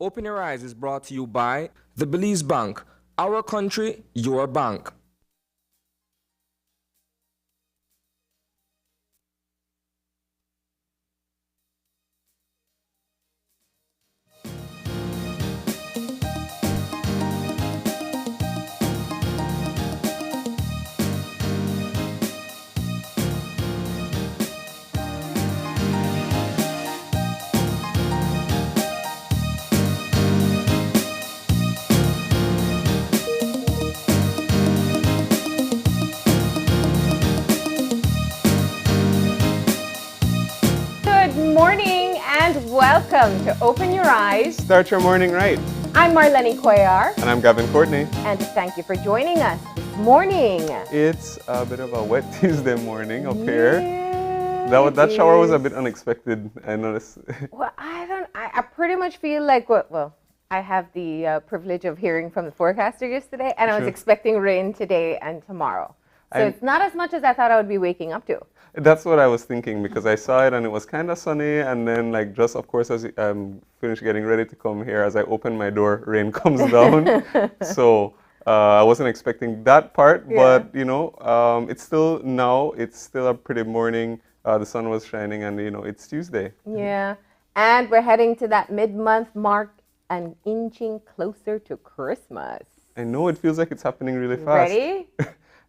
Open Your Eyes is brought to you by the Belize Bank. Our country, your bank. Good morning and welcome to Open Your Eyes. Start your morning right. I'm Marlene Cuellar. And I'm Gavin Courtney. And thank you for joining us this morning. It's a bit of a wet Tuesday morning up here. Yeah, That shower was a bit unexpected, I noticed. Well, I pretty much feel like, I have the privilege of hearing from the forecaster yesterday, and I was Sure. expecting rain today and tomorrow. So it's not as much as I thought I would be waking up to. That's what I was thinking, because I saw it and it was kind of sunny, and then like just of course as I'm finished getting ready to come here, as I open my door, rain comes down. So I wasn't expecting that part, but you know, it's still a pretty morning. The sun was shining, and you know, it's Tuesday. Yeah, and we're heading to that mid-month mark and inching closer to Christmas. I know it feels like it's happening really fast. Ready?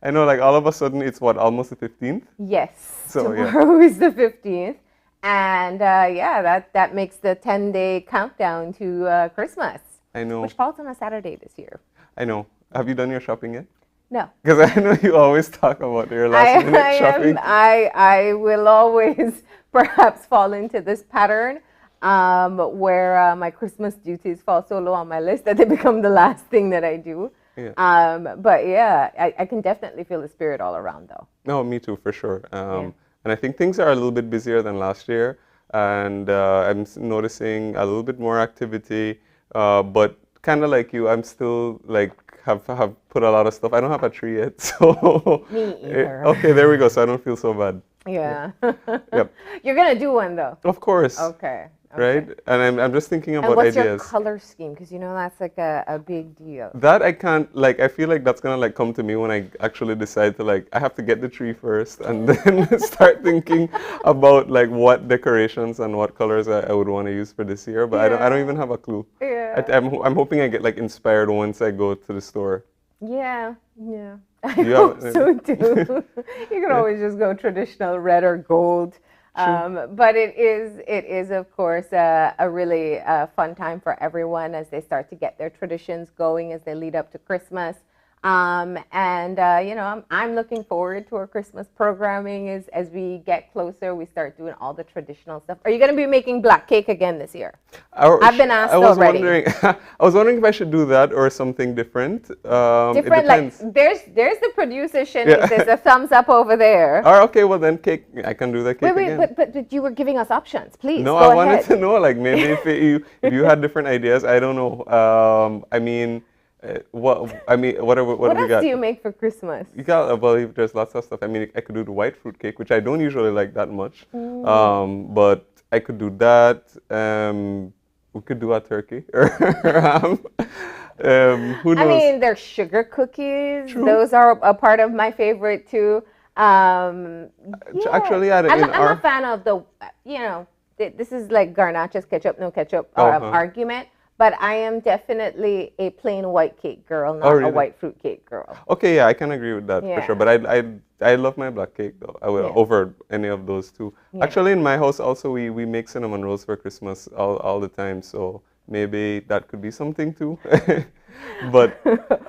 I know, like all of a sudden it's almost the 15th? Yes, So, yeah. tomorrow is the 15th. And that makes the 10-day countdown to Christmas. I know. Which falls on a Saturday this year. I know. Have you done your shopping yet? No. Because I know you always talk about your last minute shopping. I will always perhaps fall into this pattern where my Christmas duties fall so low on my list that they become the last thing that I do. Yeah. But yeah, I can definitely feel the spirit all around though. No, me too, for sure. And I think things are a little bit busier than last year. And I'm noticing a little bit more activity. But kind of like you, I'm still like, have put a lot of stuff. I don't have a tree yet, so. Me either. Okay, there we go. So I don't feel so bad. Yeah. Yep. You're going to do one though. Of course. Okay. Right? And I'm just thinking about and what's ideas. your color scheme? Because you know that's like a big deal. That I can't, like, I feel like that's gonna like come to me when I actually decide to like, I have to get the tree first and then start thinking about like what decorations and what colors I would want to use for this year. But I don't even have a clue. Yeah. I'm hoping I get like inspired once I go to the store. Yeah. I You hope have- so too. You can always just go traditional red or gold. But it is of course a really fun time for everyone as they start to get their traditions going as they lead up to Christmas. I'm looking forward to our Christmas programming as we get closer. We start doing all the traditional stuff. Are you going to be making black cake again this year? I've been asked already. I was wondering if I should do that or something different. Different, like there's the producer Shanice. There's a thumbs up over there. Oh, okay, well then cake. I can do that cake Wait, again. but you were giving us options. Please. No, go I wanted ahead. to know, like maybe if you had different ideas. I don't know. What do we else got? do you make for Christmas? You got, well, there's lots of stuff. I mean, I could do the white fruit cake, which I don't usually like that much. But I could do that. We could do a turkey or ham. Who knows? I mean, there's sugar cookies. True. Those are a part of my favorite too. Actually, I'm a fan of the, this is like Garnacha's ketchup, no ketchup argument. But I am definitely a plain white cake girl, not really? a white fruit cake girl. Okay, yeah, I can agree with that for Yeah. sure. But I love my black cake though. I will over any of those two. Yeah. Actually, in my house also we make cinnamon rolls for Christmas all the time. So maybe that could be something too. But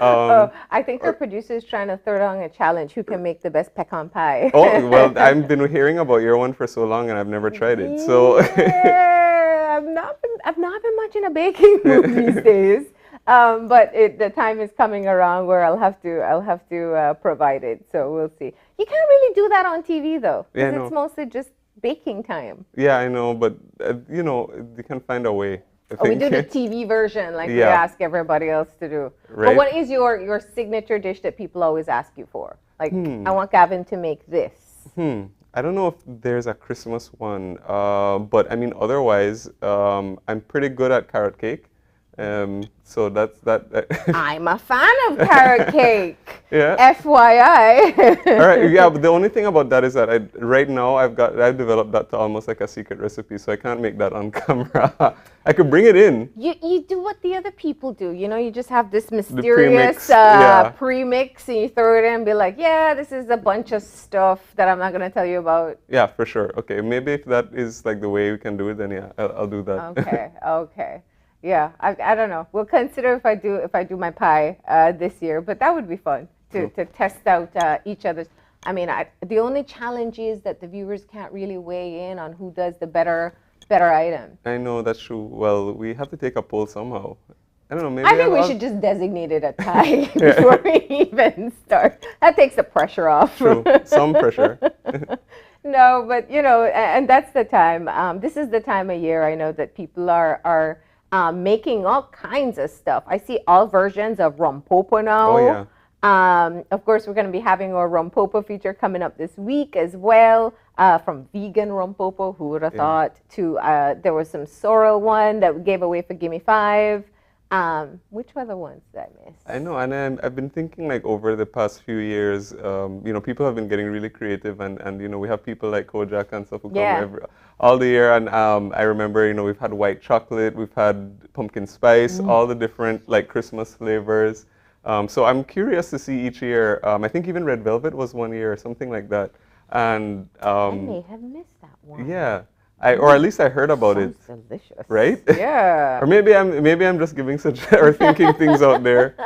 I think our producer is trying to throw down a challenge. Who can make the best pecan pie? oh well, I've been hearing about your one for so long and I've never tried it. So Yeah, I've not been much in a baking mood these days. But the time is coming around where I'll have to provide it. So we'll see. You can't really do that on TV though, Yeah, I because it's know. mostly just baking time. yeah, I know, but you can find a way. I Oh, we think. do the TV version, like we Yeah. ask everybody else to do. But Right. what is your signature dish that people always ask you for? Like, I want Gavin to make this. I don't know if there's a Christmas one, but I mean, otherwise, I'm pretty good at carrot cake. So that's that. I'm a fan of carrot cake. Yeah. FYI. All right. Yeah, but the only thing about that is that right now I've developed that to almost like a secret recipe, so I can't make that on camera. I could bring it in. You do what the other people do. You know, you just have this mysterious premix, yeah. premix, and you throw it in and be like, yeah, this is a bunch of stuff that I'm not going to tell you about. Yeah, for sure. Okay, maybe if that is like the way we can do it, then yeah, I'll do that. Okay. Okay. Yeah, I don't know. We'll consider if I do my pie this year, but that would be fun to test out each other's. I mean, the only challenge is that the viewers can't really weigh in on who does the better item. I know, that's true. Well, we have to take a poll somehow. I don't know, maybe I think we should just designate it a tie before we even start. That takes the pressure off. True, some pressure. No, but you know, and that's the time. This is the time of year I know that people are making all kinds of stuff. I see all versions of rompopo now. Oh, yeah. Of course, we're going to be having our rompopo feature coming up this week as well. From vegan rompopo, who would have thought, to there was some sorrel one that we gave away for Gimme 5. Which other ones did I miss? I know, and I've been thinking like over the past few years, you know, people have been getting really creative, and you know, we have people like Kojak and stuff who come all the year, and I remember, you know, we've had white chocolate, we've had pumpkin spice, all the different like Christmas flavors. So I'm curious to see each year. I think even red velvet was one year or something like that, and I may have missed that one. yeah. Or at least I heard about it. Delicious, right? Yeah. Or maybe I'm just giving or thinking things out there,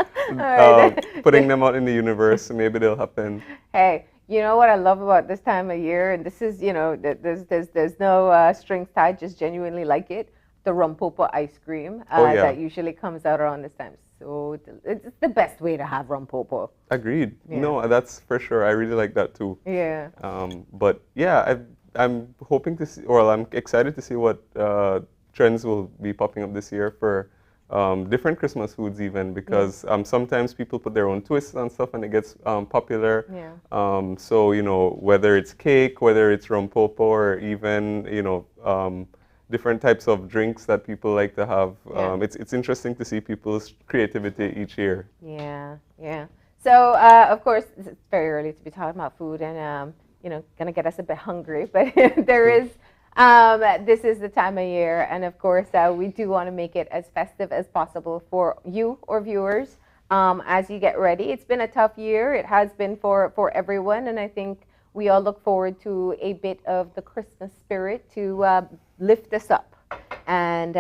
putting them out in the universe. Maybe they'll happen. Hey, you know what I love about this time of year, and this is, you know, there's no strings tied, just genuinely like it. The rompopo ice cream that usually comes out around this time. So it's the best way to have rompopo. Agreed. Yeah. No, that's for sure. I really like that too. Yeah. But yeah, I'm hoping to see, or I'm excited to see what trends will be popping up this year for different Christmas foods even, because sometimes people put their own twists on stuff and it gets popular. Yeah. So, you know, whether it's cake, whether it's rompopo, or even, you know, different types of drinks that people like to have. It's interesting to see people's creativity each year. Yeah, yeah. So, of course, it's very early to be talking about food and, you know, gonna get us a bit hungry, but there is, this is the time of year, and of course, we do want to make it as festive as possible for you or viewers as you get ready. It's been a tough year. It has been for everyone, and I think we all look forward to a bit of the Christmas spirit to lift us up. And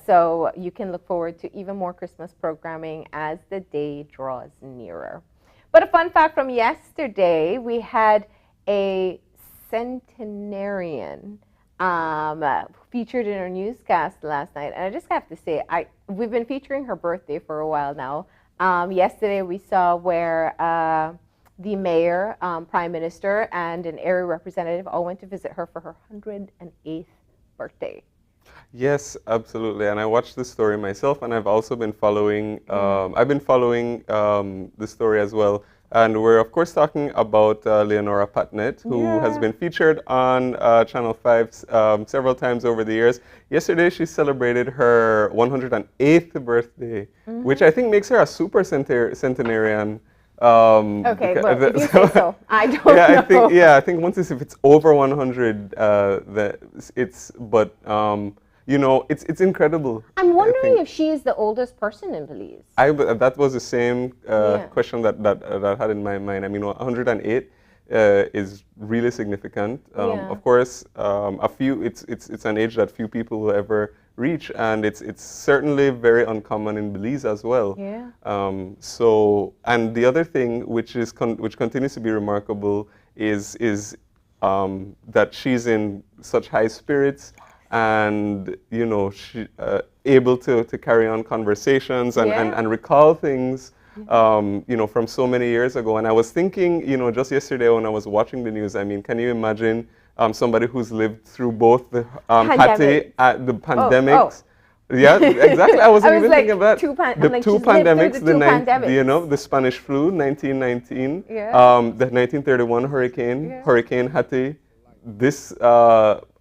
so you can look forward to even more Christmas programming as the day draws nearer. But a fun fact from yesterday, we had a Centenarian featured in our newscast last night. And I just have to say, we've been featuring her birthday for a while now. Yesterday we saw where the mayor, prime minister, and an area representative all went to visit her for her 108th birthday. Yes, absolutely. And I watched the story myself, and I've also been following, the story as well. And we're, of course, talking about Leonora Patnett, who has been featured on Channel 5 several times over the years. Yesterday, she celebrated her 108th birthday, which I think makes her a super centenarian. Okay, well, if you say so. I don't know. I think once if it's over 100, you know, it's incredible. I'm wondering if she is the oldest person in Belize. That was the same question that I had in my mind. I mean, 108 is really significant. Of course, it's an age that few people will ever reach, and it's certainly very uncommon in Belize as well. Yeah. And the other thing, which continues to be remarkable, is that she's in such high spirits. And you know, she able to carry on conversations and recall things, you know, from so many years ago. And I was thinking, you know, just yesterday when I was watching the news, I mean, can you imagine somebody who's lived through both the the pandemics? Yeah, exactly. I wasn't even thinking about two pandemics. You know, the Spanish flu, 1919, the 1931 hurricane, Hurricane Hattie. This,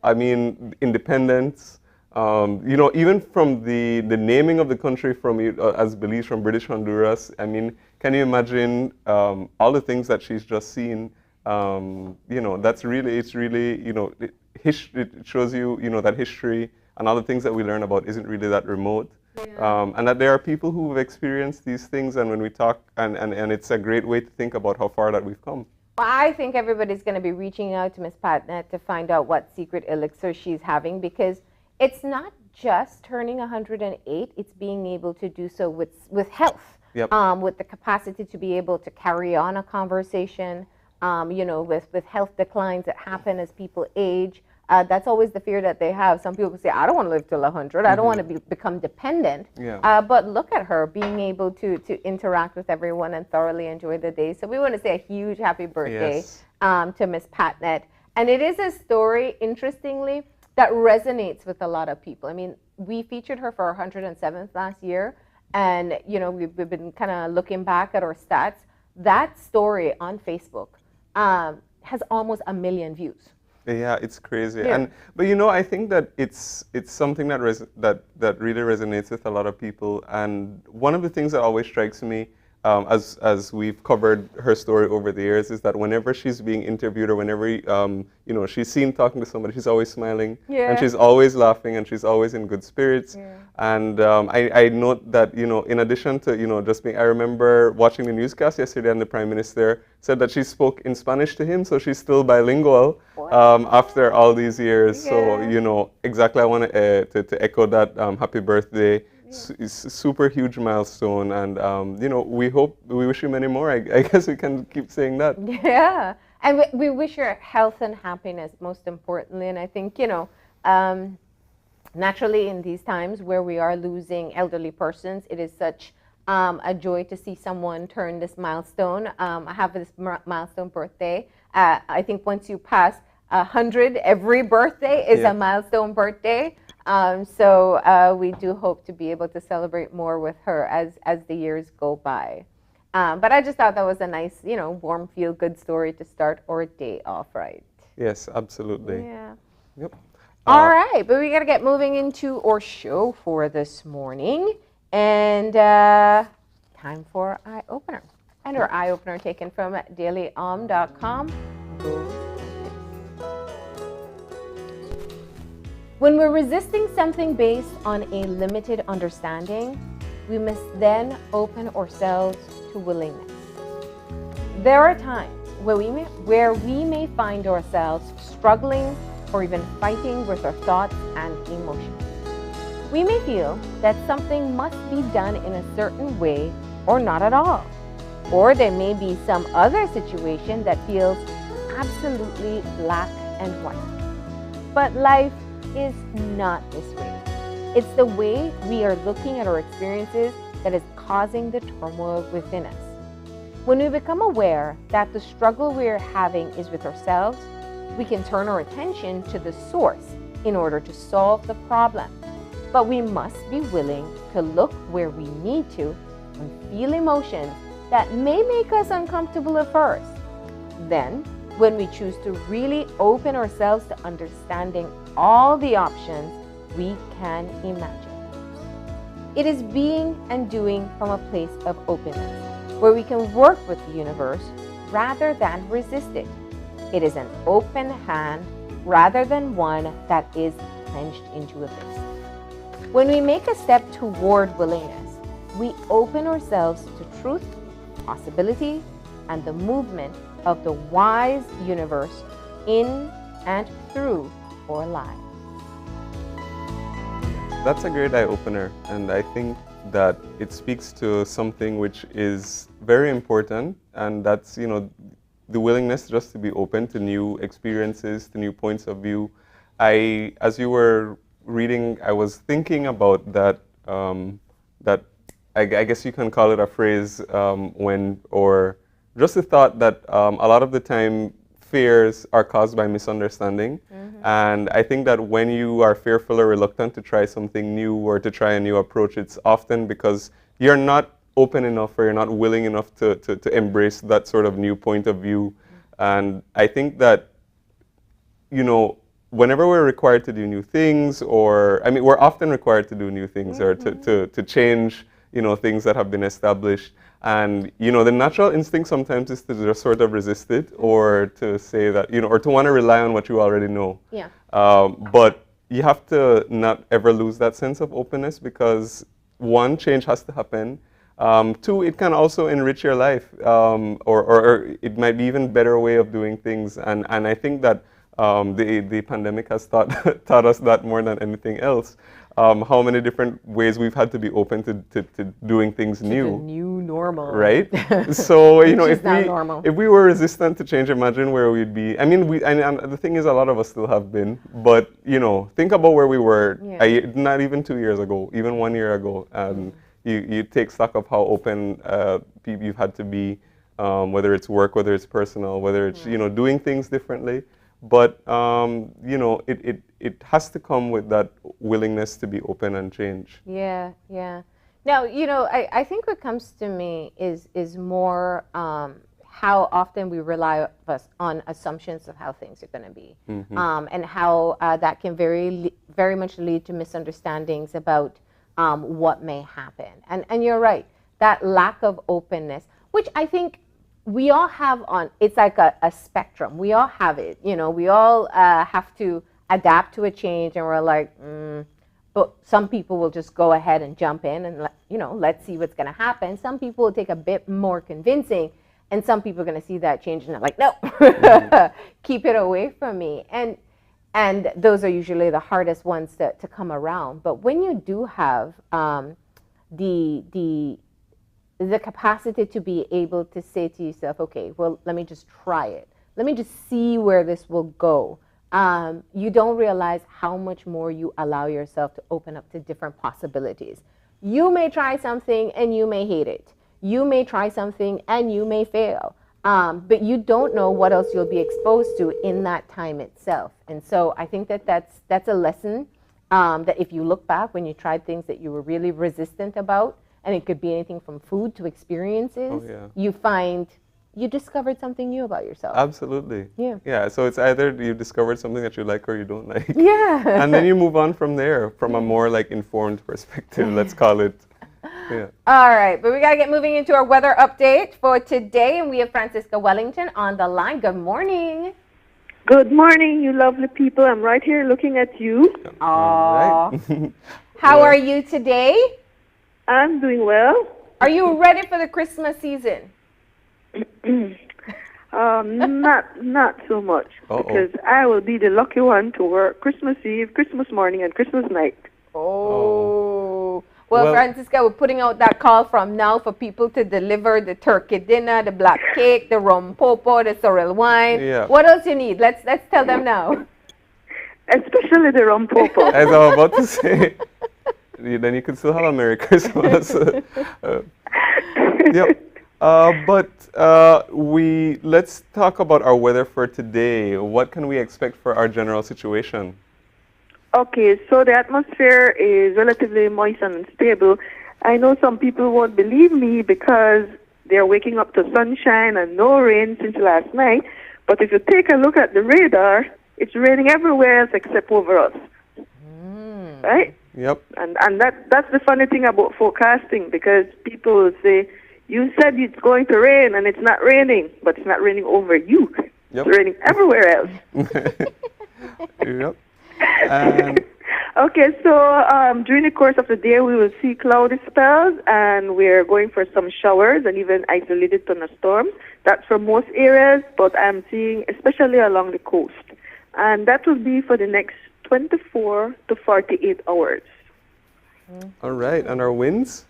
I mean, independence, You know, even from the naming of the country from as Belize, from British Honduras. I mean, can you imagine all the things that she's just seen? You know, that's really, it's really, you know, it shows you, you know, that history and all the things that we learn about isn't really that remote. And that there are people who have experienced these things, and when we talk, and it's a great way to think about how far that we've come. Well, I think everybody's going to be reaching out to Miss Patnett to find out what secret elixir she's having, because it's not just turning 108, it's being able to do so with health, Yep. With the capacity to be able to carry on a conversation, you know, with health declines that happen as people age. That's always the fear that they have. Some people say, I don't want to live till 100. I don't want to become dependent. Yeah. But look at her being able to interact with everyone and thoroughly enjoy the day. So we want to say a huge happy birthday Yes. To Miss Patnett. And it is a story, interestingly, that resonates with a lot of people. I mean, we featured her for our 107th last year. And, you know, we've been kind of looking back at our stats. That story on Facebook has almost 1 million views. Yeah, it's crazy. Yeah. But you know, I think that it's something that that really resonates with a lot of people. And one of the things that always strikes me, as we've covered her story over the years, is that whenever she's being interviewed or whenever you know, she's seen talking to somebody, she's always smiling, Yeah. and she's always laughing, and she's always in good spirits. Yeah. And I note that, you know, in addition to, you know, just being, I remember watching the newscast yesterday, and the Prime Minister said that she spoke in Spanish to him, so she's still bilingual after all these years. Yeah. So, you know, exactly, I want to echo that. Happy birthday. It's a super huge milestone, and you know, we wish you many more. I guess we can keep saying that. Yeah, and we wish her health and happiness, most importantly. And I think, you know, naturally in these times where we are losing elderly persons, it is such a joy to see someone turn this milestone. I have this milestone birthday. I think once you pass 100, every birthday is a milestone birthday. So we do hope to be able to celebrate more with her as the years go by. But I just thought that was a nice, you know, warm, feel-good story to start our day off right. Yes, absolutely. Yeah. Yep. All right, but we got to get moving into our show for this morning. And time for Eye Opener. And our Eye Opener taken from dailyom.com. When we're resisting something based on a limited understanding, we must then open ourselves to willingness. There are times where we may find ourselves struggling or even fighting with our thoughts and emotions. We may feel that something must be done in a certain way or not at all. Or there may be some other situation that feels absolutely black and white. But life is not this way. It's the way we are looking at our experiences that is causing the turmoil within us. When we become aware that the struggle we are having is with ourselves, we can turn our attention to the source in order to solve the problem. But we must be willing to look where we need to and feel emotions that may make us uncomfortable at first. Then, when we choose to really open ourselves to understanding all the options we can imagine. It is being and doing from a place of openness, where we can work with the universe rather than resist it. It is an open hand rather than one that is clenched into a fist. When we make a step toward willingness, we open ourselves to truth, possibility, and the movement of the wise universe in and through our lives. That's a great eye-opener, and I think that it speaks to something which is very important, and that's, you know, the willingness just to be open to new experiences, to new points of view. As you were reading, I was thinking about that, I guess you can call it a phrase, or just the thought that a lot of the time fears are caused by misunderstanding. And I think that when you are fearful or reluctant to try something new or to try a new approach, it's often because you're not open enough or you're not willing enough to embrace that sort of new point of view. And I think that, you know, whenever we're required to do new things, or I mean, we're often required to do new things or to change, things that have been established. And, the natural instinct sometimes is to just sort of resist it, or to say that, or to want to rely on what you already know. Yeah. But you have to not ever lose that sense of openness, because one, change has to happen. Two, it can also enrich your life, or it might be even better way of doing things. And I think that the pandemic has taught us that more than anything else. How many different ways we've had to be open to doing things new. The new normal. Right? So, if we were resistant to change, imagine where we'd be. I mean, and the thing is, a lot of us still have been. But, think about where we were not even 2 years ago, even 1 year ago. You take stock of how open you've had to be, whether it's work, whether it's personal, whether it's, doing things differently. But, it has to come with that willingness to be open and change. Yeah, yeah. Now, I think what comes to me is more how often we rely on assumptions of how things are going to be, and how that can very much lead to misunderstandings about what may happen. And you're right, that lack of openness, which I think we all have it's like a spectrum. We all have it, we all have to adapt to a change, and we're like, but some people will just go ahead and jump in and, let's see what's going to happen. Some people will take a bit more convincing, and some people are going to see that change and they're like, no, keep it away from me. And those are usually the hardest ones to come around. But when you do have the capacity to be able to say to yourself, okay, well, let me just try it. Let me just see where this will go. You don't realize how much more you allow yourself to open up to different possibilities. You may try something and you may hate it. You may try something and you may fail. But you don't know what else you'll be exposed to in that time itself. And so I think that's a lesson that if you look back when you tried things that you were really resistant about, and it could be anything from food to experiences, you find you discovered something new about yourself. Absolutely. Yeah. Yeah, so it's either you discovered something that you like or you don't like. Yeah. And then you move on from there, from a more informed perspective, let's call it. Yeah. All right, but we got to get moving into our weather update for today, and we have Francisca Wellington on the line. Good morning. Good morning, you lovely people. I'm right here looking at you. All right. How are you today? I'm doing well. Are you ready for the Christmas season? Not so much. Because I will be the lucky one to work Christmas Eve, Christmas morning, and Christmas night. Oh. Well, Francisca, we're putting out that call from now for people to deliver the turkey dinner, the black cake, the rum popo, the sorrel wine. Yeah. What else you need? Let's tell them now. Especially the rum popo. As I was about to say, then you can still have a Merry Christmas. Yep. But let's talk about our weather for today. What can we expect for our general situation? Okay, so the atmosphere is relatively moist and unstable. I know some people won't believe me because they're waking up to sunshine and no rain since last night. But if you take a look at the radar, it's raining everywhere else except over us. Right? Yep. And that's the funny thing about forecasting, because people will say, you said it's going to rain and it's not raining, but it's not raining over you. Yep. It's raining everywhere else. Yep. And okay, so during the course of the day, we will see cloudy spells, and we're going for some showers and even isolated thunderstorms. That's for most areas, but I'm seeing especially along the coast. And that will be for the next 24 to 48 hours. All right, and our winds?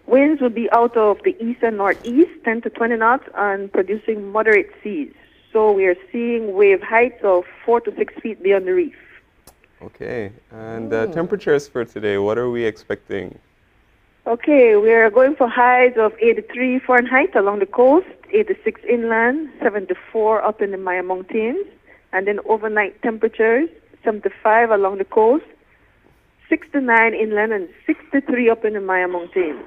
Winds will be out of the east and northeast, 10 to 20 knots, and producing moderate seas. So we are seeing wave heights of 4 to 6 feet beyond the reef. Okay, and temperatures for today, what are we expecting? Okay, we are going for highs of 83 Fahrenheit along the coast, 86 inland, 74 up in the Maya Mountains, and then overnight temperatures, 75 along the coast, 69 inland, and 63 up in the Maya Mountains.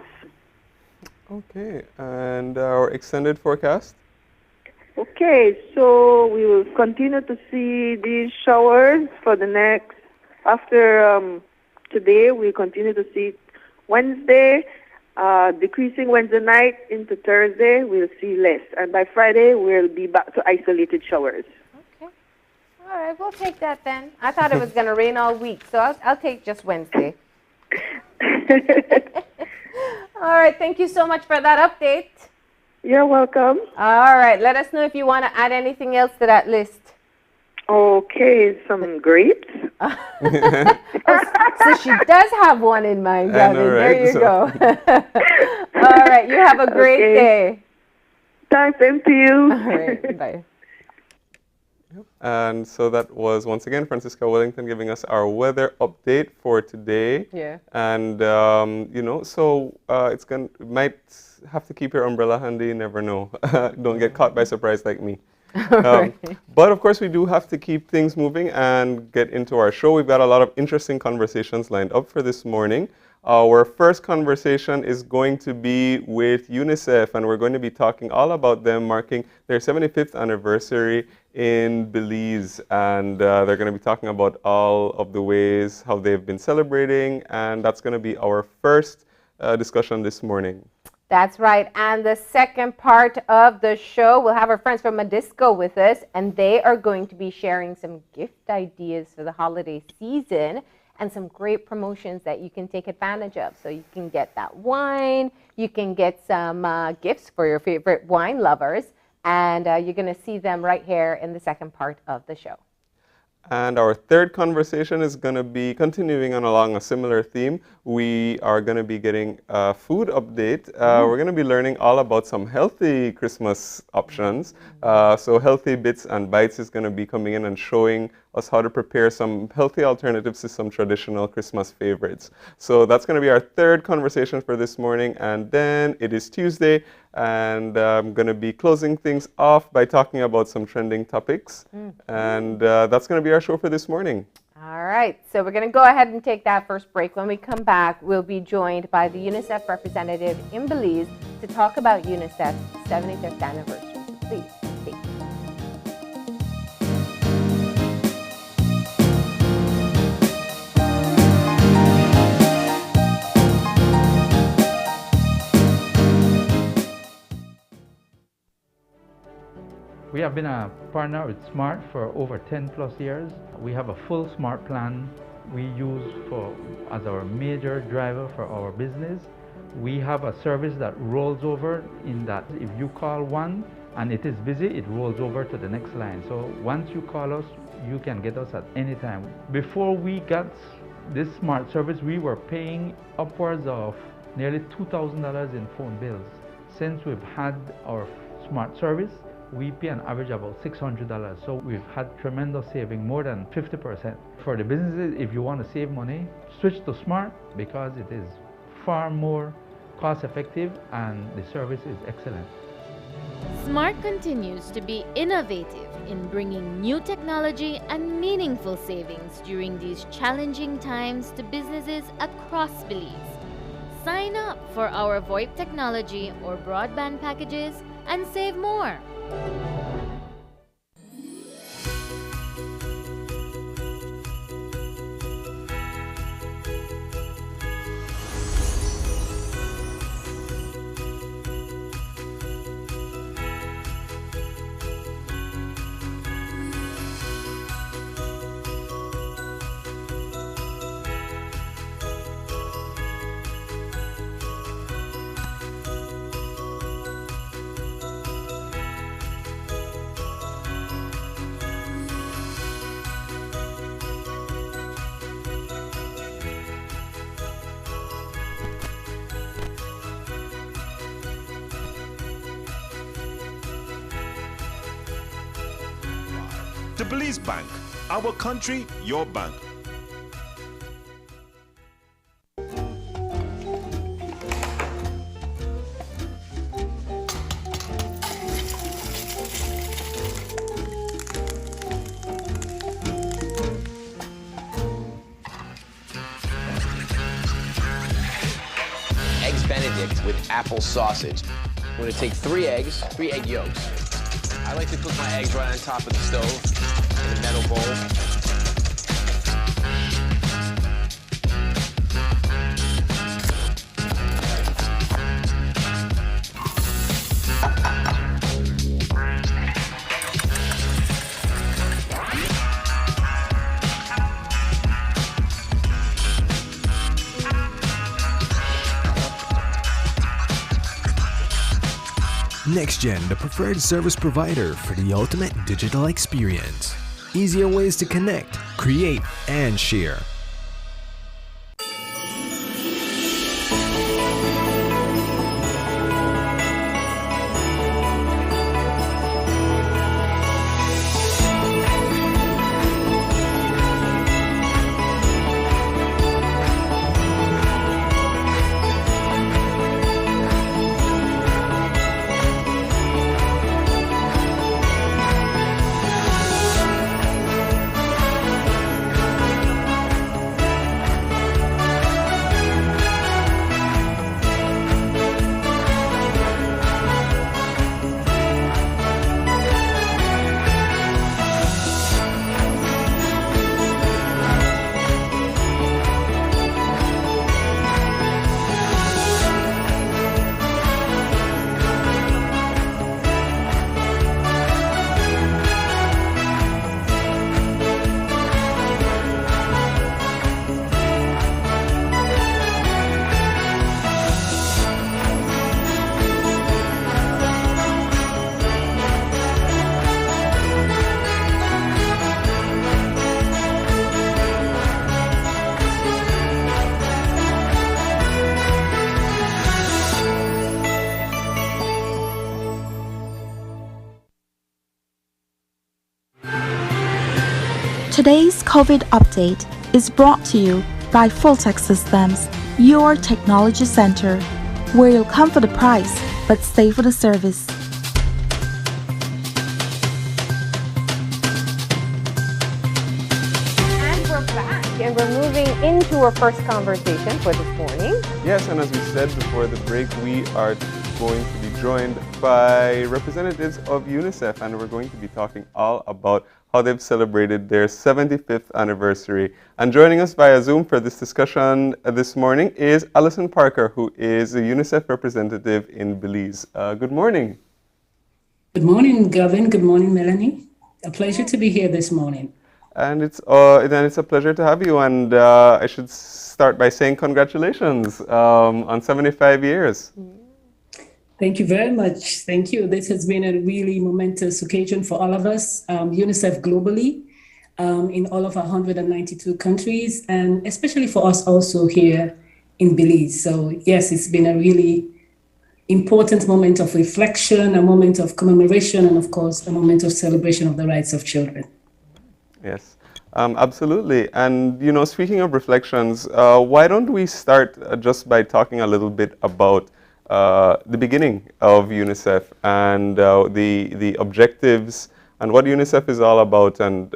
Okay, and our extended forecast? Okay, so we will continue to see these showers for the next, after today, we'll continue to see Wednesday, decreasing Wednesday night into Thursday, we'll see less. And by Friday, we'll be back to isolated showers. Okay. All right, we'll take that then. I thought it was going to rain all week, so I'll take just Wednesday. All right, thank you so much for that update. You're welcome. All right, let us know if you want to add anything else to that list. Okay, some grapes. So she does have one in mind, I know, Gavin. right? There you So- go. All right, you have a great Okay. day. Thanks, same to you. All right, bye. And so that was once again Francisca Wellington giving us our weather update for today. Yeah. And so might have to keep your umbrella handy. You never know. Don't get caught by surprise like me. But of course, we do have to keep things moving and get into our show. We've got a lot of interesting conversations lined up for this morning. Our first conversation is going to be with UNICEF, and we're going to be talking all about them marking their 75th anniversary in Belize. And they're going to be talking about all of the ways how they've been celebrating, and that's going to be our first discussion this morning. That's right. And the second part of the show, we'll have our friends from Madisco with us, and they are going to be sharing some gift ideas for the holiday season and some great promotions that you can take advantage of. So you can get that wine, you can get some gifts for your favorite wine lovers, and you're going to see them right here in the second part of the show. And our third conversation is going to be continuing on along a similar theme. We are going to be getting a food update. We're going to be learning all about some healthy Christmas options. So Healthy Bits and Bites is going to be coming in and showing us how to prepare some healthy alternatives to some traditional Christmas favorites. So that's going to be our third conversation for this morning. And then it is Tuesday, and I'm going to be closing things off by talking about some trending topics. And that's going to be our show for this morning. All right, so we're going to go ahead and take that first break. When we come back, we'll be joined by the UNICEF representative in Belize to talk about UNICEF's 75th anniversary. So please stay tuned. We have been a partner with Smart for over 10 plus years. We have a full Smart plan we use as our major driver for our business. We have a service that rolls over in that if you call one and it is busy, it rolls over to the next line. So once you call us, you can get us at any time. Before we got this Smart service, we were paying upwards of nearly $2,000 in phone bills. Since we've had our Smart service, we pay an average about $600. So we've had tremendous saving, more than 50%. For the businesses, if you want to save money, switch to Smart because it is far more cost effective and the service is excellent. Smart continues to be innovative in bringing new technology and meaningful savings during these challenging times to businesses across Belize. Sign up for our VoIP technology or broadband packages and save more. The Belize Bank, our country, your bank. Eggs Benedict with apple sausage. I'm gonna take 3 eggs, 3 egg yolks. I like to cook my eggs right on top of the stove in a metal bowl. NextGen, the preferred service provider for the ultimate digital experience. Easier ways to connect, create, and share. Today's COVID update is brought to you by Fulltech Systems, your technology center, where you'll come for the price but stay for the service. And we're back, and we're moving into our first conversation for this morning. Yes, and as we said before the break, we are going to be joined by representatives of UNICEF, and we're going to be talking all about how they've celebrated their 75th anniversary. And joining us via Zoom for this discussion this morning is Alison Parker, who is a UNICEF representative in Belize. Good morning. Good morning, Gavin. Good morning, Melanie. A pleasure to be here this morning. And it's a pleasure to have you. And I should start by saying congratulations on 75 years. Thank you very much. Thank you. This has been a really momentous occasion for all of us, UNICEF globally, in all of our 192 countries, and especially for us also here in Belize. So yes, it's been a really important moment of reflection, a moment of commemoration, and of course, a moment of celebration of the rights of children. Yes, absolutely. And, you know, speaking of reflections, why don't we start just by talking a little bit about the beginning of UNICEF and the objectives and what UNICEF is all about. And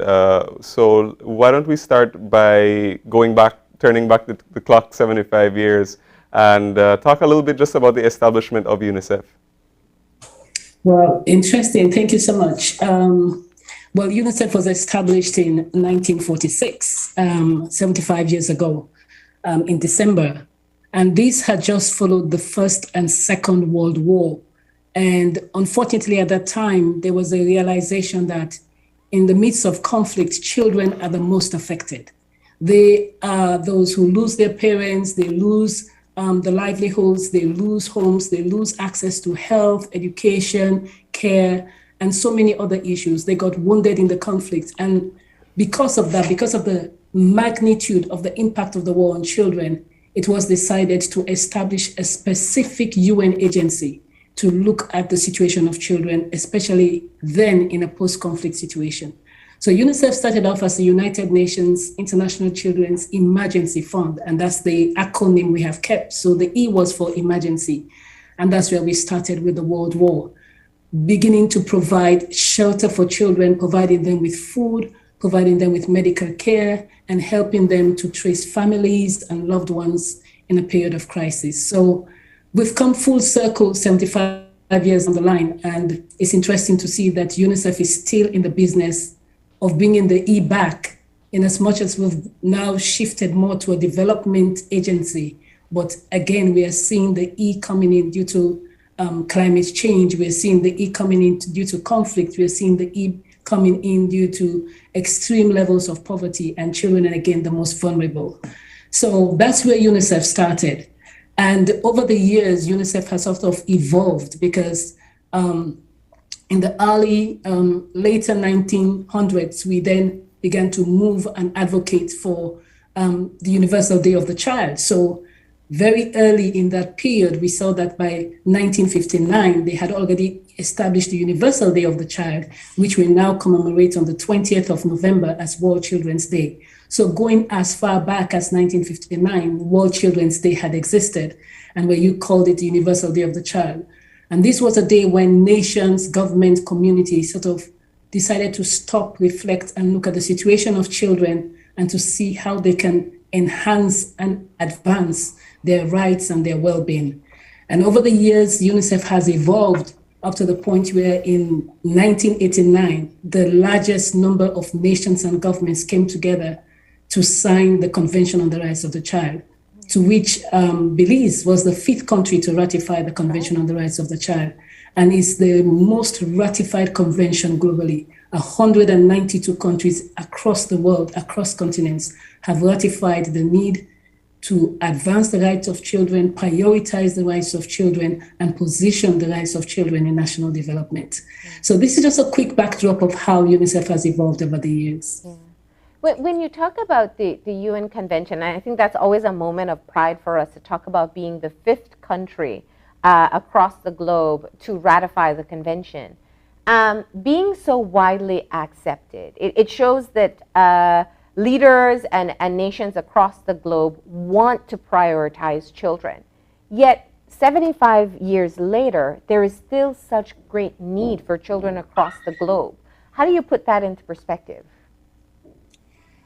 so why don't we start by turning back the clock 75 years and talk a little bit just about the establishment of UNICEF. Well, interesting. Thank you so much. Well, UNICEF was established in 1946, 75 years ago, in December. And this had just followed the First and Second World War. And unfortunately, at that time, there was a realization that in the midst of conflict, children are the most affected. They are those who lose their parents, they lose the livelihoods, they lose homes, they lose access to health, education, care, and so many other issues. They got wounded in the conflict. And because of that, because of the magnitude of the impact of the war on children, it was decided to establish a specific UN agency to look at the situation of children, especially then in a post-conflict situation. So UNICEF started off as the United Nations International Children's Emergency Fund, and that's the acronym we have kept. So the E was for emergency, and that's where we started with the World War, beginning to provide shelter for children, providing them with food, providing them with medical care, and helping them to trace families and loved ones in a period of crisis. So we've come full circle 75 years on the line, and it's interesting to see that UNICEF is still in the business of bringing the E back, in as much as we've now shifted more to a development agency. But again, we are seeing the E coming in due to climate change. We're seeing the E coming in due to conflict. We're seeing the E coming in due to extreme levels of poverty, and children are again the most vulnerable. So that's where UNICEF started. And over the years, UNICEF has sort of evolved because in the early, later 1900s, we then began to move and advocate for the Universal Day of the Child. So very early in that period, we saw that by 1959, they had already established the Universal Day of the Child, which we now commemorate on the 20th of November as World Children's Day. So going as far back as 1959, World Children's Day had existed, and where you called it the Universal Day of the Child. And this was a day when nations, government, communities sort of decided to stop, reflect, and look at the situation of children and to see how they can enhance and advance their rights and their well-being. And over the years, UNICEF has evolved up to the point where in 1989, the largest number of nations and governments came together to sign the Convention on the Rights of the Child, to which Belize was the 5th country to ratify the Convention on the Rights of the Child, and is the most ratified convention globally. 192 countries across the world, across continents, have ratified the need to advance the rights of children, prioritize the rights of children, and position the rights of children in national development. So this is just a quick backdrop of how UNICEF has evolved over the years. Yeah. When you talk about the UN Convention, I think that's always a moment of pride for us to talk about being the 5th country across the globe to ratify the convention. Being so widely accepted, it shows that leaders and nations across the globe want to prioritize children. Yet 75 years later, there is still such great need for children across the globe. How do you put that into perspective?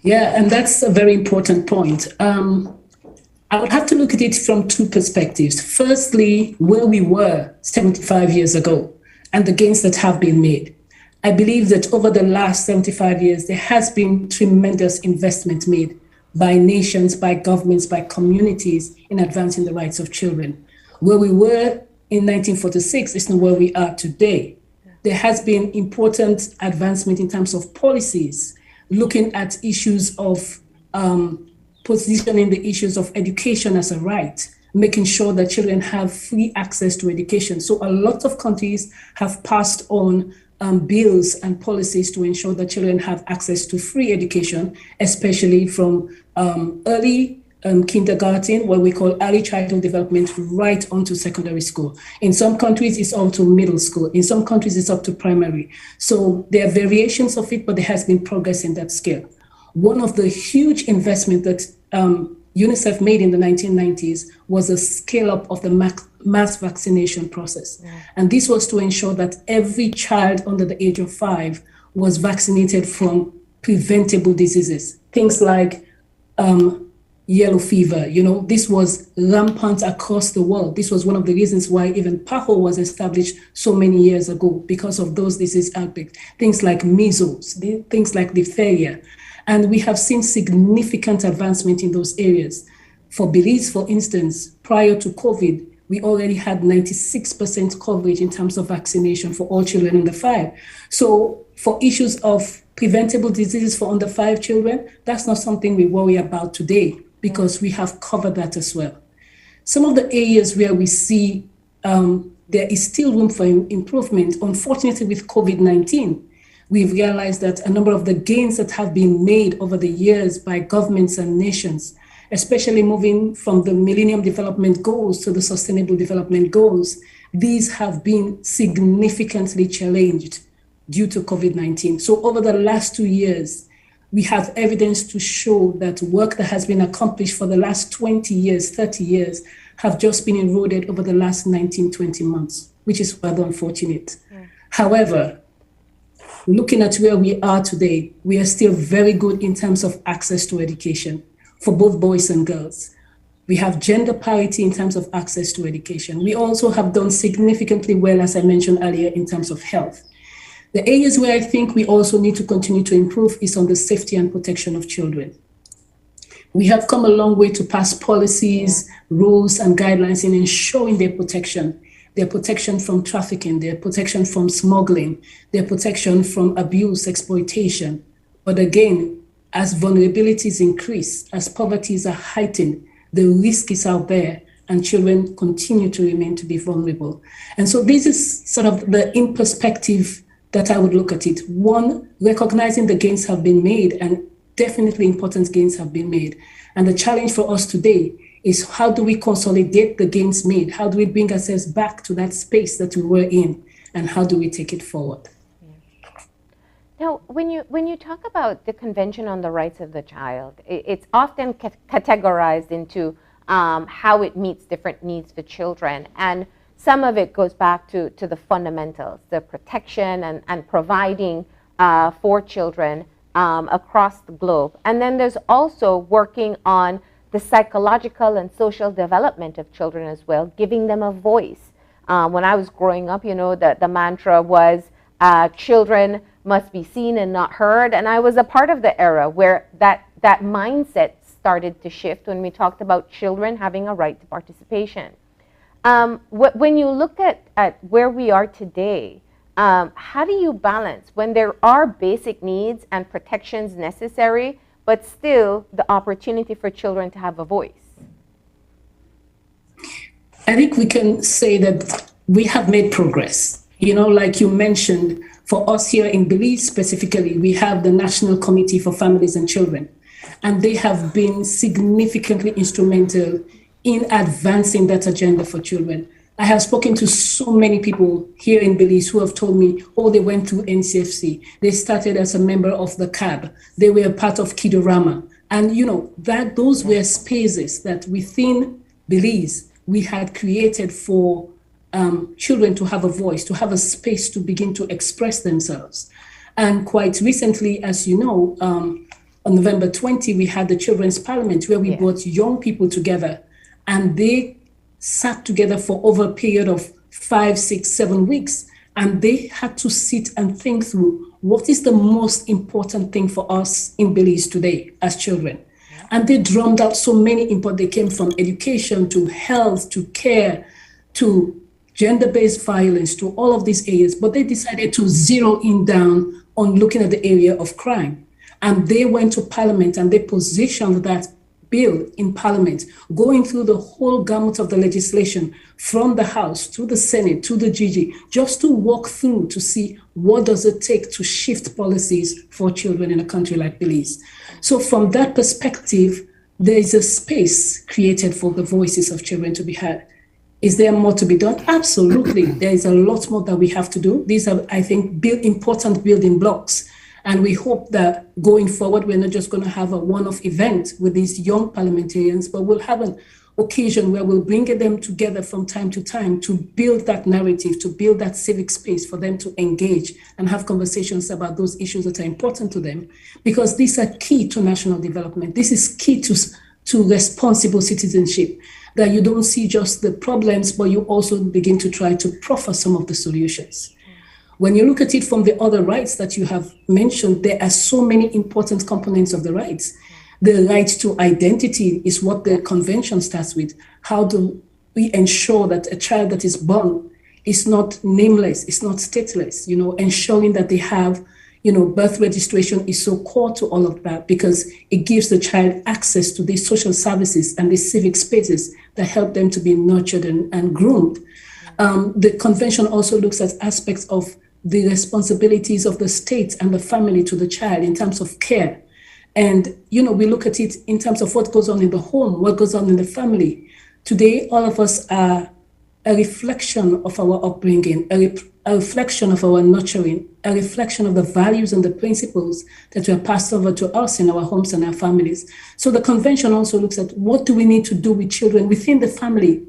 Yeah, and that's a very important point. I would have to look at it from two perspectives. Firstly, where we were 75 years ago and the gains that have been made. I believe that over the last 75 years, there has been tremendous investment made by nations, by governments, by communities in advancing the rights of children. Where we were in 1946 is not where we are today. There has been important advancement in terms of policies, looking at issues of positioning the issues of education as a right, making sure that children have free access to education. So a lot of countries have passed on bills and policies to ensure that children have access to free education, especially from early kindergarten, what we call early childhood development, right onto secondary school. In some countries, it's up to middle school. In some countries, it's up to primary. So there are variations of it, but there has been progress in that scale. One of the huge investments that UNICEF made in the 1990s was a scale up of the mass vaccination process. Yeah. And this was to ensure that every child under the age of 5 was vaccinated from preventable diseases. Things like yellow fever, this was rampant across the world. This was one of the reasons why even PAHO was established so many years ago, because of those disease outbreaks. Things like measles, things like diphtheria. And we have seen significant advancement in those areas. For Belize, for instance, prior to COVID, we already had 96% coverage in terms of vaccination for all children under 5. So for issues of preventable diseases for under 5 children, that's not something we worry about today, because we have covered that as well. Some of the areas where we see there is still room for improvement, unfortunately with COVID-19, we've realized that a number of the gains that have been made over the years by governments and nations, especially moving from the Millennium Development Goals to the Sustainable Development Goals, these have been significantly challenged due to COVID-19. So over the last 2 years, we have evidence to show that work that has been accomplished for the last 20 years, 30 years, have just been eroded over the last 19, 20 months, which is rather unfortunate. Yeah. However, looking at where we are today, we are still very good in terms of access to education for both boys and girls. We have gender parity in terms of access to education. We also have done significantly well, as I mentioned earlier, in terms of health. The areas where I think we also need to continue to improve is on the safety and protection of children. We have come a long way to pass policies, rules, and guidelines in ensuring their protection from trafficking, their protection from smuggling, their protection from abuse, exploitation. But again, as vulnerabilities increase, as poverties are heightened, the risk is out there and children continue to remain to be vulnerable. And so this is sort of the in perspective that I would look at it. One, recognizing the gains have been made, and definitely important gains have been made. And the challenge for us today is how do we consolidate the gains made? How do we bring ourselves back to that space that we were in? And how do we take it forward? Now, when you talk about the Convention on the Rights of the Child, it's often categorized into how it meets different needs for children. And some of it goes back to the fundamentals, the protection and providing for children across the globe. And then there's also working on the psychological and social development of children as well, giving them a voice. When I was growing up, the mantra was children must be seen and not heard. And I was a part of the era where that mindset started to shift when we talked about children having a right to participation. When you look at where we are today, how do you balance when there are basic needs and protections necessary, but still the opportunity for children to have a voice? I think we can say that we have made progress. Like you mentioned, for us here in Belize specifically, we have the National Committee for Families and Children, and they have been significantly instrumental in advancing that agenda for children. I have spoken to so many people here in Belize who have told me, they went through NCFC. They started as a member of the CAB. They were part of Kidorama. And that those were spaces that within Belize we had created for children to have a voice, to have a space to begin to express themselves. And quite recently, as you know, on November 20, we had the Children's Parliament where we brought young people together, and they sat together for over a period of 5, 6, 7 weeks. And they had to sit and think through what is the most important thing for us in Belize today as children. And they drummed out so many input. They came from education to health to care to gender-based violence to all of these areas, but they decided to zero in down on looking at the area of crime. And they went to Parliament and they positioned that bill in Parliament, going through the whole gamut of the legislation from the House to the Senate to the GG, just to walk through to see what does it take to shift policies for children in a country like Belize. So from that perspective, there is a space created for the voices of children to be heard. Is there more to be done? Absolutely. There is a lot more that we have to do. These are, I think, important building blocks. And we hope that going forward, we're not just going to have a one-off event with these young parliamentarians, but we'll have an occasion where we'll bring them together from time to time to build that narrative, to build that civic space for them to engage and have conversations about those issues that are important to them, because these are key to national development. This is key to responsible citizenship, that you don't see just the problems, but you also begin to try to proffer some of the solutions. When you look at it from the other rights that you have mentioned, there are so many important components of the rights. The right to identity is what the convention starts with. How do we ensure that a child that is born is not nameless, is not stateless, ensuring that they have, birth registration is so core to all of that, because it gives the child access to these social services and these civic spaces that help them to be nurtured and groomed. The convention also looks at aspects of the responsibilities of the state and the family to the child in terms of care. And, we look at it in terms of what goes on in the home, what goes on in the family. Today, all of us are a reflection of our upbringing, a reflection of our nurturing, a reflection of the values and the principles that were passed over to us in our homes and our families. So the convention also looks at what do we need to do with children within the family,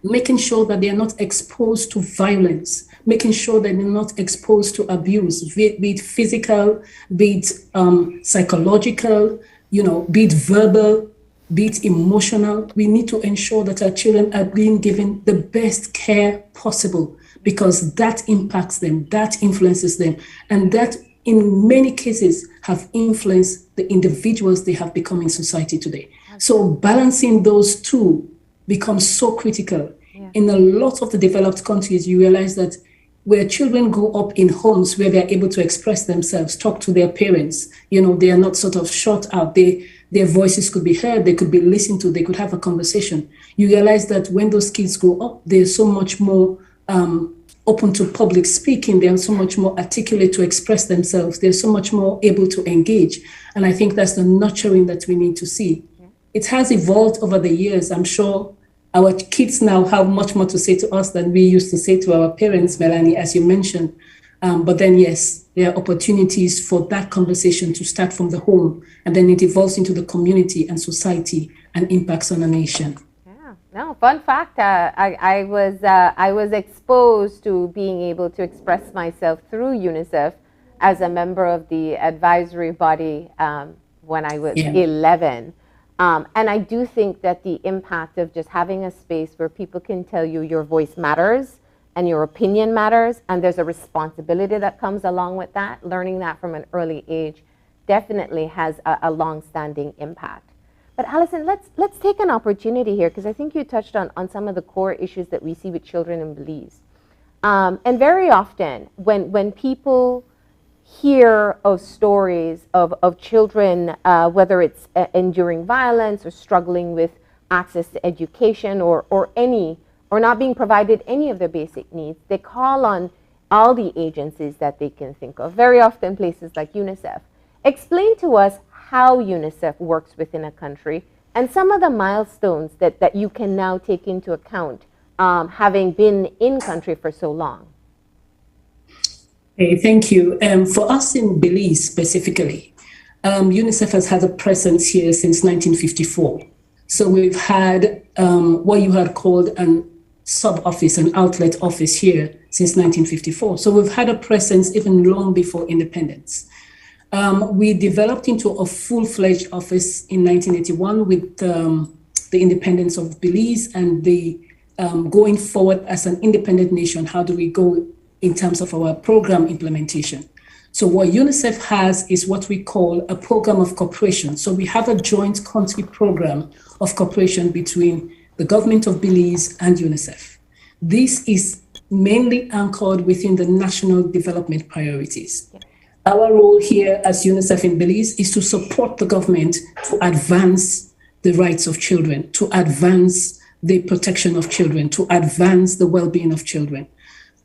making sure that they are not exposed to violence, making sure that they're not exposed to abuse, be it physical, be it psychological, be it verbal, be it emotional. We need to ensure that our children are being given the best care possible, because that impacts them, that influences them, and that in many cases have influenced the individuals they have become in society today. So balancing those two becomes so critical. Yeah. In a lot of the developed countries, you realize that where children grow up in homes where they're able to express themselves, talk to their parents, they are not sort of shut out. Their voices could be heard, they could be listened to, they could have a conversation. You realize that when those kids grow up, they're so much more open to public speaking, they're so much more articulate to express themselves, they're so much more able to engage. And I think that's the nurturing that we need to see. Yeah. It has evolved over the years. I'm sure our kids now have much more to say to us than we used to say to our parents, Melanie, as you mentioned. But then, yes, there are opportunities for that conversation to start from the home, and then it evolves into the community and society and impacts on a nation. Yeah, no, fun fact, I was exposed to being able to express myself through UNICEF as a member of the advisory body when I was 11. And I do think that the impact of just having a space where people can tell you your voice matters and your opinion matters, and there's a responsibility that comes along with that, learning that from an early age definitely has a long-standing impact. But Alison, let's take an opportunity here, because I think you touched on some of the core issues that we see with children in Belize. And very often when people hear of stories of children, whether it's enduring violence or struggling with access to education or not being provided any of their basic needs, they call on all the agencies that they can think of, very often places like UNICEF. Explain to us how UNICEF works within a country and some of the milestones that you can now take into account, having been in country for so long. Hey, thank you. For us in Belize specifically, UNICEF has had a presence here since 1954. So we've had what you had called an sub-office, an outlet office here since 1954. So we've had a presence even long before independence. We developed into a full-fledged office in 1981 with the independence of Belize and the going forward as an independent nation. How do we go in terms of our program implementation? So what UNICEF has is what we call a program of cooperation. So we have a joint country program of cooperation between the government of Belize and UNICEF. This is mainly anchored within the national development priorities. Yeah. Our role here as UNICEF in Belize is to support the government to advance the rights of children, to advance the protection of children, to advance the well-being of children.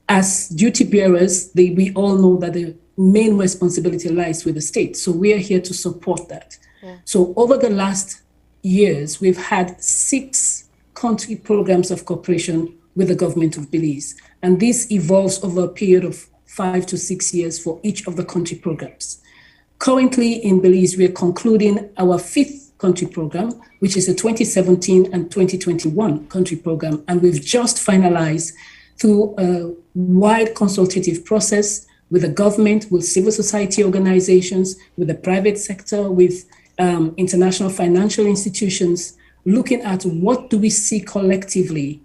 As duty bearers, we all know that the main responsibility lies with the state. So we are here to support that. Yeah. So over the last years, we've had 6 country programs of cooperation with the government of Belize. And this evolves over a period of 5 to 6 years for each of the country programs. Currently in Belize, we are concluding our 5th country program, which is a 2017 and 2021 country program. And we've just finalized through a wide consultative process with the government, with civil society organizations, with the private sector, with international financial institutions, looking at what do we see collectively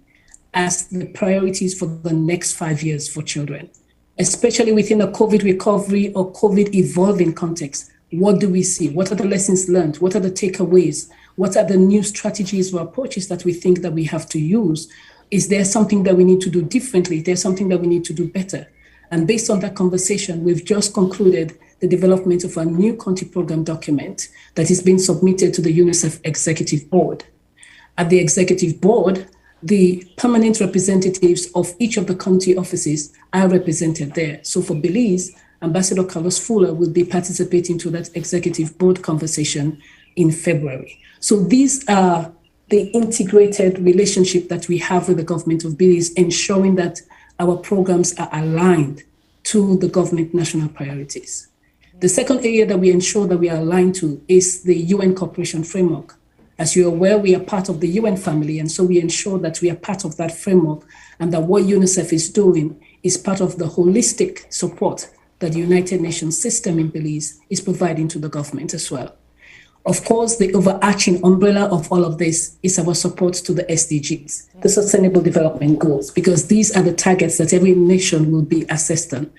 as the priorities for the next 5 years for children, especially within a COVID recovery or COVID evolving context. What do we see? What are the lessons learned? What are the takeaways? What are the new strategies or approaches that we think that we have to use? Is there something that we need to do differently? Is there something that we need to do better? And based on that conversation, we've just concluded the development of a new country program document that is being submitted to the UNICEF Executive Board. At the Executive Board, the permanent representatives of each of the country offices are represented there. So for Belize, Ambassador Carlos Fuller will be participating to that Executive Board conversation in February. So these are the integrated relationship that we have with the government of Belize, ensuring that our programs are aligned to the government national priorities. The second area that we ensure that we are aligned to is the UN Cooperation Framework. As you're aware, we are part of the UN family, and so we ensure that we are part of that framework and that what UNICEF is doing is part of the holistic support that the United Nations system in Belize is providing to the government as well. Of course, the overarching umbrella of all of this is our support to the SDGs, the Sustainable Development Goals, because these are the targets that every nation will be assessed on.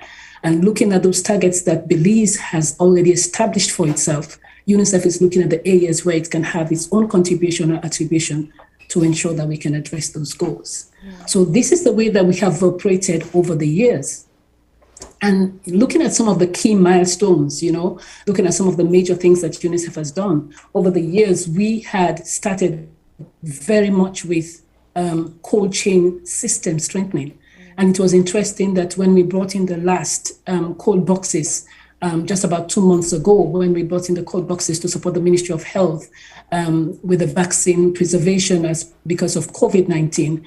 And looking at those targets that Belize has already established for itself, UNICEF is looking at the areas where it can have its own contribution or attribution to ensure that we can address those goals. So this is the way that we have operated over the years. And looking at some of the key milestones, looking at some of the major things that UNICEF has done over the years, we had started very much with cold chain system strengthening. And it was interesting that when we brought in the last cold boxes, just about 2 months ago, when we brought in the cold boxes to support the Ministry of Health with the vaccine preservation because of COVID-19,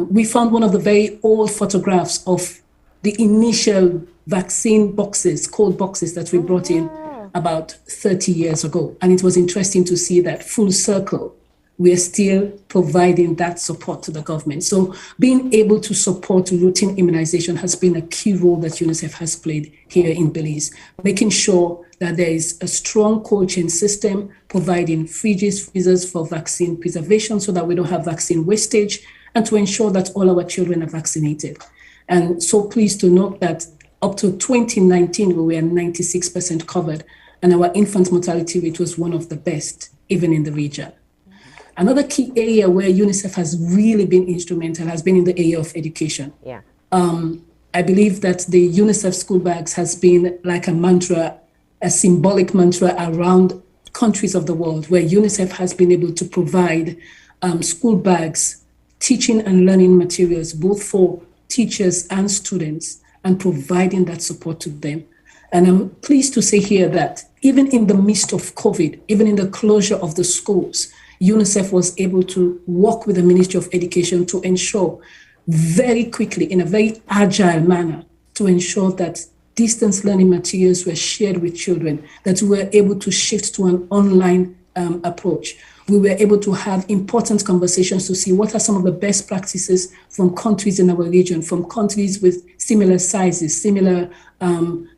we found one of the very old photographs of the initial vaccine boxes, cold boxes that we brought in about 30 years ago. And it was interesting to see that full circle, we are still providing that support to the government. So being able to support routine immunization has been a key role that UNICEF has played here in Belize, making sure that there is a strong cold chain system, providing fridges, freezers for vaccine preservation so that we don't have vaccine wastage, and to ensure that all our children are vaccinated. And so pleased to note that up to 2019, we were 96% covered, and our infant mortality rate was one of the best, even in the region. Another key area where UNICEF has really been instrumental has been in the area of education. Yeah. I believe that the UNICEF school bags has been like a mantra, a symbolic mantra around countries of the world, where UNICEF has been able to provide school bags, teaching and learning materials, both for teachers and students, and providing that support to them. And I'm pleased to say here that even in the midst of COVID, even in the closure of the schools, UNICEF was able to work with the Ministry of Education to ensure very quickly, in a very agile manner, to ensure that distance learning materials were shared with children, that we were able to shift to an online approach. We were able to have important conversations to see what are some of the best practices from countries in our region, from countries with similar sizes, similar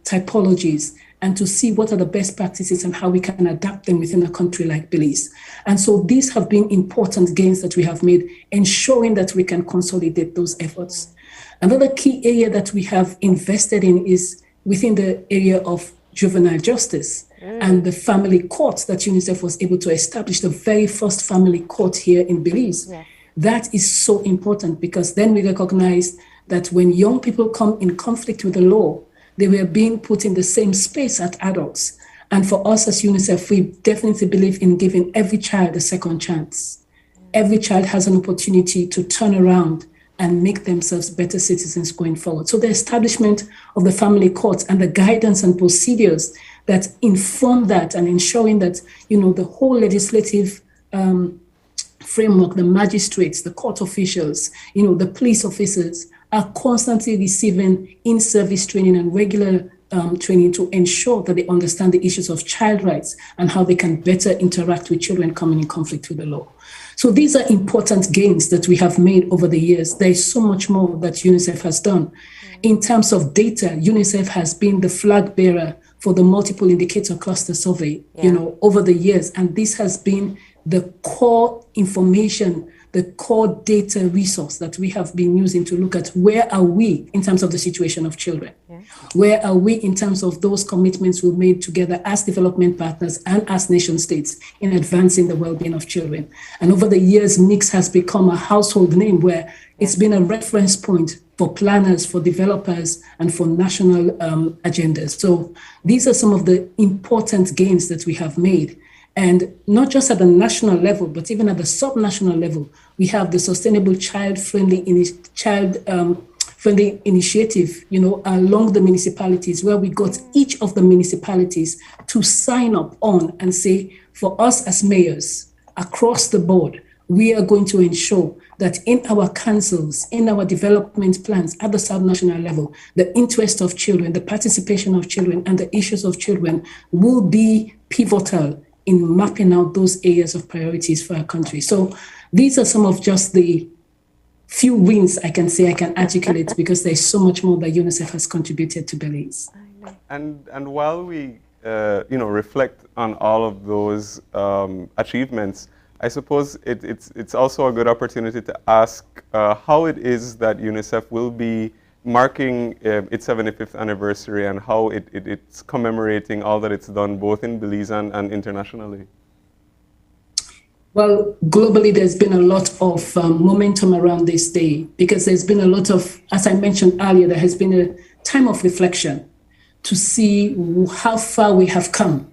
typologies, and to see what are the best practices and how we can adapt them within a country like Belize. And so these have been important gains that we have made, ensuring that we can consolidate those efforts. Another key area that we have invested in is within the area of juvenile justice and the family courts that UNICEF was able to establish, the very first family court here in Belize. Yeah. That is so important, because then we recognize that when young people come in conflict with the law, they were being put in the same space as adults. And for us as UNICEF, we definitely believe in giving every child a second chance. Every child has an opportunity to turn around and make themselves better citizens going forward. So the establishment of the family courts and the guidance and procedures that inform that, and ensuring that, the whole legislative framework, the magistrates, the court officials, the police officers are constantly receiving in-service training and regular training to ensure that they understand the issues of child rights and how they can better interact with children coming in conflict with the law. So these are important gains that we have made over the years. There is so much more that UNICEF has done. In terms of data, UNICEF has been the flag bearer for the multiple indicator cluster survey, over the years. And this has been the core information, the core data resource that we have been using to look at where are we in terms of the situation of children? Yeah. Where are we in terms of those commitments we made together as development partners and as nation states in advancing the well-being of children? And over the years, MIX has become a household name where it's been a reference point for planners, for developers, and for national agendas. So these are some of the important gains that we have made. And not just at the national level, but even at the sub-national level, we have the Sustainable Child-Friendly Initiative, along the municipalities, where we got each of the municipalities to sign up on and say, for us as mayors across the board, we are going to ensure that in our councils, in our development plans at the sub-national level, the interest of children, the participation of children, and the issues of children will be pivotal in mapping out those areas of priorities for our country. So these are some of just the few wins I can articulate, because there's so much more that UNICEF has contributed to Belize. And while we reflect on all of those achievements, I suppose it's also a good opportunity to ask how it is that UNICEF will be marking its 75th anniversary and how it's commemorating all that it's done both in Belize and internationally. Well, globally, there's been a lot of momentum around this day because there's been a lot of, as I mentioned earlier, there has been a time of reflection to see how far we have come,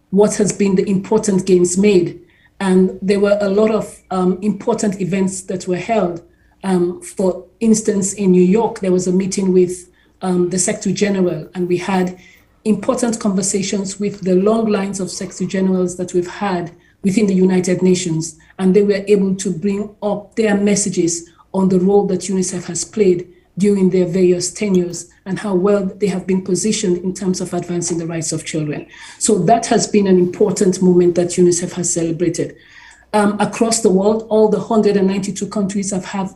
what has been the important gains made. And there were a lot of important events that were held. For instance, in New York, there was a meeting with the Secretary General, and we had important conversations with the long lines of Secretary Generals that we've had within the United Nations, and they were able to bring up their messages on the role that UNICEF has played during their various tenures and how well they have been positioned in terms of advancing the rights of children. So that has been an important moment that UNICEF has celebrated. Across the world, all the 192 countries have had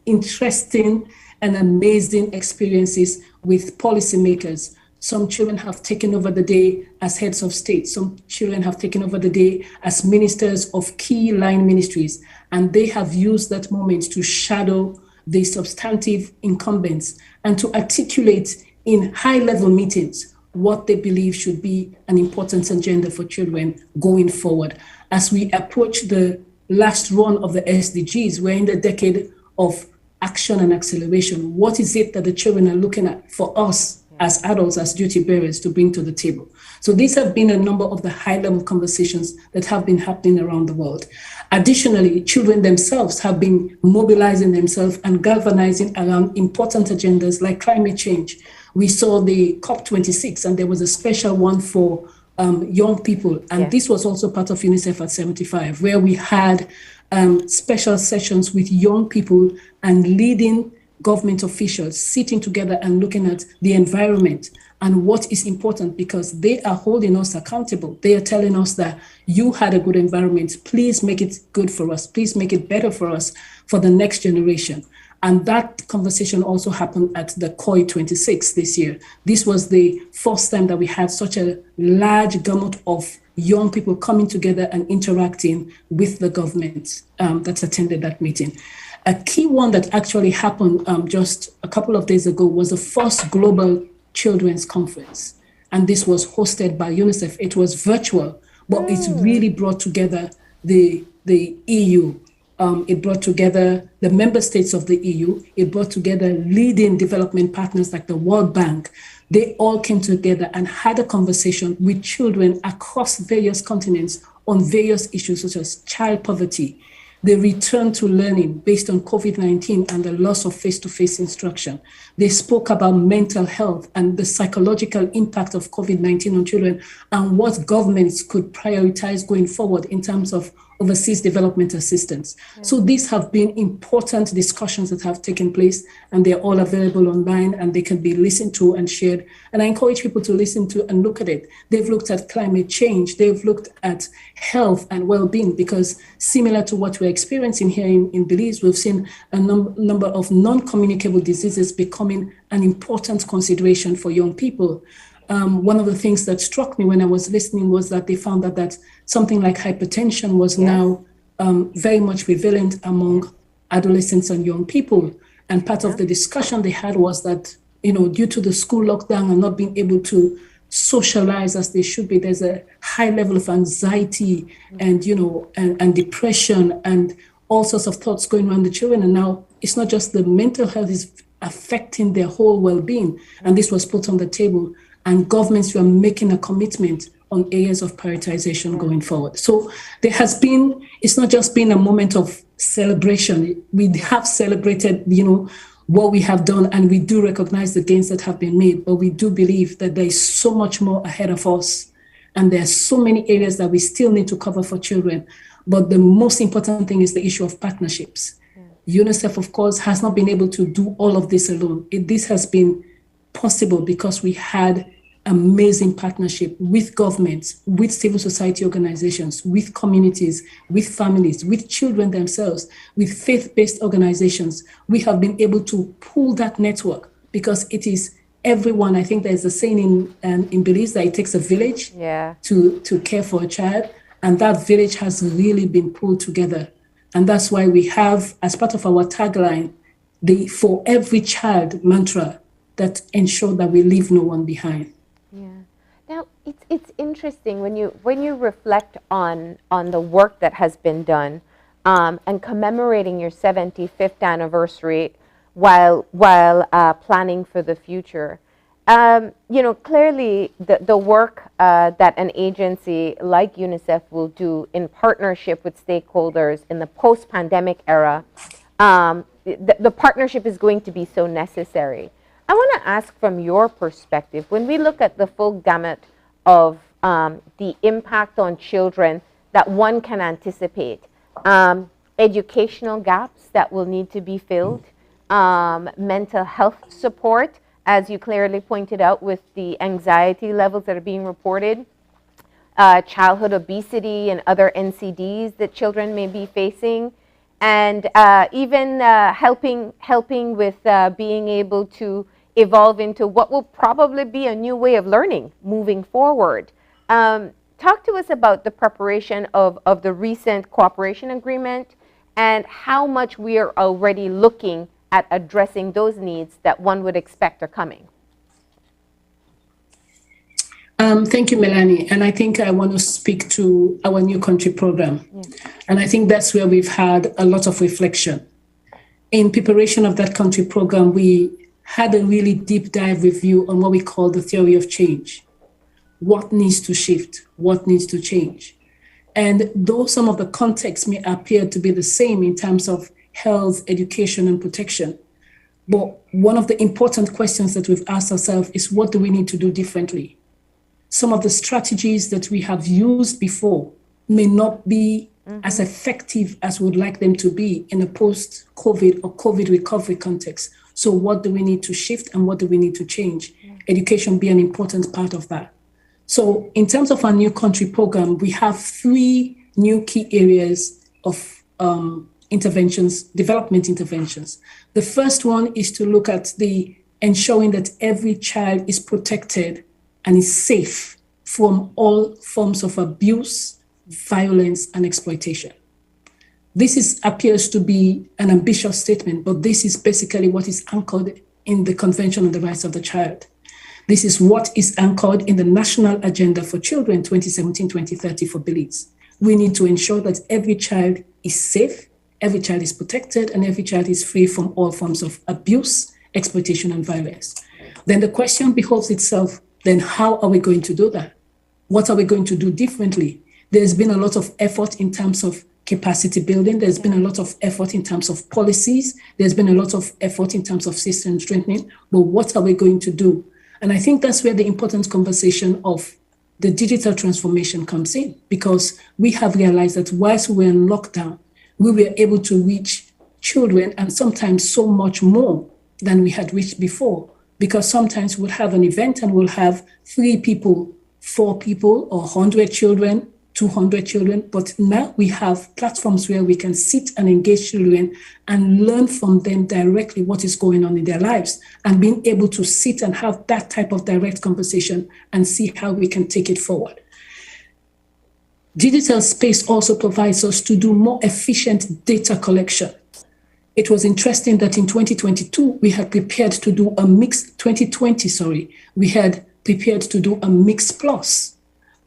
interesting and amazing experiences with policymakers. Some children have taken over the day as heads of state. Some children have taken over the day as ministers of key line ministries. And they have used that moment to shadow the substantive incumbents and to articulate in high-level meetings what they believe should be an important agenda for children going forward. As we approach the last run of the SDGs, we're in the decade of action and acceleration. What is it that the children are looking at for us as adults, as duty bearers, to bring to the table? So these have been a number of the high-level conversations that have been happening around the world. Additionally, children themselves have been mobilizing themselves and galvanizing around important agendas like climate change. We saw the COP26, and there was a special one for young people. And this was also part of UNICEF at 75, where we had special sessions with young people and leading government officials sitting together and looking at the environment and what is important, because they are holding us accountable. They are telling us that you had a good environment. Please make it good for us. Please make it better for us for the next generation. And that conversation also happened at the COI 26 this year. This was the first time that we had such a large gamut of young people coming together and interacting with the government that attended that meeting. A key one that actually happened just a couple of days ago was the first global children's conference. And this was hosted by UNICEF. It was virtual, but it's really brought together the EU. It brought together the member states of the EU. It brought together leading development partners like the World Bank. They all came together and had a conversation with children across various continents on various issues such as child poverty, the return to learning based on COVID-19 and the loss of face-to-face instruction. They spoke about mental health and the psychological impact of COVID-19 on children and what governments could prioritize going forward in terms of overseas development assistance. So these have been important discussions that have taken place, and they're all available online and they can be listened to and shared. And I encourage people to listen to and look at it. They've looked at climate change. They've looked at health and well-being, because similar to what we're experiencing here in Belize, we've seen a number of non-communicable diseases becoming an important consideration for young people. One of the things that struck me when I was listening was that they found that something like hypertension was now very much prevalent among adolescents and young people. And part of the discussion they had was that, due to the school lockdown and not being able to socialize as they should be, there's a high level of anxiety and, and depression and all sorts of thoughts going around the children. And now it's not just the mental health is affecting their whole well-being. And this was put on the table. And governments were making a commitment on areas of prioritization going forward. So there has been, it's not just been a moment of celebration. We have celebrated, what we have done, and we do recognize the gains that have been made, but we do believe that there is so much more ahead of us. And there are so many areas that we still need to cover for children. But the most important thing is the issue of partnerships. UNICEF, of course, has not been able to do all of this alone. This has been possible because we had amazing partnership with governments, with civil society organizations, with communities, with families, with children themselves, with faith-based organizations. We have been able to pull that network because it is everyone, I think there's a saying in Belize that it takes a village to care for a child. And that village has really been pulled together. And that's why we have, as part of our tagline, the "For Every Child" mantra that ensure that we leave no one behind. Yeah. Now, it's interesting when you reflect on the work that has been done and commemorating your 75th anniversary while planning for the future. Clearly the work that an agency like UNICEF will do in partnership with stakeholders in the post-pandemic era, the partnership is going to be so necessary. I want to ask from your perspective, when we look at the full gamut of the impact on children that one can anticipate, educational gaps that will need to be filled, mental health support, as you clearly pointed out with the anxiety levels that are being reported, childhood obesity and other NCDs that children may be facing, and even helping with being able to evolve into what will probably be a new way of learning moving forward. Talk to us about the preparation of the recent cooperation agreement and how much we are already looking at addressing those needs that one would expect are coming. Thank you, Melanie. And I think I want to speak to our new country program. Yeah. And I think that's where we've had a lot of reflection. In preparation of that country program, we had a really deep dive review on what we call the theory of change. What needs to shift? What needs to change? And though some of the context may appear to be the same in terms of health, education, and protection, but one of the important questions that we've asked ourselves is, what do we need to do differently? Some of the strategies that we have used before may not be as effective as we would like them to be in a post-COVID or COVID recovery context. So what do we need to shift and what do we need to change? Education be an important part of that. So in terms of our new country program, we have 3 new key areas of interventions, development interventions. The first one is to look at the ensuring that every child is protected and is safe from all forms of abuse, violence, and exploitation. This appears to be an ambitious statement, but this is basically what is anchored in the Convention on the Rights of the Child. This is what is anchored in the National Agenda for Children 2017-2030 for Belize. We need to ensure that every child is safe, every child is protected, and every child is free from all forms of abuse, exploitation, and violence. Then the question beholds itself, then how are we going to do that? What are we going to do differently? There's been a lot of effort in terms of capacity building. There's been a lot of effort in terms of policies. There's been a lot of effort in terms of system strengthening. But what are we going to do? And I think that's where the important conversation of the digital transformation comes in, because we have realized that whilst we were in lockdown, we were able to reach children and sometimes so much more than we had reached before. Because sometimes we'll have an event and we'll have 3 people, 4 people, or 100 children, 200 children, but now we have platforms where we can sit and engage children and learn from them directly what is going on in their lives, and being able to sit and have that type of direct conversation and see how we can take it forward. Digital space also provides us to do more efficient data collection. It was interesting that in 2022, we had prepared to do a mix, 2020, we had prepared to do a mix plus.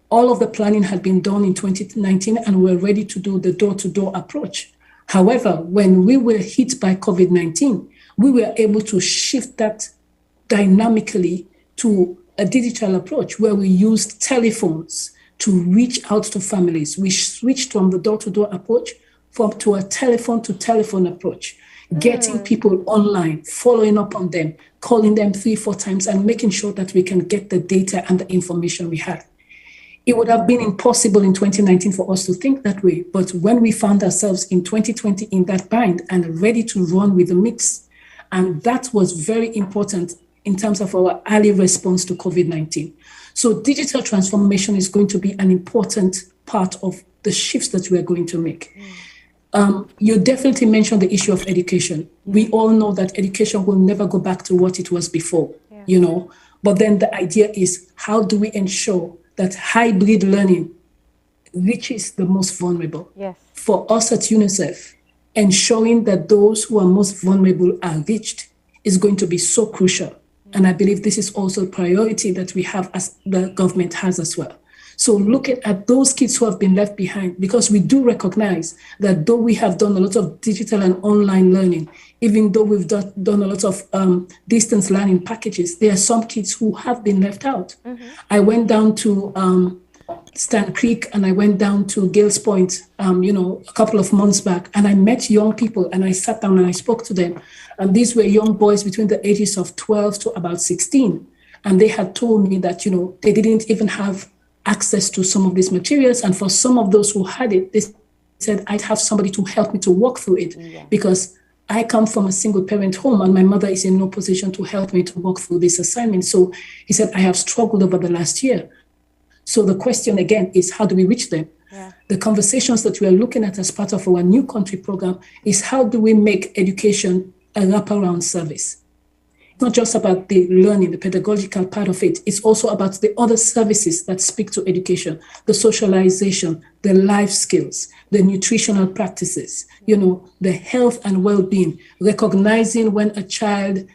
All of the planning had been done in 2019 and we were ready to do the door-to-door approach. However, when we were hit by COVID-19, we were able to shift that dynamically to a digital approach where we used telephones to reach out to families. We switched from the door-to-door approach to a telephone-to-telephone approach, getting people online, following up on them, calling them 3-4 times and making sure that we can get the data and the information we had. It would have been impossible in 2019 for us to think that way. But when we found ourselves in 2020 in that bind and ready to run with the mix, and that was very important in terms of our early response to COVID-19. So digital transformation is going to be an important part of the shifts that we are going to make. You definitely mentioned the issue of education. We all know that education will never go back to what it was before. Yeah. you know. But then the idea is, how do we ensure that hybrid learning reaches the most vulnerable? Yes. For us at UNICEF, ensuring that those who are most vulnerable are reached is going to be so crucial. And I believe this is also a priority that we have, as the government has as well. So looking at those kids who have been left behind, because we do recognize that though we have done a lot of digital and online learning, even though we've done a lot of distance learning packages, there are some kids who have been left out. I went down to Stan Creek and I went down to Gales Point, a couple of months back, and I met young people and I sat down and I spoke to them. And these were young boys between the ages of 12 to about 16. And they had told me that, they didn't even have access to some of these materials. And for some of those who had it, they said, I'd have somebody to help me to walk through it because I come from a single parent home and my mother is in no position to help me to walk through this assignment. So he said, I have struggled over the last year. So the question again is, how do we reach them? The conversations that we are looking at as part of our New Country program is, how do we make education a wraparound service? It's not just about the learning, the pedagogical part of it. It's also about the other services that speak to education, the socialization, the life skills, the nutritional practices, the health and well-being, recognizing when a child,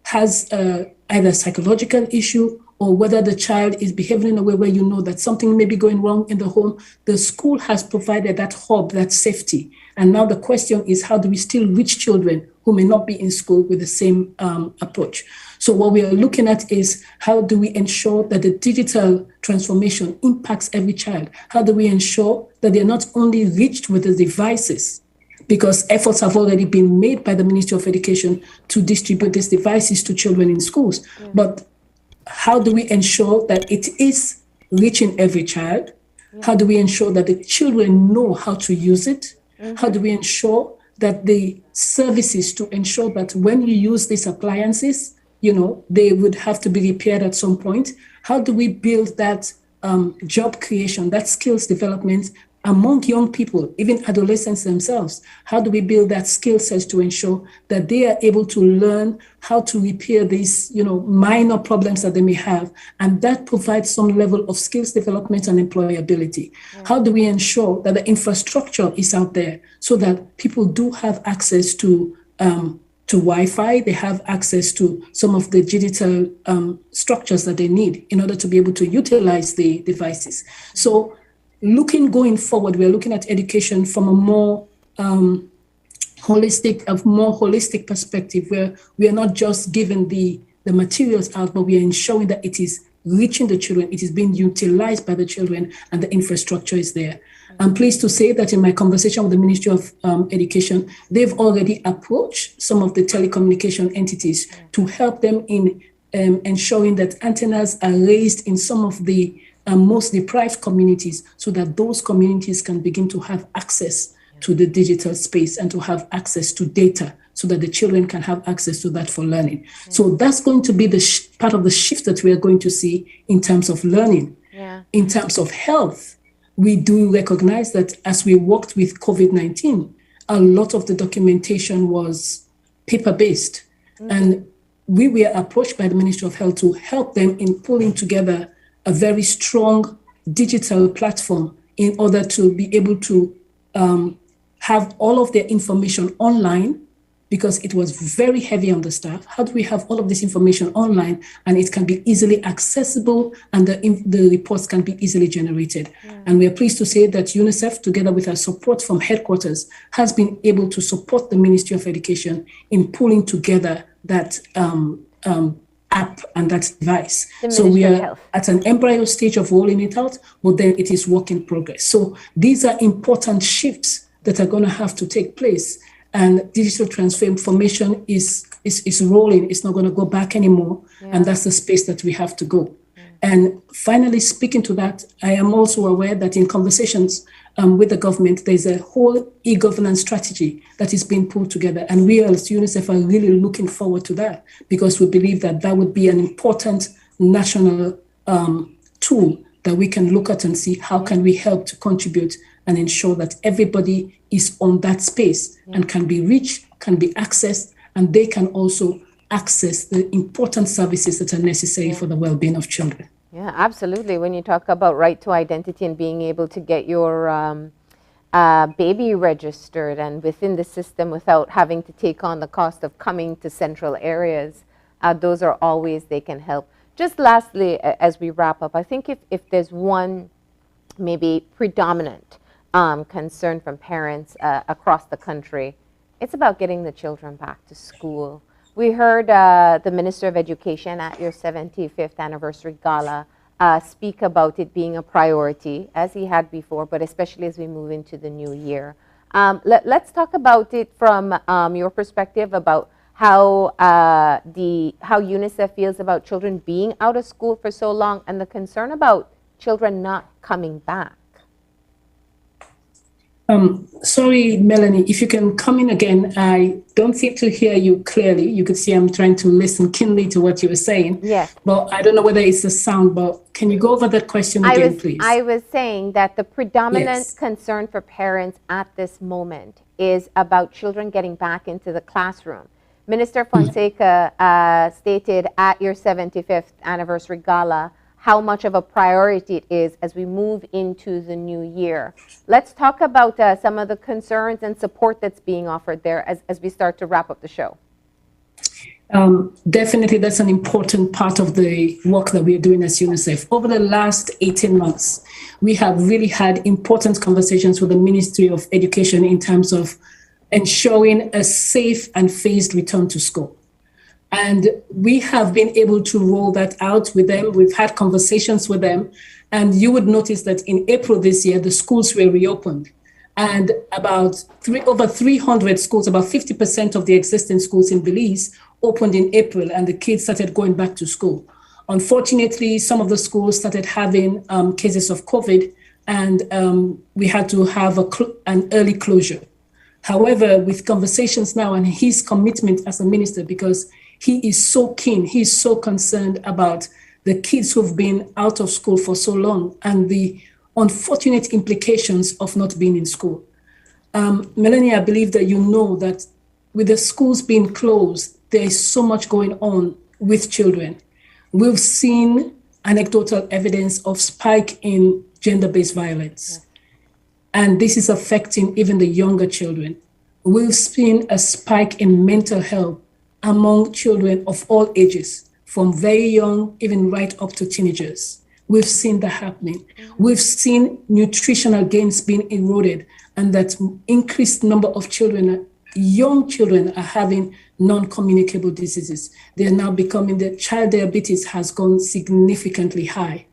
has either a psychological issue or whether the child is behaving in a way where that something may be going wrong in the home. The school has provided that hub, that safety. And now the question is, how do we still reach children who may not be in school with the same approach? So what we are looking at is, how do we ensure that the digital transformation impacts every child? How do we ensure that they're not only reached with the devices, because efforts have already been made by the Ministry of Education to distribute these devices to children in schools, but how do we ensure that it is reaching every child? How do we ensure that the children know how to use it? How do we ensure that the services to ensure that when you use these appliances, they would have to be repaired at some point? How do we build that job creation, that skills development among young people, even adolescents themselves? How do we build that skill set to ensure that they are able to learn how to repair these, minor problems that they may have? And that provides some level of skills development and employability. How do we ensure that the infrastructure is out there so that people do have access to Wi-Fi, they have access to some of the digital structures that they need in order to be able to utilize the devices? So going forward, we're looking at education from a more holistic perspective, where we are not just giving the materials out, but we are ensuring that it is reaching the children, it is being utilized by the children, and the infrastructure is there. I'm pleased to say that in my conversation with the Ministry of Education, they've already approached some of the telecommunication entities to help them in ensuring that antennas are raised in some of the most deprived communities, so that those communities can begin to have access to the digital space and to have access to data, so that the children can have access to that for learning. So that's going to be the part of the shift that we are going to see in terms of learning. In terms of health, we do recognize that as we worked with COVID-19, a lot of the documentation was paper-based. And we were approached by the Ministry of Health to help them in pulling together a very strong digital platform in order to be able to have all of their information online, because it was very heavy on the staff. How do we have all of this information online and it can be easily accessible and the reports can be easily generated? And we are pleased to say that UNICEF, together with our support from headquarters, has been able to support the Ministry of Education in pulling together that app and that device. So we are at an embryo stage of rolling it out, but then it is work in progress. So these are important shifts that are going to have to take place. And digital transformation is rolling. It's not going to go back anymore. And that's the space that we have to go. And finally, speaking to that, I am also aware that in conversations with the government, there's a whole e-governance strategy that is being pulled together. And we as UNICEF are really looking forward to that, because we believe that that would be an important national tool that we can look at and see how can we help to contribute and ensure that everybody is on that space and can be reached, can be accessed, and they can also access the important services that are necessary for the well-being of children. Yeah, absolutely. When you talk about right to identity and being able to get your baby registered and within the system without having to take on the cost of coming to central areas, those are all ways they can help. Just lastly, as we wrap up, I think if there's one maybe predominant concern from parents across the country, it's about getting the children back to school. We heard the Minister of Education at your 75th anniversary gala speak about it being a priority, as he had before, but especially as we move into the new year. Let's talk about it from your perspective about how UNICEF feels about children being out of school for so long and the concern about children not coming back. Sorry, Melanie, if you can come in again. I don't seem to hear you clearly. You could see I'm trying to listen keenly to what you were saying. Yes. But I don't know whether it's the sound, but can you go over that question again, please? I was saying that the predominant concern for parents at this moment is about children getting back into the classroom. Minister Fonseca stated at your 75th anniversary gala how much of a priority it is as we move into the new year. Let's talk about some of the concerns and support that's being offered there as we start to wrap up the show. Definitely, that's an important part of the work that we are doing as UNICEF. Over the last 18 months, we have really had important conversations with the Ministry of Education in terms of ensuring a safe and phased return to school. And we have been able to roll that out with them. We've had conversations with them. And you would notice that in April this year, the schools were reopened. And about over 300 schools, about 50% of the existing schools in Belize opened in April, and the kids started going back to school. Unfortunately, some of the schools started having cases of COVID, and we had to have an early closure. However, with conversations now and his commitment as a minister, because he is so keen, he's so concerned about the kids who've been out of school for so long and the unfortunate implications of not being in school. Melanie, I believe that you know that with the schools being closed, there is so much going on with children. We've seen anecdotal evidence of spike in gender-based violence. And this is affecting even the younger children. We've seen a spike in mental health among children of all ages, from very young, even right up to teenagers. We've seen that happening. We've seen nutritional gains being eroded, and that increased number of children, young children, are having non-communicable diseases. They are now the child diabetes has gone significantly high.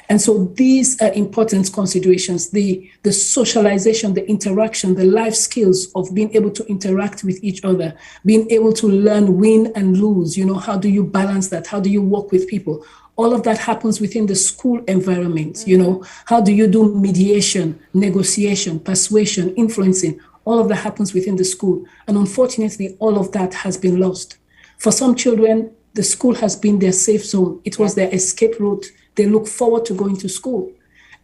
And so these are important considerations, the socialization, the interaction, the life skills of being able to interact with each other, being able to learn win and lose. How do you balance that? How do you work with people? All of that happens within the school environment. How do you do mediation, negotiation, persuasion, influencing? All of that happens within the school. And unfortunately, all of that has been lost. For some children, the school has been their safe zone. It was their escape route. They look forward to going to school.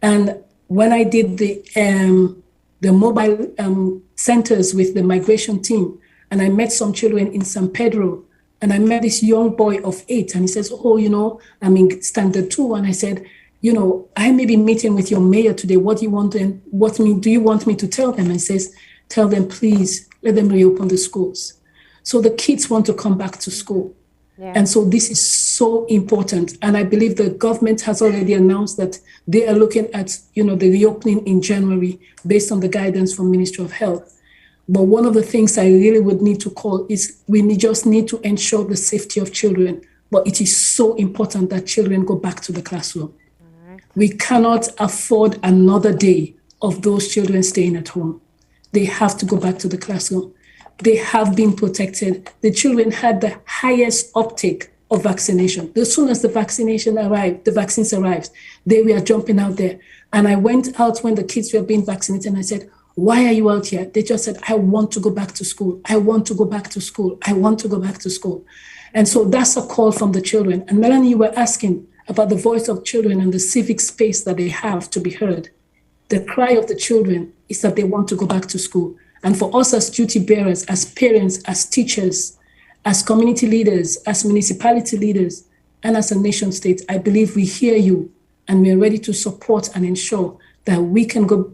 And when I did the mobile centers with the migration team, and I met some children in San Pedro, and I met this young boy of 8, and he says, I'm in standard 2. And I said, I may be meeting with your mayor today. What do you want do you want me to tell them? And he says, tell them, please, let them reopen the schools. So the kids want to come back to school. Yeah. And so this is so important. And I believe the government has already announced that they are looking at, the reopening in January based on the guidance from Ministry of Health. But one of the things I really would need to call is we just need to ensure the safety of children. But it is so important that children go back to the classroom. Right. We cannot afford another day of those children staying at home. They have to go back to the classroom. They have been protected. The children had the highest uptake of vaccination. As soon as the vaccines arrived, they were jumping out there. And I went out when the kids were being vaccinated, and I said, why are you out here? They just said, I want to go back to school. I want to go back to school. I want to go back to school. And so that's a call from the children. And Melanie, you were asking about the voice of children and the civic space that they have to be heard. The cry of the children is that they want to go back to school. And for us as duty bearers, as parents, as teachers, As community leaders, as municipality leaders, and as a nation state, I believe we hear you and we are ready to support and ensure that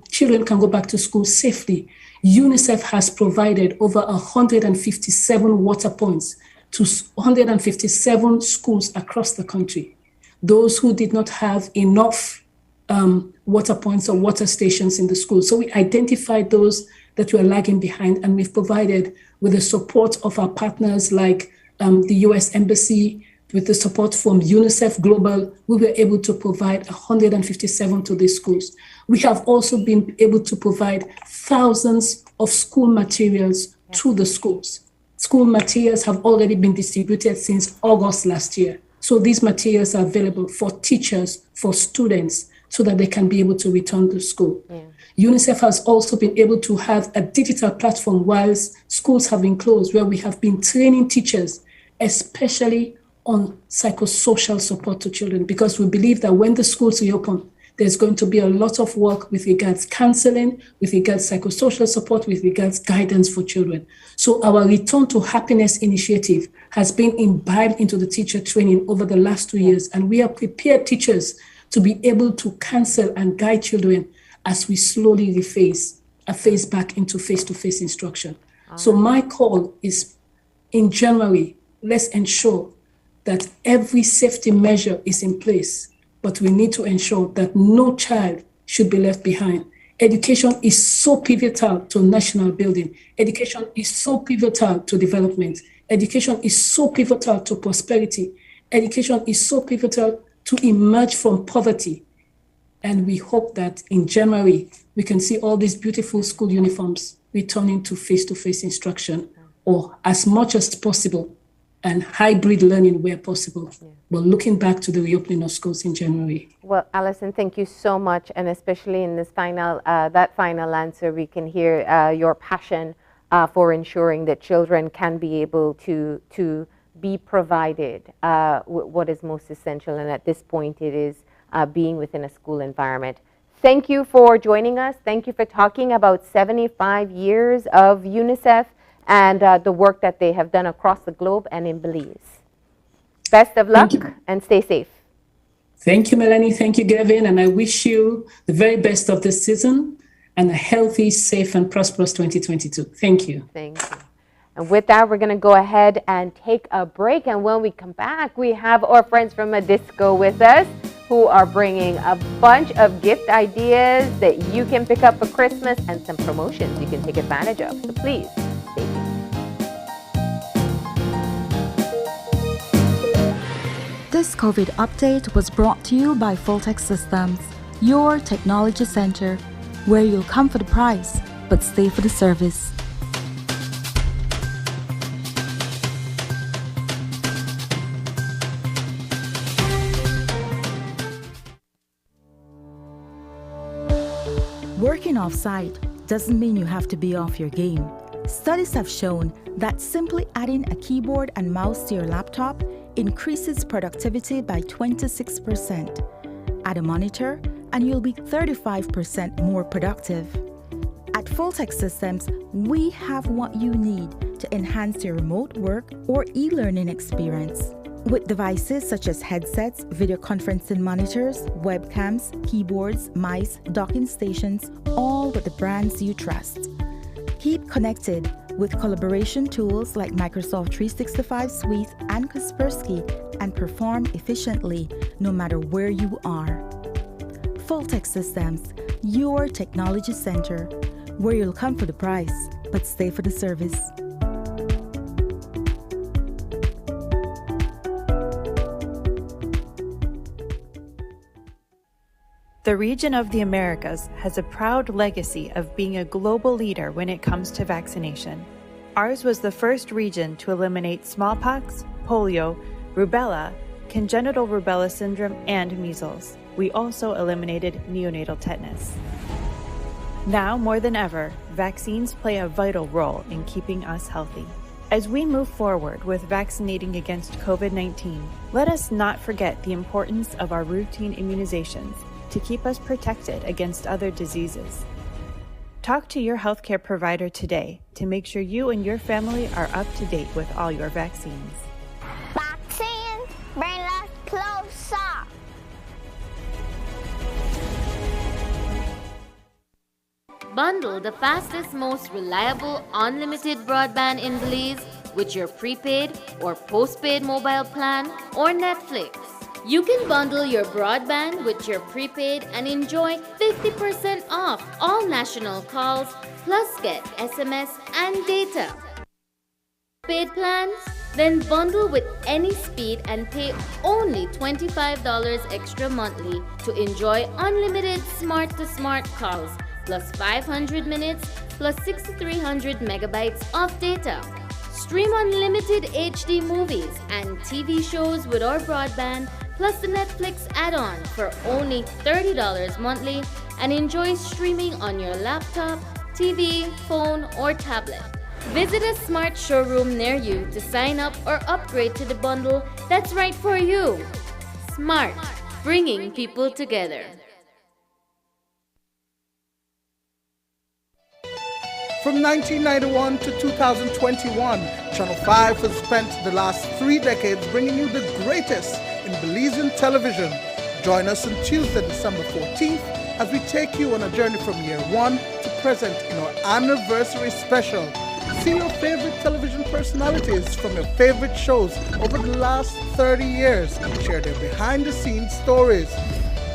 children can go back to school safely. UNICEF has provided over 157 water points to 157 schools across the country. Those who did not have enough water points or water stations in the schools. So we identified those that were lagging behind, and we've provided, with the support of our partners like the US Embassy, with the support from UNICEF Global, we were able to provide 157 to these schools. We have also been able to provide thousands of school materials to the schools. School materials have already been distributed since August last year. So these materials are available for teachers, for students, so that they can be able to return to school. Yeah. UNICEF has also been able to have a digital platform whilst schools have been closed, where we have been training teachers, especially on psychosocial support to children, because we believe that when the schools reopen, there's going to be a lot of work with regards counseling, with regards psychosocial support, with regards guidance for children. So our Return to Happiness initiative has been imbibed into the teacher training over the last 2 years, and we have prepared teachers to be able to counsel and guide children as we slowly phase back into face-to-face instruction. So my call is, in January, let's ensure that every safety measure is in place, but we need to ensure that no child should be left behind. Education is so pivotal to national building. Education is so pivotal to development. Education is so pivotal to prosperity. Education is so pivotal to emerge from poverty. And we hope that in January, we can see all these beautiful school uniforms returning to face-to-face instruction, or as much as possible, and hybrid learning where possible. Yeah. But looking back to the reopening of schools in January. Well, Alison, thank you so much. And especially in this final answer, we can hear your passion for ensuring that children can be able to be provided what is most essential. And at this point, it is being within a school environment. Thank you for joining us. Thank you for talking about 75 years of UNICEF and the work that they have done across the globe and in Belize. Best of luck and stay safe. Thank you, Melanie. Thank you, Gavin. And I wish you the very best of this season and a healthy, safe, and prosperous 2022. Thank you. Thank you. And with that, we're going to go ahead and take a break. And when we come back, we have our friends from Adisco with us, who are bringing a bunch of gift ideas that you can pick up for Christmas and some promotions you can take advantage of. So please, stay tuned. This COVID update was brought to you by Fulltech Systems, your technology center, where you'll come for the price, but stay for the service. Working off-site doesn't mean you have to be off your game. Studies have shown that simply adding a keyboard and mouse to your laptop increases productivity by 26%. Add a monitor and you'll be 35% more productive. At Fulltech Systems, we have what you need to enhance your remote work or e-learning experience. With devices such as headsets, video conferencing monitors, webcams, keyboards, mice, docking stations, all with the brands you trust. Keep connected with collaboration tools like Microsoft 365 Suite and Kaspersky and perform efficiently no matter where you are. Fulltech Systems, your technology center, where you'll come for the price, but stay for the service. The region of the Americas has a proud legacy of being a global leader when it comes to vaccination. Ours was the first region to eliminate smallpox, polio, rubella, congenital rubella syndrome, and measles. We also eliminated neonatal tetanus. Now more than ever, vaccines play a vital role in keeping us healthy. As we move forward with vaccinating against COVID-19, let us not forget the importance of our routine immunizations to keep us protected against other diseases. Talk to your healthcare provider today to make sure you and your family are up to date with all your vaccines. Vaccines bring us closer. Bundle the fastest, most reliable, unlimited broadband in Belize with your prepaid or postpaid mobile plan or Netflix. You can bundle your broadband with your prepaid and enjoy 50% off all national calls, plus get SMS and data. Paid plans? Then bundle with any speed and pay only $25 extra monthly to enjoy unlimited smart-to-smart calls, plus 500 minutes, plus 6,300 megabytes of data. Stream unlimited HD movies and TV shows with our broadband, plus the Netflix add-on for only $30 monthly, and enjoy streaming on your laptop, TV, phone, or tablet. Visit a smart showroom near you to sign up or upgrade to the bundle that's right for you. Smart, bringing people together. From 1991 to 2021, Channel 5 has spent the last 3 decades bringing you the greatest in Belizean television. Join us on Tuesday, December 14th, as we take you on a journey from year 1 to present in our anniversary special. See your favorite television personalities from your favorite shows over the last 30 years and share their behind-the-scenes stories.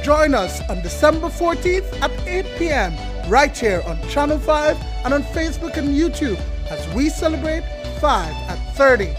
Join us on December 14th at 8 p.m. right here on Channel 5 and on Facebook and YouTube as we celebrate 5 at 30.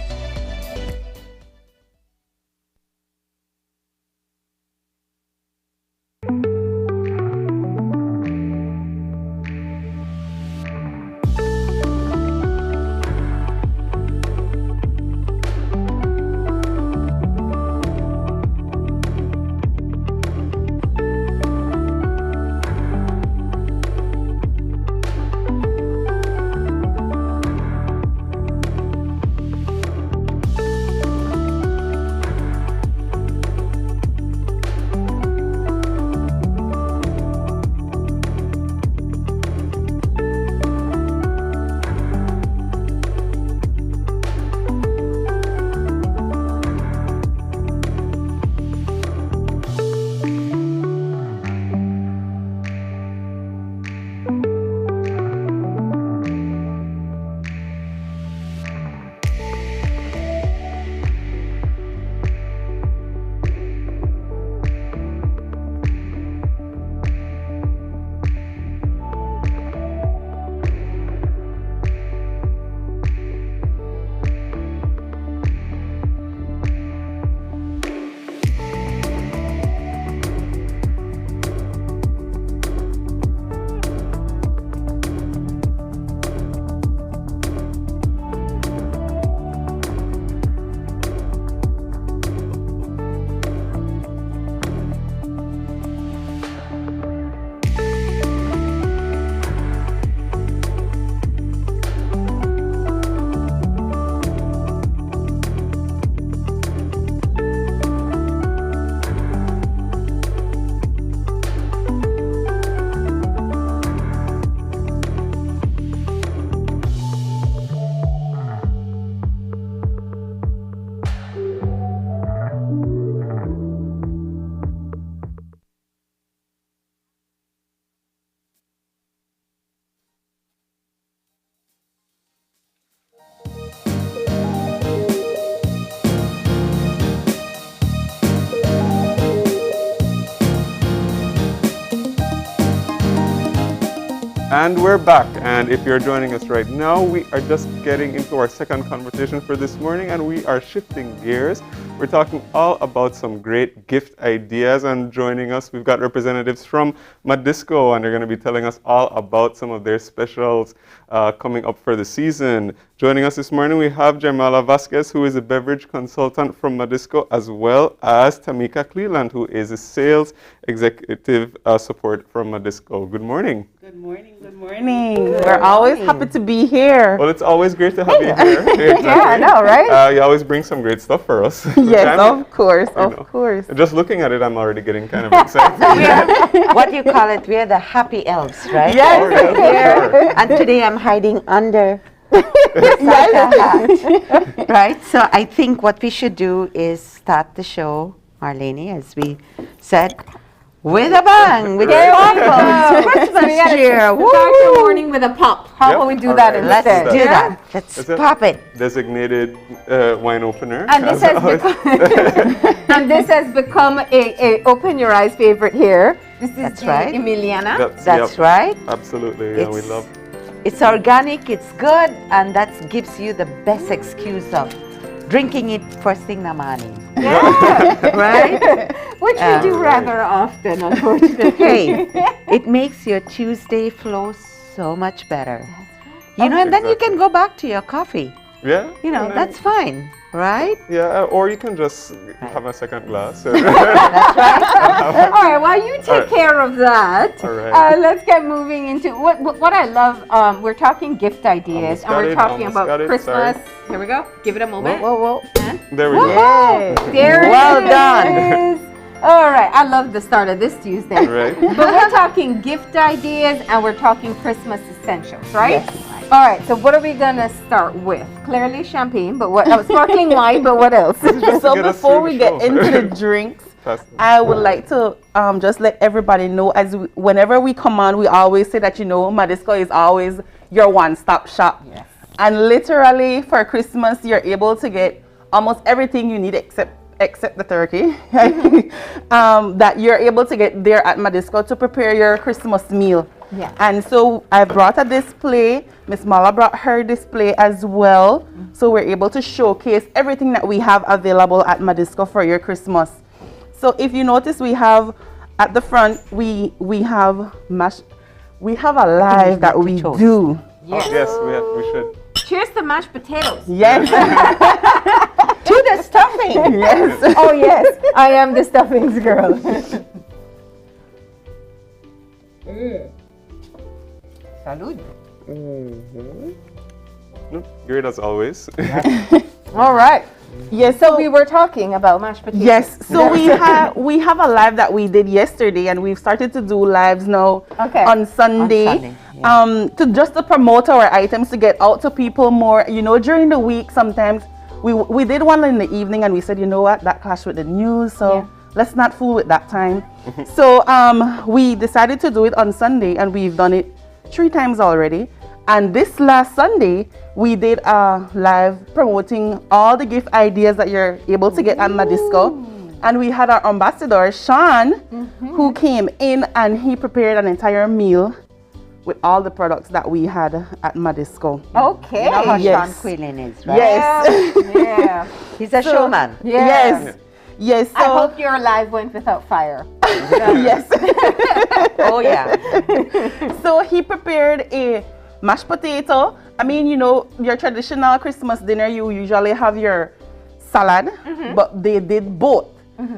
And we're back, and if you're joining us right now, we are just getting into our second conversation for this morning, and we are shifting gears. We're talking all about some great gift ideas, and joining us, we've got representatives from Madisco, and they're going to be telling us all about some of their specials coming up for the season. Joining us this morning, we have Jamala Vasquez, who is a beverage consultant from Madisco, as well as Tamika Cleland, who is a sales executive support from Madisco. Good morning. Good morning. We're always happy to be here. Well, it's always great to have you here. Exactly. Yeah, I know, right? You always bring some great stuff for us. Yes, of course. Just looking at it, I'm already getting kind of excited. What do you call it? We're the happy elves, right? Yes. Sure. And today I'm hiding under Santa hat. Right? So I think what we should do is start the show, Marlene, as we said, with a bang, with waffles, Christmas cheer. Start the morning with a pop. How about we do that instead? Let's do that. Let's pop it. Designated wine opener. And this has become a open your eyes favorite here. This is That's right. Emiliana. That's right. Absolutely. Yeah, we love. It's organic, it's good, and that gives you the best excuse of drinking it first thing in the morning. Yeah. Right? Which we do rather often, unfortunately. Hey, it makes your Tuesday flow so much better. You know, and then you can go back to your coffee. Yeah. You know, that's fine, right? Yeah, or you can just have a second glass. That's right. All right, while you take care of that, All right. let's get moving into what I love. We're talking gift ideas, and we're talking about Christmas. Here we go. Give it a moment. Whoa. There we go. There well it done. is. All right, I love the start of this Tuesday. Right. But we're talking gift ideas, and we're talking Christmas essentials, right? Yes. All right, so what are we gonna start with? Clearly champagne, but what? Sparkling wine, but what else? So before we get into the drinks, I would like to just let everybody know, whenever we come on, we always say that, Madisco is always your one-stop shop. Yes. And literally for Christmas, you're able to get almost everything you need except the turkey that you're able to get there at Madisco to prepare your Christmas meal. Yeah. And so I brought a display. Miss Mala brought her display as well. Mm-hmm. So we're able to showcase everything that we have available at Madisco for your Christmas. So if you notice, we have at the front, we have a live that we do. Yes. Yes, we should. Cheers to mashed potatoes. Yes. To the stuffing. Yes. Oh yes, I am the stuffings girl. Salud. Great as always. All right. Yes. So we were talking about mashed potatoes. Yes. So we have a live that we did yesterday, and we've started to do lives now on Sunday. To promote our items, to get out to people more. During the week sometimes we did one in the evening, and we said, you know what, that clashed with the news, so let's not fool with that time. So we decided to do it on Sunday, and we've done it 3 times already. And this last Sunday, we did a live promoting all the gift ideas that you're able to get at Madisco. And we had our ambassador, Sean, who came in and he prepared an entire meal with all the products that we had at Madisco. Okay. You know how Yes. Sean Quillen is, right? Yes. Yeah. He's a showman. Yes. Yes. So I hope your live went without fire. yes. Oh yeah. So he prepared a mashed potato. I mean, your traditional Christmas dinner, you usually have your salad, but they did both.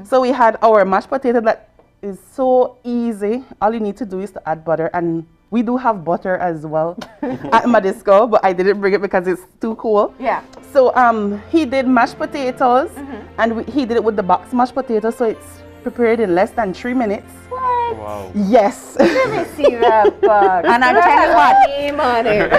So we had our mashed potato that is so easy. All you need to do is to add butter, and we do have butter as well at Madisco, but I didn't bring it because it's too cool. Yeah. So he did mashed potatoes, and he did it with the box mashed potatoes, so it's prepared in less than 3 minutes. What? Wow. Yes. Let me see that box. And I'll tell you what, name on it.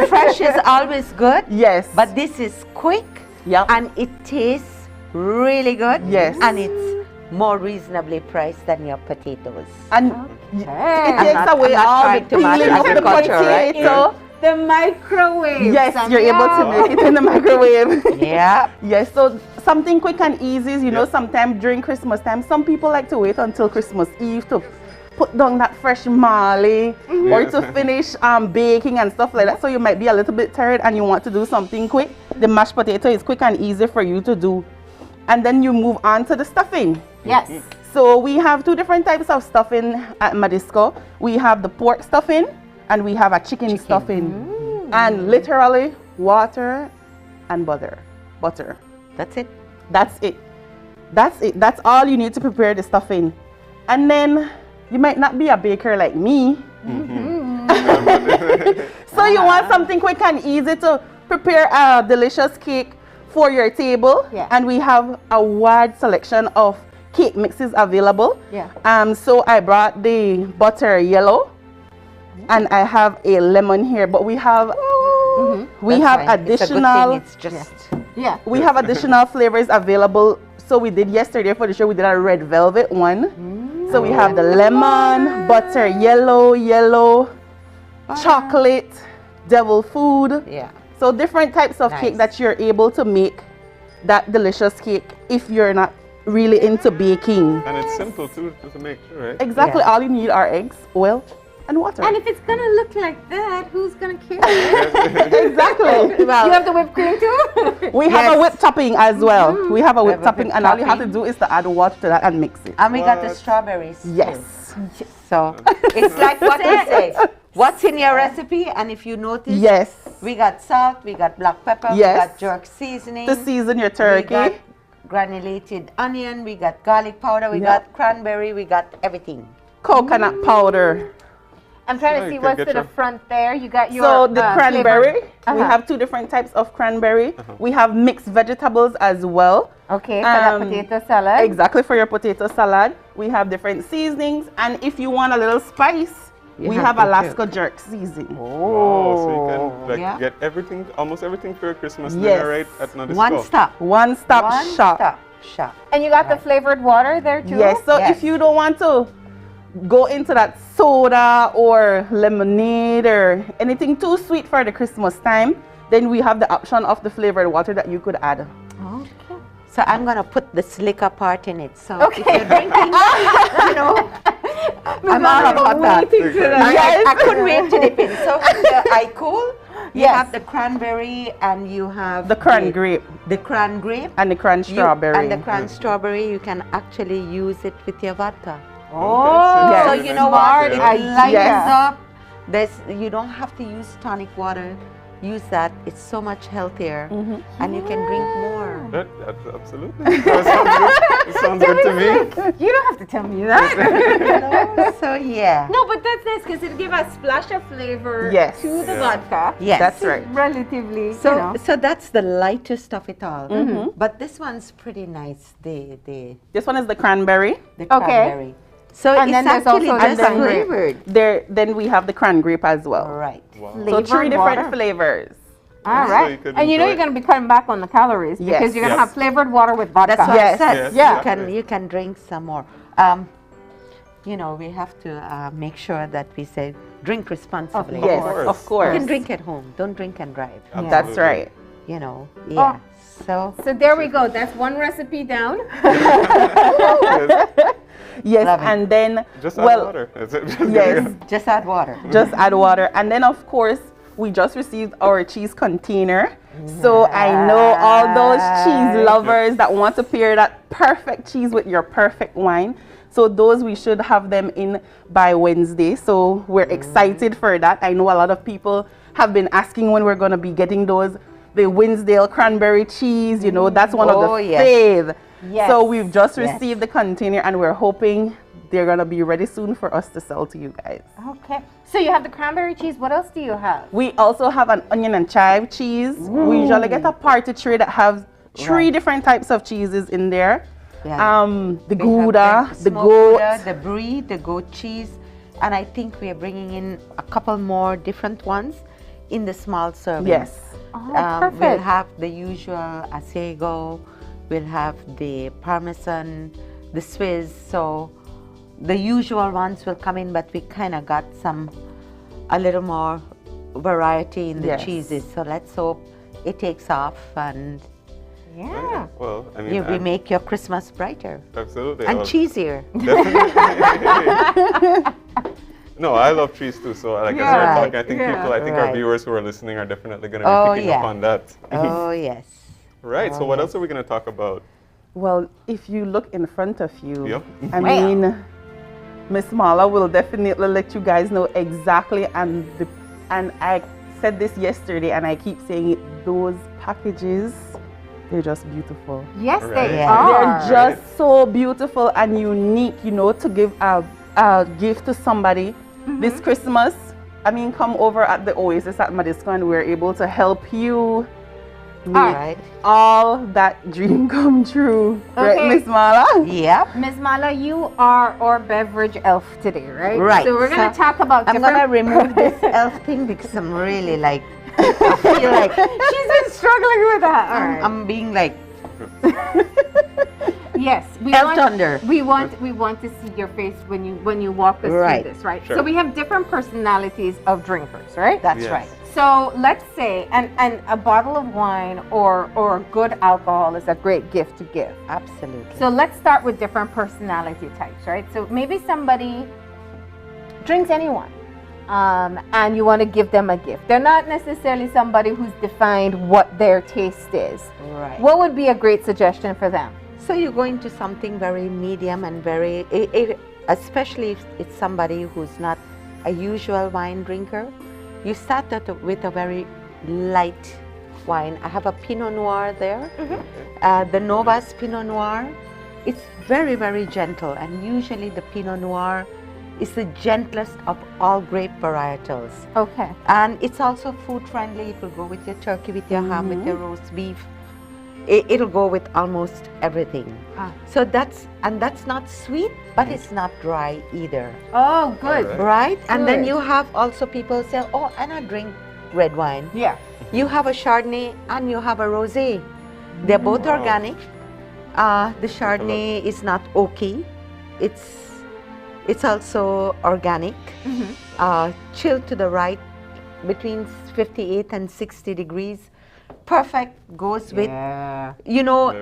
fresh is always good. Yes. But this is quick. Yep. And it tastes really good. Yes. And it's more reasonably priced than your potatoes. And it takes away I'm not all the trying to match peeling of the agriculture, right? potato. The microwave. Yes, you're able to make it in the microwave. Yeah. Yes, so something quick and easy. Sometimes during Christmas time, some people like to wait until Christmas Eve to put down that fresh marley or to finish baking and stuff like that. So you might be a little bit tired and you want to do something quick. The mashed potato is quick and easy for you to do. And then you move on to the stuffing. Yes. So we have 2 different types of stuffing at Madisco. We have the pork stuffing and we have a chicken stuffing. And literally water and butter. That's it. That's it. That's all you need to prepare the stuffing. And then you might not be a baker like me. So you want something quick and easy to prepare a delicious cake for your table. Yeah. And we have a wide selection of cake mixes available. Yeah. So I brought the butter yellow, and I have a lemon here, but we have we have additional. It's just we have additional flavors available. So we did yesterday for the show, we did a red velvet one. So we have the lemon, butter yellow, chocolate, devil food. Yeah. So different types of cake that you're able to make that delicious cake if you're not really into baking. And it's simple too to make, right? Exactly. All you need are eggs, oil, and water. And if it's gonna look like that, who's gonna care? Exactly. Well, you have the whipped cream too? We have a whipped topping as well. We have a whipped topping, and all you have to do is to add water to that and mix it. And we got the strawberries. Yes. So it's like what we say. What's in your recipe? And if you notice, we got salt, we got black pepper, we got jerk seasoning. To season your turkey. We got granulated onion, we got garlic powder, we got cranberry, we got everything. Coconut powder. I'm trying to see what's to the front there. You got your So the cranberry, we Uh-huh. have two different types of cranberry. We have mixed vegetables as well. Okay, for that potato salad. Exactly, for your potato salad. We have different seasonings, and if you want a little spice, we have Alaska jerk seasoning. Oh, so you can get everything, almost everything for your Christmas dinner right at another store. One stop shop. And you got the flavored water there too? Yes, so if you don't want to go into that soda or lemonade or anything too sweet for the Christmas time, then we have the option of the flavored water that you could add. Okay. So I'm gonna put the slicker part in it. So if you're drinking, you know, I'm all about that. I couldn't wait to dip in. So I cool. You have the cranberry and you have the cran grape. The cran grape. And the cran strawberry. And the cran strawberry, you can actually use it with your vodka. Oh, so you know what? It I like lightens up. You don't have to use tonic water. Use that. It's so much healthier, and you can drink more. Absolutely. That sounds good to me. You don't have to tell me that. So yeah. No, but that's nice because it gives a splash of flavor to the vodka. Yes, that's right. Relatively. So so that's the lightest of it all. But this one's pretty nice. This one is the cranberry. The cranberry. So and it's then there's actually also just flavored. Then we have the cran grape as well. Right. Wow. So 3 different flavors. All right. And you know you're going to be cutting back on the calories because you're going to have flavored water with vodka. That's what I said. You can drink some more. You know, we have to make sure that we say drink responsibly. Yes, of course. You can drink at home. Don't drink and drive. That's right. You know, So there we go. That's one recipe down. Yes, and then just add water. Yes, just add water. Just add water, and then of course we just received our cheese container. So I know all those cheese lovers that want to pair that perfect cheese with your perfect wine. So those we should have them in by Wednesday. So we're excited for that. I know a lot of people have been asking when we're going to be getting those. The Winsdale cranberry cheese, you know, that's one of the fave. Yes. So we've just received the container and we're hoping they're going to be ready soon for us to sell to you guys. Okay. So you have the cranberry cheese. What else do you have? We also have an onion and chive cheese. We usually get a party tray that has 3 different types of cheeses in there. The Gouda, the goat. Gouda, the brie, the goat cheese. And I think we are bringing in a couple more different ones in the small serving. Yes. Perfect. We'll have the usual Asego, we'll have the Parmesan, the Swiss, so the usual ones will come in, but we kind of got a little more variety in the cheeses. So let's hope it takes off and well, I mean, we make your Christmas brighter. Absolutely. And cheesier. Definitely. No, I love cheese too. So like as we're talking, I think our viewers who are listening are definitely going to be picking up on that. Oh yes. Right. So what else are we going to talk about? Well, if you look in front of you, I mean, Miss Marla will definitely let you guys know exactly. And I said this yesterday, and I keep saying it. Those packages They're just beautiful. Yes, Right. they Yeah. are. They're just so beautiful and unique, you know, to give a gift to somebody this Christmas. I mean, come over at the Oasis at Madisco and we're able to help you make all that dream come true. Right, Okay. Miss Mala? Yep. Ms. Mala, you are our beverage elf today, right? Right. So we're going to talk about I'm different... gonna remove this elf thing because I'm really like, I feel like She's been struggling with that. All right. I'm being like Yes, Elf Thunder. we want to see your face when you walk us Right. through this, right? Sure. So we have different personalities of drinkers, right? That's Yes. right. So let's say, and a bottle of wine or good alcohol is a great gift to give. Absolutely. So let's start with different personality types, right? So maybe somebody drinks anyone, and you want to give them a gift. They're not necessarily somebody who's defined what their taste is. Right. What would be a great suggestion for them? So you go into something very medium and very, especially if it's somebody who's not a usual wine drinker. You start with a very light wine. I have a Pinot Noir there, the Novas Pinot Noir. It's very, very gentle, and usually the Pinot Noir is the gentlest of all grape varietals. Okay. And it's also food friendly. It will go with your turkey, with your ham, with your roast beef. It'll go with almost everything. So that's not sweet, but it's not dry either. Oh, good. Right? And then Good. you have also people say, oh, and I drink red wine. Yeah. You have a Chardonnay and you have a Rosé. They're both organic. The Chardonnay is not oaky. It's also organic. Chilled to the right between 58 and 60 degrees. Perfect, goes with, you know,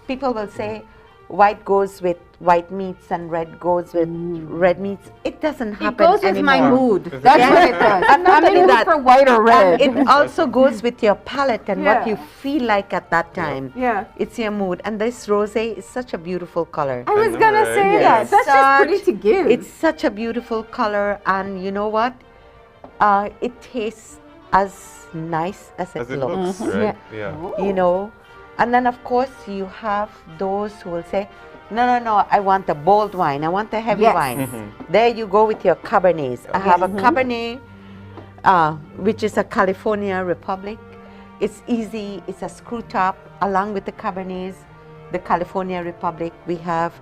people will say white goes with white meats and red goes with red meats. It doesn't happen It goes with anymore. my mood. That's what it does. And not I'm in only the mood that, for white or red. It also goes with your palate and what Yeah. you feel like at that time. Yeah. It's your mood. And this rosé is such a beautiful color. I was gonna say that. That's just pretty to give. It's such a beautiful color, and you know what? It tastes as nice as it looks. right? Yeah. You know, and then of course you have those who will say, no, I want a bold wine, I want a heavy wine. There you go with your Cabernets. I have a Cabernet, which is a California Republic. It's easy, it's a screw top. Along with the Cabernets, the California Republic, we have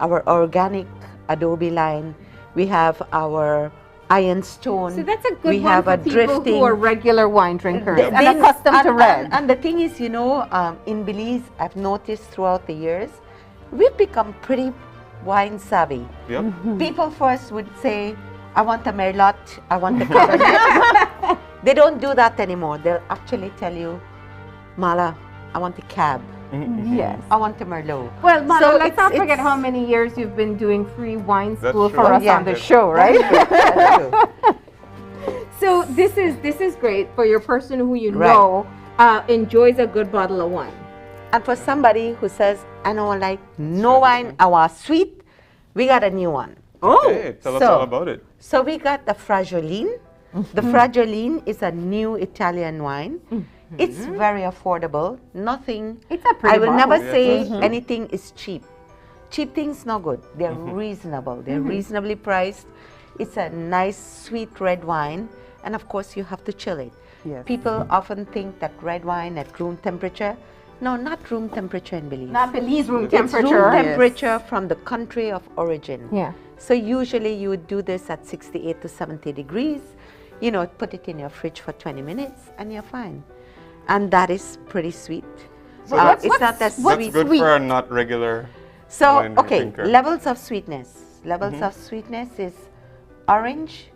our organic Adobe line, we have our Ironstone. So that's a good we one have for a people drifting who are regular wine drinkers and Then- accustomed to red. And the thing is, you know, in Belize, I've noticed throughout the years, we've become pretty wine savvy. Yep. People first would say, I want a Merlot, I want a Cabernet. They don't do that anymore. They'll actually tell you, Mala, I want a Cab. Yes. I want a Merlot. Well, Mala, So let's not it's- forget how many years you've been doing free wine That's school true. for us Yeah. on the show, right? That's true. So this is great for your person who you Right. know enjoys a good bottle of wine. And for somebody who says, I don't like no wine, I want sweet, we got a new one. Okay, tell us all about it. So we got the Fragoline. The Fragoline is a new Italian wine. It's very affordable. Nothing. It's a pretty I will bottle. never Yes, say that's true. anything is cheap. Cheap things no good. They're reasonable. They're reasonably priced. It's a nice sweet red wine, and of course you have to chill it. Yes. People often think that red wine at room temperature. No, not room temperature in Belize. Not Belize room It's temperature. room temperature from the country of origin. Yeah. So usually you would do this at 68 to 70 degrees. You know, put it in your fridge for 20 minutes and you're fine. And that is pretty sweet. So that's- it's not as That's sweet. good for a not regular So, wine okay, drinker. levels of sweetness. Levels of sweetness is orange,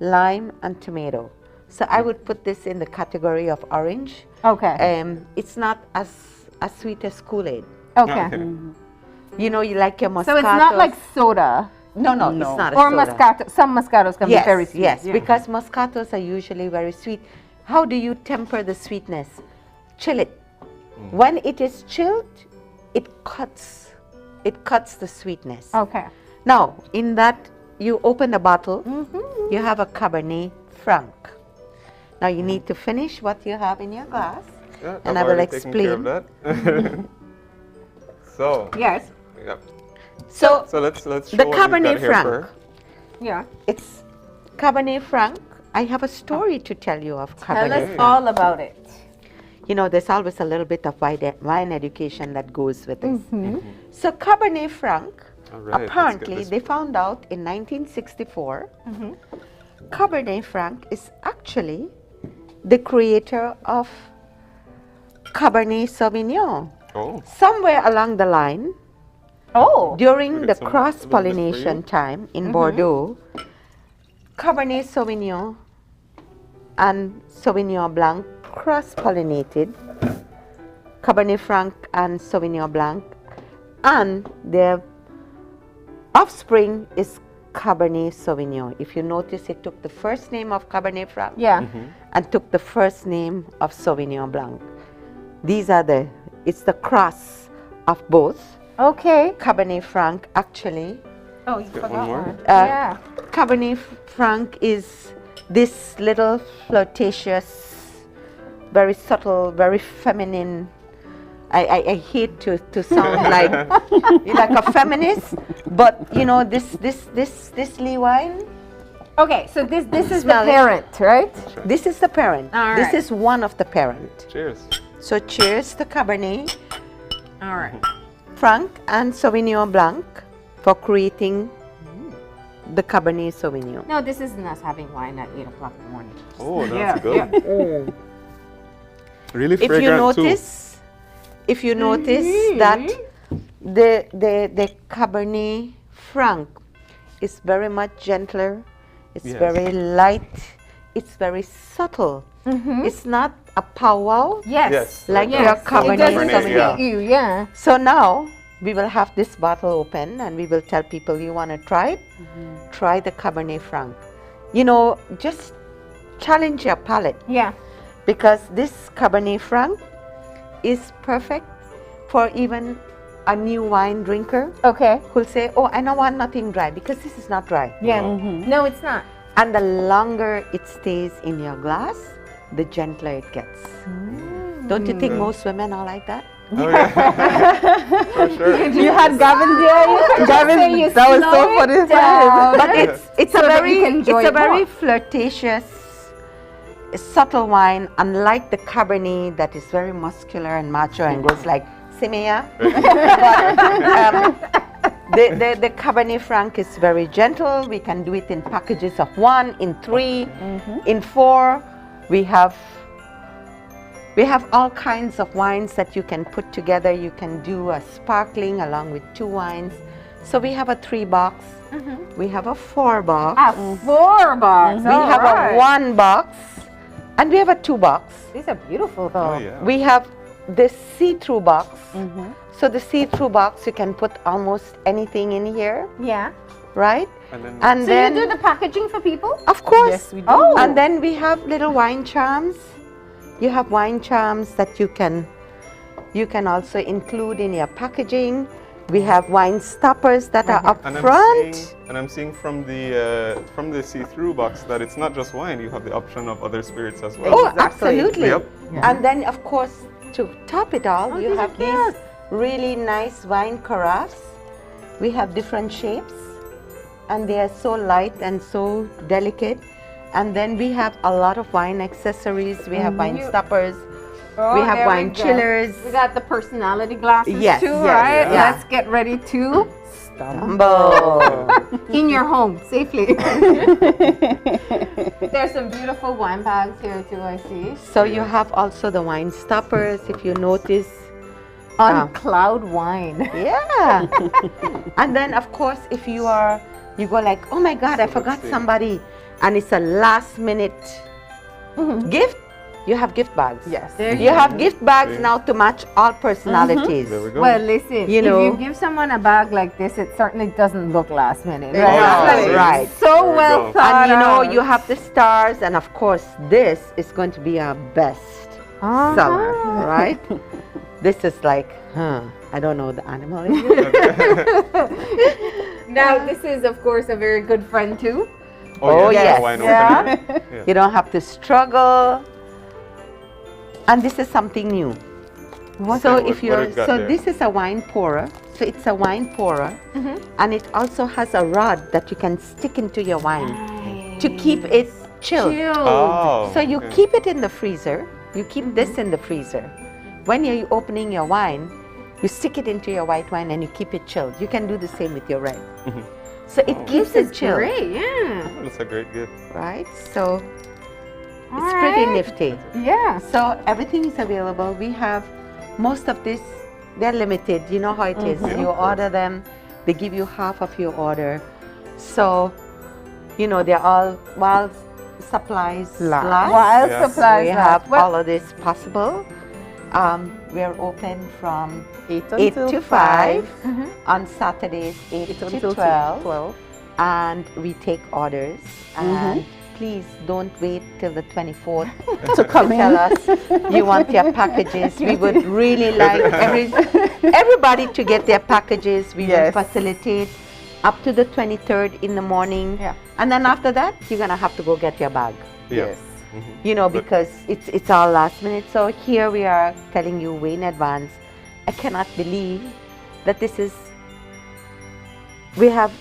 lime, and tomato. So I would put this in the category of orange. Okay. It's not as sweet as Kool-Aid. Okay. You know, you like your Moscato. So it's not like soda. No, it's not a Or soda. Moscato. Some Moscatos can be very sweet. Yes, because Moscatos are usually very sweet. How do you temper the sweetness? Chill it. When it is chilled, it cuts the sweetness. Okay. Now, in that, you open the bottle, you have a Cabernet Franc. Now, you need to finish what you have in your glass. Yeah, and I've I will already taken care of explain. that. So. Yes. Yep. So let's show the what we've got Cabernet here Franc. for her. Yeah. It's Cabernet Franc. I have a story to tell you of Cabernet Tell us Franc. all about it. You know, there's always a little bit of wine education that goes with this. So Cabernet Franc, All right, let's get apparently this. they found out in 1964, Cabernet Franc is actually the creator of Cabernet Sauvignon. Oh. Somewhere along the line, during We'll the get some- cross-pollination time in Bordeaux, Cabernet Sauvignon and Sauvignon Blanc cross-pollinated, Cabernet Franc and Sauvignon Blanc, and their offspring is Cabernet Sauvignon. If you notice, it took the first name of Cabernet Franc and took the first name of Sauvignon Blanc. These are it's the cross of both. Okay. Cabernet Franc actually. Oh, you forgot one more? one. Yeah. Cabernet Franc is this little flirtatious, very subtle, very feminine. I hate to sound like a feminist, but you know this Lee wine. Okay, so this is the Smell it. parent, right? This is the parent. All This right. is one of the parent. Cheers. So cheers to Cabernet All right. Franc and Sauvignon Blanc for creating the Cabernet Sauvignon. No, this isn't us having wine at 8 o'clock in the morning. Oh, that's good. Really If fragrant you too. notice, that the Cabernet Franc is very much gentler. It's Yes. very light. It's very subtle. It's not a powwow. Yes. Like Yes. your It Cabernet doesn't just Sauvignon. hit you, yeah. So now we will have this bottle open and we will tell people you want to try it. Try the Cabernet Franc. You know, just challenge your palate. Yeah. Because this Cabernet Franc is perfect for even a new wine drinker. Okay. Who'll say, oh, I don't want nothing dry, because this is not dry. Yeah. No, it's not. And the longer it stays in your glass, the gentler it gets. Don't you think most women are like that? Oh, yeah. For sure. You had Gavin there. Gavin, you that was so slow funny. it down. But it's So a that very you can enjoy it's a it very more. flirtatious, subtle wine, unlike the Cabernet that is very muscular and macho and goes like Simea. The Cabernet Franc is very gentle. We can do it in packages of 1, in 3, in 4. We have all kinds of wines that you can put together. You can do a sparkling along with 2 wines. So we have a 3-box. We have a 4-box. A 4-box. We have a 1-box. And we have a 2-box. These are beautiful, though. Oh, yeah. We have the see-through box. So the see-through box, you can put almost anything in here, Yeah. right? And So then, you do the packaging for people? of course. Yes, we do. Oh. And then we have little wine charms. You have wine charms that you can also include in your packaging. We have wine stoppers that are up front. I'm seeing from the see-through box that it's not just wine. You have the option of other spirits as well. Oh, Exactly. absolutely. Yep. And then, of course, to top it all, you these have are these really nice wine carafes. We have different shapes, and they are so light and so delicate. And then we have a lot of wine accessories. We have wine stoppers. Oh, we have there wine go. chillers. We got the personality glasses Yes, too, yes, right? yeah. Let's get ready to Stumble. in your home safely. There's some beautiful wine bags here too, I see. So you have also the wine stoppers, if you notice. On cloud wine. Yeah. And then, of course, if you go like, oh my God, I forgot somebody, and it's a last minute gift, you have gift bags. Yes. You have gift bags now to match all personalities. There we go. Well, listen, You know. if you give someone a bag like this, it certainly doesn't look last minute. No, Right? It's like right. So There we well go. thought And you know, out. you have the stars, and of course, this is going to be our best seller, right? This is like, I don't know the animal. Now, this is, of course, a very good friend too. Oh, yes. Wine Yeah. opener. You don't have to struggle. And this is something new. So if you're, so there? this is a wine pourer. So it's a wine pourer, and it also has a rod that you can stick into your wine to keep it chilled. Oh, so you keep it in the freezer. You keep this in the freezer. When you're opening your wine, you stick it into your white wine and you keep it chilled. You can do the same with your red. So it keeps it chilled. Great, yeah. That's a great gift. Right? So it's pretty nifty. Yeah. So everything is available. We have most of this, they're limited. You know how it is. You order them, they give you half of your order. So, you know, they're all while supplies last. While supplies we last. have all of this possible. We're open from 8 to 5. On Saturdays 8 to 12. And we take orders. And please don't wait till the 24th to come tell us you want your packages. We would really like everybody to get their packages. We will facilitate up to the 23rd in the morning. And then after that, you're going to have to go get your bag. Yes. You know, because it's all last minute. So here we are telling you way in advance. I cannot believe that this is, we have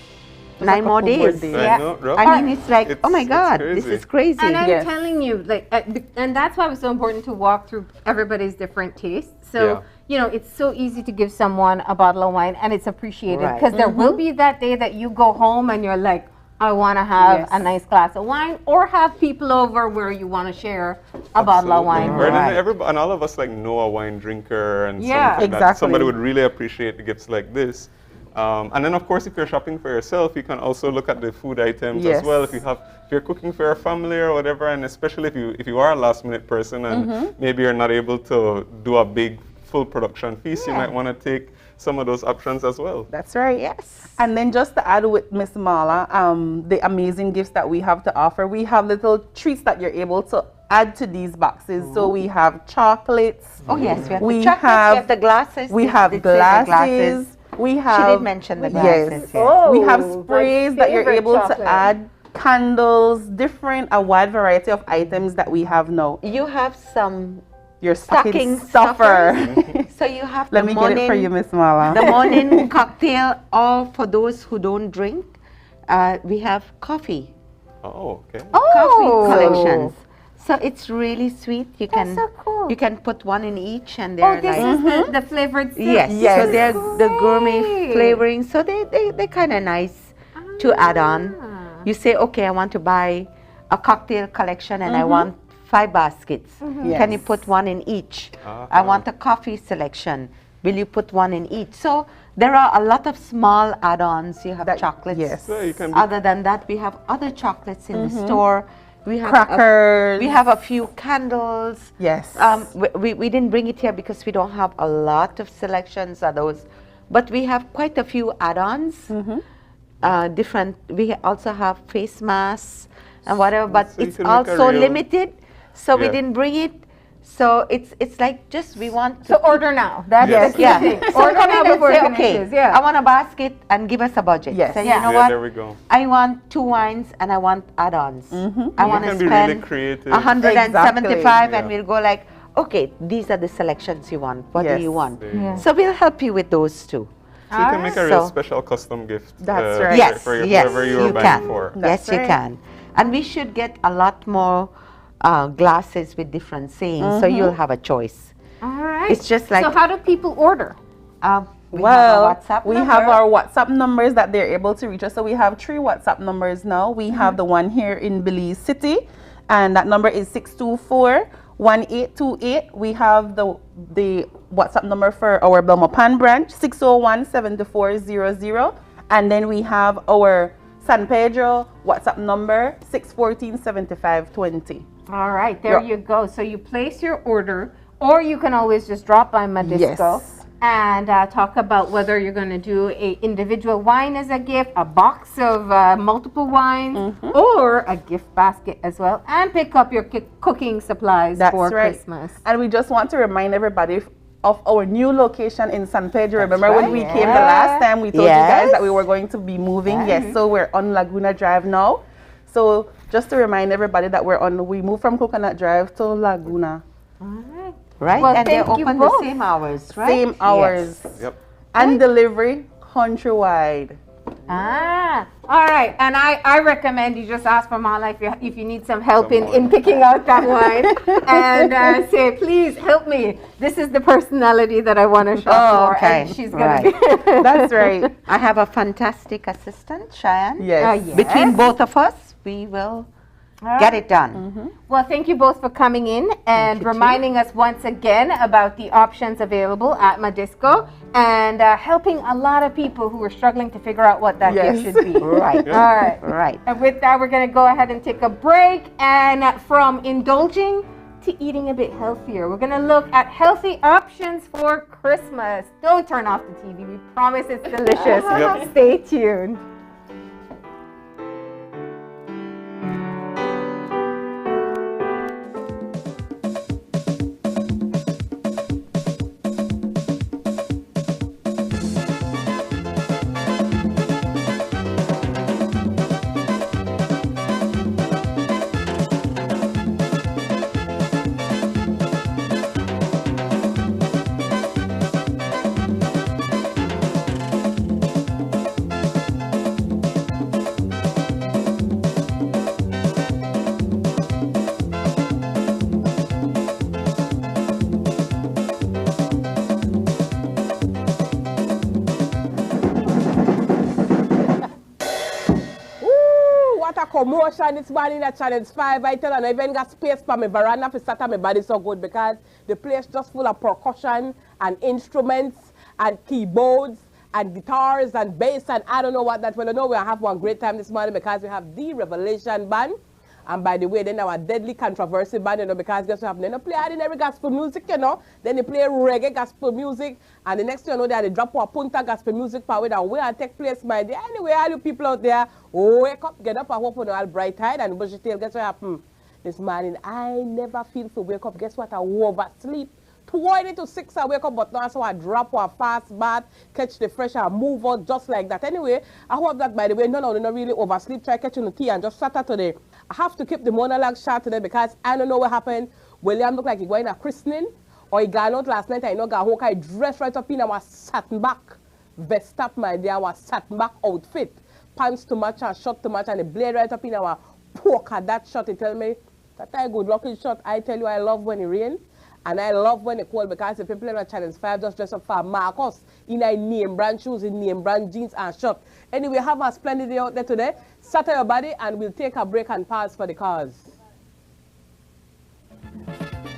9 more days. I mean, it's like, oh my God, this is crazy. And I'm telling you, like, and that's why it was so important to walk through everybody's different tastes. So, you know, it's so easy to give someone a bottle of wine and it's appreciated because there will be that day that you go home and you're like, I want to have a nice glass of wine, or have people over where you want to share a bottle of wine. And all of us like know a wine drinker and something that somebody would really appreciate the gifts like this. And then of course, if you're shopping for yourself, you can also look at the food items as well. If you're cooking for your family or whatever, and especially if you are a last minute person and maybe you're not able to do a big full production feast, you might want to take some of those options as well. That's right. Yes. And then just to add with Miss Marla, the amazing gifts that we have to offer, we have little treats that you're able to add to these boxes. So we have chocolates. Oh yes, we have the glasses. We have glasses. We have. She did mention the glasses. Yes. We have sprays that you're able to add. Candles, a wide variety of items that we have now. You have some. Your stocking stuffer. So you have Let me get it for you, Miss Marla. The morning cocktail, or for those who don't drink, we have coffee. Oh, okay. Coffee collections. So it's really sweet. You can you can put one in each, and they're this is the flavored syrup. Yes. So they're the gourmet flavoring. So they're kind of nice to add on. You say, okay, I want to buy a cocktail collection, and I want 5 baskets. Can you put one in each? I want a coffee selection. Will you put one in each? So there are a lot of small add-ons. You have chocolates. Yes. Other than that, we have other chocolates in the store. We have crackers. We have a few candles. Yes. We didn't bring it here because we don't have a lot of selections of those, but we have quite a few add-ons. Different. We also have face masks and whatever, but it's also limited. So we didn't bring it. So it's like just we want to order now. That's the key thing. So order now before say, okay, I want a basket and give us a budget. Yes. So you know what? There we go. I want 2 wines and I want add-ons. I want to spend really creative. 175 and we'll go like, okay, these are the selections you want. What do you want? So we'll help you with those too. So you can make a real special custom gift. That's right. For whoever you're buying for. Yes, you can. And we should get a lot more glasses with different sayings, so you'll have a choice. All right. It's just like. So how do people order? We have our WhatsApp numbers that they're able to reach us. So we have 3 WhatsApp numbers now. We have the one here in Belize City, and that number is 624-1828. We have the WhatsApp number for our Belmopan branch, 601-7400. And then we have our San Pedro WhatsApp number, 614-7520. All right, there you go. So you place your order, or you can always just drop by Madisco and talk about whether you're going to do a individual wine as a gift, a box of multiple wines, or a gift basket as well, and pick up your cooking supplies for Christmas. And we just want to remind everybody of our new location in San Pedro. Remember when we came the last time, we told you guys that we were going to be moving? Yes, so we're on Laguna Drive now. So just to remind everybody that we moved from Coconut Drive to Laguna. All right. Right? Well, and they're thank you open the both. same hours, right? Same hours. Yes. Yep. And delivery countrywide. Ah, all right. And I recommend you just ask for Mala if you need some help in picking out that wine. And say, please help me. This is the personality that I want to shop for. Okay. And she's going to be. That's right. I have a fantastic assistant, Cheyenne. Yes. Yes. Between both of us, we will get it done. Well, thank you both for coming in and reminding us once again about the options available at Madisco and helping a lot of people who are struggling to figure out what that gift should be. Right. All right. Right. And with that, we're going to go ahead and take a break. And from indulging to eating a bit healthier, we're going to look at healthy options for Christmas. Don't turn off the TV. We promise it's delicious. Stay tuned. Commotion this morning at Channel 5. I tell you, I even got space for my veranda to start my body so good because the place just full of percussion and instruments and keyboards and guitars and bass and I don't know what that. Well, I know we'll have one great time this morning because we have the Revelation Band. And by the way, then our deadly controversy band, you know, because guess what happened? They play ordinary gospel music, you know. Then they play reggae gospel music. And the next thing you know, they drop a punta gospel music power that will take place, my dear. Anyway, all you people out there, wake up, get up, I hope you're all bright-eyed and bushy tail. Guess what happened? This morning, I never feel to wake up. Guess what? I oversleep. 20 to 6 I wake up, but now so I drop a fast bath, catch the fresh and move out just like that. Anyway, I hope that by the way, no, not really oversleep. Try catching the tea and just start out today. I have to keep the monologue short today because I don't know what happened. William looked like he going a christening or he got out last night. I know got I dressed right up in our satin back vest up, my dear, our satin back outfit. Pants to match and shirt to match and the blade right up in our polka that shot. He tell me that I good lucky shot. I tell you I love when it rains. And I love when it cold because the people in Channel 5 just dress up for Marcus in a name brand shoes, in name brand jeans and shirt. Anyway, have a splendid day out there today. Settle your body and we'll take a break and pause for the cause.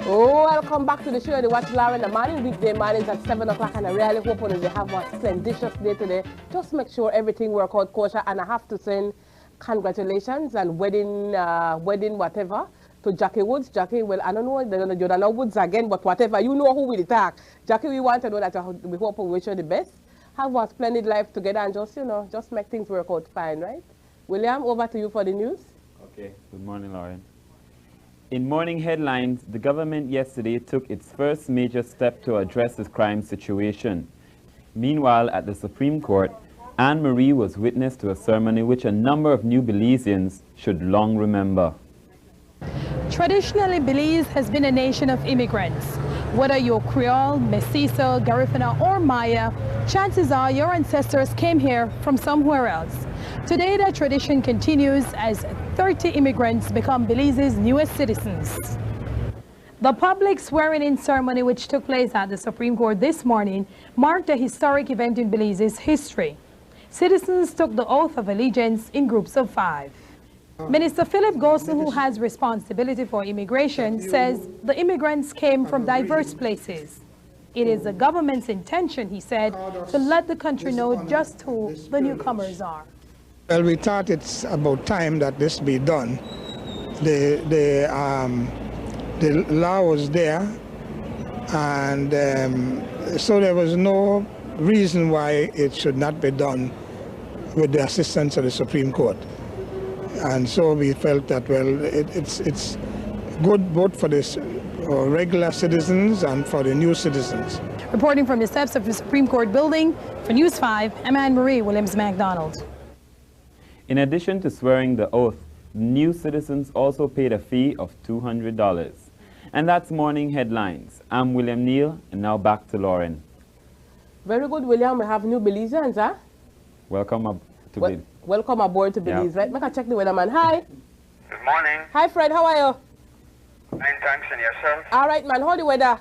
Oh, I'll come back to the show. They watch Lara in the morning, weekday mornings at 7 o'clock, and I really hope that they have a splendid day today. Just make sure everything works out kosher, and I have to send congratulations and wedding whatever to Jackie Woods. Jackie, well, I don't know, you don't know Woods again, but whatever, you know who will attack. Jackie, we want to know that we hope we wish you the best. Have a splendid life together and just, you know, just make things work out fine, right? William, over to you for the news. Okay, good morning, Lauren. In morning headlines, the government yesterday took its first major step to address the crime situation. Meanwhile, at the Supreme Court, Anne-Marie was witness to a ceremony which a number of new Belizeans should long remember. Traditionally, Belize has been a nation of immigrants. Whether you're Creole, Mestizo, Garifuna, or Maya, chances are your ancestors came here from somewhere else. Today, that tradition continues as 30 immigrants become Belize's newest citizens. The public swearing-in ceremony, which took place at the Supreme Court this morning, marked a historic event in Belize's history. Citizens took the oath of allegiance in groups of 5. Minister Philip Gossen, who has responsibility for immigration, says the immigrants came from diverse places. It is the government's intention, he said, to let the country know just who the newcomers are. Well, we thought it's about time that this be done. The law was there, and so there was no reason why it should not be done with the assistance of the Supreme Court. And so we felt that, well, it's good both for the regular citizens and for the new citizens. Reporting from the steps of the Supreme Court building, for News 5, I'm Anne-Marie Williams-MacDonald. In addition to swearing the oath, new citizens also paid a fee of $200. And that's Morning Headlines. I'm William Neal, and now back to Lauren. Very good, William. We have new Belizeans, huh? Welcome to Belize. Welcome aboard to Belize, right? Make a check the weatherman. Hi. Good morning. Hi, Fred. How are you? Fine, thanks, and yourself? All right, man. How the weather?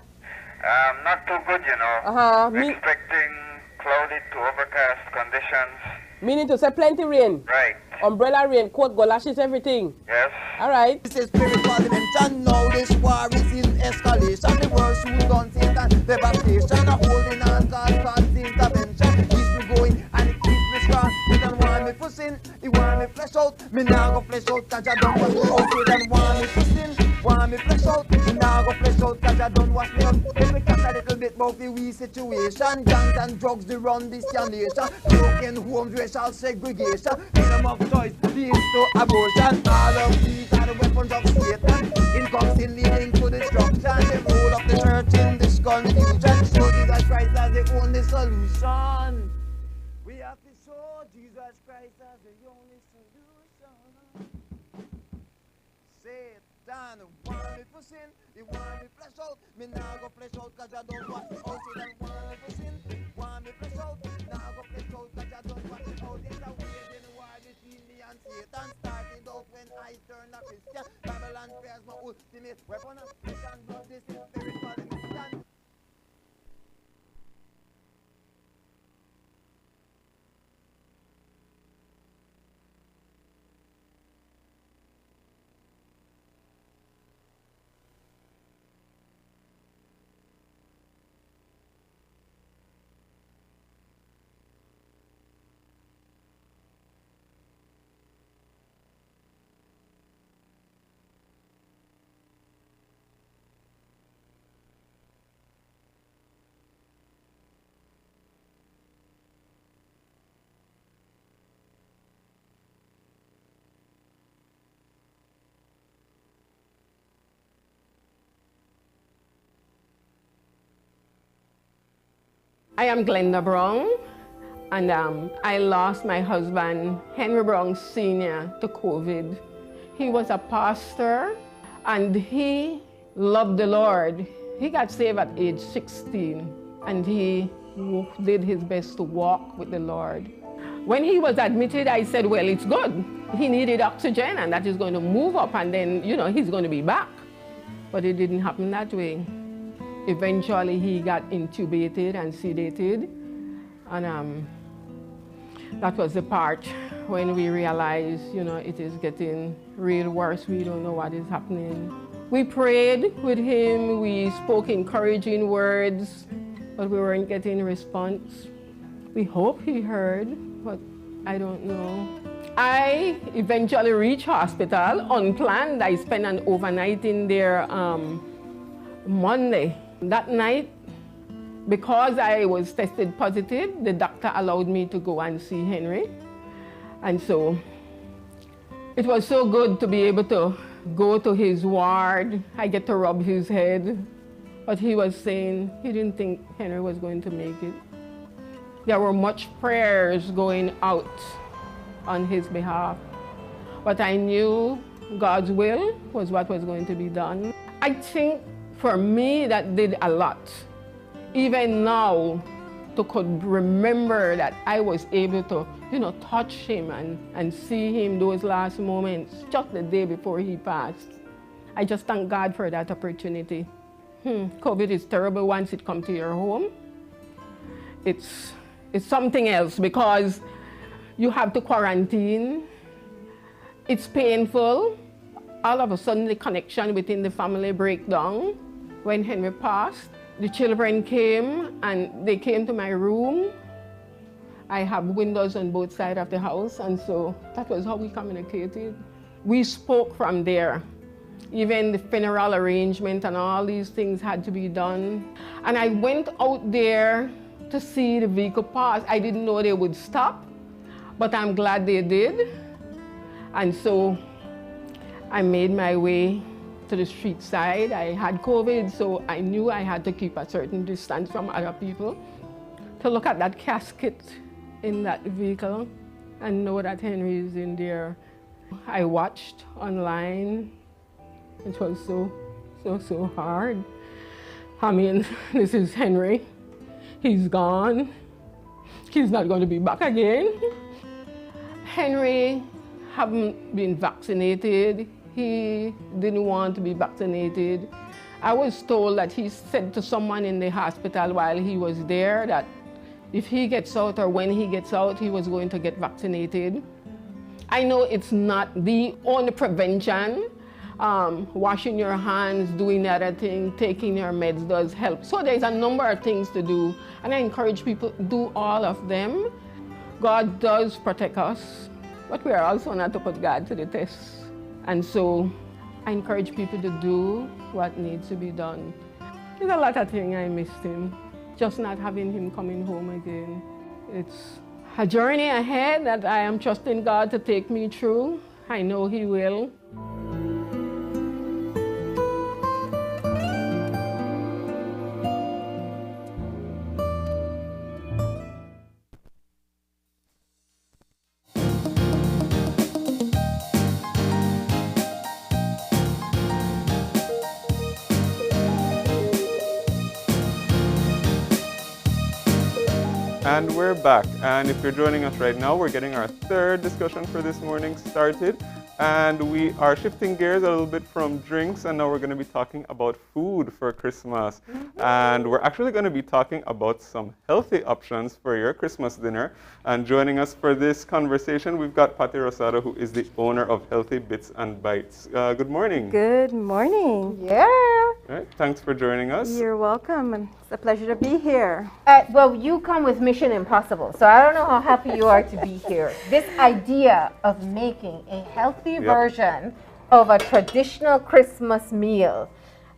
Not too good, you know. Expecting cloudy to overcast conditions. Meaning to say plenty rain? Right. Umbrella rain, coat, galoshes, everything? Yes. All right. This is spirit parliament, and now this war is in escalation. The world shoot guns in and devastation. A holding on God's intervention. Keeps me going and it keeps me strong. Me don't want me for sin, he want me flesh out. Me now go flesh out, cause I don't want me out. He don't want me for sin, want me flesh out. Me now go flesh out, cause I don't wash me out. Let me catch a little bit about the wee situation. Gangs and drugs, they run this nation. Broken homes, racial segregation. Freedom of choice leads to abortion. All of these are the weapons of Satan. It comes in leading to destruction. The role of the church in this confusion. Show Jesus Christ as the only solution. We have to show Jesus Christ as the only solution. Satan want me for sin, he want me flesh out. Me now go flesh out cause I don't want it out. Satan want me for sin, want me flesh out. Now go flesh out cause I don't want it out. There's a waging war between me and Satan. Started out when I turned a Christian. Babylon fears my ultimate weapon of Satan. But this is very parliament. I am Glenda Brown, and I lost my husband, Henry Brown Sr., to COVID. He was a pastor, and he loved the Lord. He got saved at age 16, and he did his best to walk with the Lord. When he was admitted, I said, well, it's good. He needed oxygen, and that is going to move up, and then, you know, he's going to be back. But it didn't happen that way. Eventually, he got intubated and sedated, and that was the part when we realized, you know, it is getting real worse. We don't know what is happening. We prayed with him, we spoke encouraging words, but we weren't getting a response. We hope he heard, but I don't know. I eventually reached hospital unplanned. I spent an overnight in there Monday. That night, because I was tested positive, the doctor allowed me to go and see Henry. And so it was so good to be able to go to his ward. I get to rub his head. But he was saying he didn't think Henry was going to make it. There were much prayers going out on his behalf. But I knew God's will was what was going to be done. I think for me, that did a lot. Even now, to could remember that I was able to, you know, touch him and see him those last moments, just the day before he passed. I just thank God for that opportunity. COVID is terrible once it comes to your home. It's something else because you have to quarantine. It's painful. All of a sudden, the connection within the family break down. When Henry passed, the children came and they came to my room. I have windows on both sides of the house, and so that was how we communicated. We spoke from there. Even the funeral arrangement and all these things had to be done. And I went out there to see the vehicle pass. I didn't know they would stop, but I'm glad they did. And so I made my way to the street side. I had COVID, so I knew I had to keep a certain distance from other people. To look at that casket in that vehicle and know that Henry is in there. I watched online. It was so so hard. I mean, this is Henry. He's gone. He's not going to be back again. Henry hadn't been vaccinated. He didn't want to be vaccinated. I was told that he said to someone in the hospital while he was there that if he gets out or when he gets out, he was going to get vaccinated. I know it's not the only prevention. Washing your hands, doing the other thing, taking your meds does help. So there's a number of things to do, and I encourage people to do all of them. God does protect us, but we are also not to put God to the test. And so I encourage people to do what needs to be done. There's a lot of things I missed him, just not having him coming home again. It's a journey ahead that I am trusting God to take me through. I know He will. And we're back. And if you're joining us right now, we're getting our third discussion for this morning started. And we are shifting gears a little bit from drinks, and now we're going to be talking about food for Christmas. And we're actually going to be talking about some healthy options for your Christmas dinner. And joining us for this conversation, we've got Patty Rosado, who is the owner of Healthy Bits and Bites. Good morning. Good morning. Yeah. All right, thanks for joining us. You're welcome. It's a pleasure to be here. Well, you come with Mission Impossible, so I don't know how happy you are to be here. This idea of making a healthy version of a traditional Christmas meal.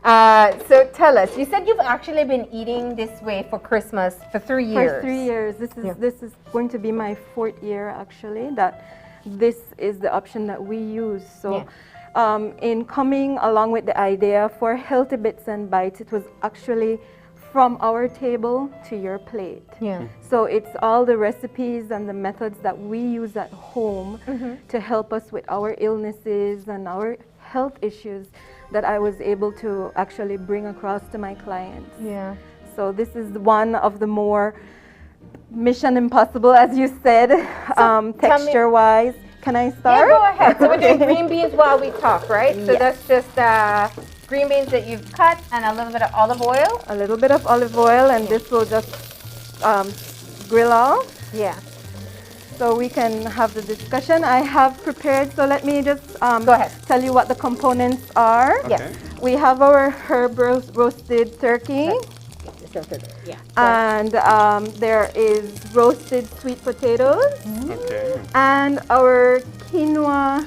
So tell us, you said you've actually been eating this way for Christmas for 3 years. For 3 years. This is going to be my 4th year, actually, that this is the option that we use. So. In coming along with the idea for Healthy Bits and Bites, it was actually from our table to your plate. So it's all the recipes and the methods that we use at home to help us with our illnesses and our health issues that I was able to actually bring across to my clients. So this is one of the more Mission Impossible, as you said, texture-wise. Can I start? Yeah, go ahead. So we're doing green beans while we talk, right? So that's just green beans that you've cut and a little bit of olive oil. A little bit of olive oil, and this will just grill off. So we can have the discussion. I have prepared, so let me just go ahead. Tell you what the components are. We have our herb roasted turkey. And there is roasted sweet potatoes and our quinoa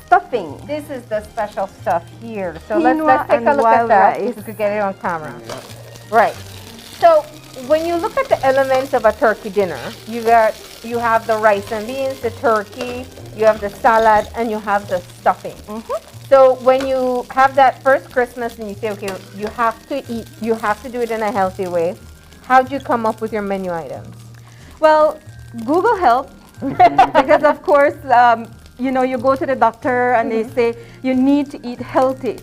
stuffing. This is the special stuff here. So let's take a look at that if we could get it on camera. Right. So when you look at the elements of a turkey dinner, you have the rice and beans, the turkey, you have the salad, and you have the stuffing. So when you have that first Christmas and you say, okay, you have to do it in a healthy way, how do you come up with your menu items? Well, Google helped because of course, you know, you go to the doctor and they say you need to eat healthy.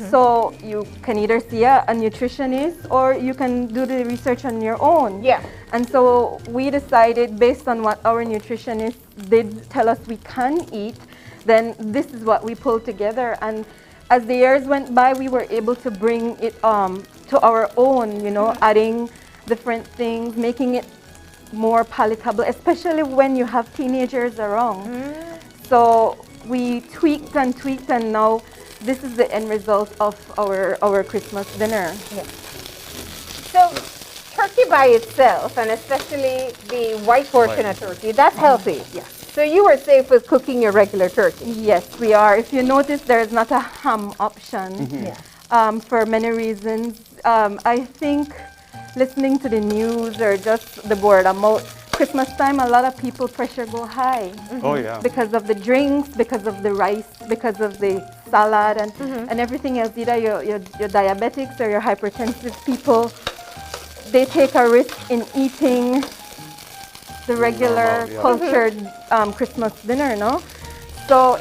So you can either see a nutritionist or you can do the research on your own. And so we decided based on what our nutritionist did tell us we can eat, then this is what we pulled together. And as the years went by, we were able to bring it to our own, you know, adding different things, making it more palatable, especially when you have teenagers around. So we tweaked and now this is the end result of our Christmas dinner. So turkey by itself, and especially the white portion of turkey, that's healthy. So you were safe with cooking your regular turkey? Yes, we are. If you notice, there is not a ham option for many reasons. I think listening to the news or just the word of mouth, Christmas time, a lot of people pressure go high. Because of the drinks, because of the rice, because of the salad and everything else. Either you're diabetics or you're hypertensive people, they take a risk in eating the regular cultured Christmas dinner, no? So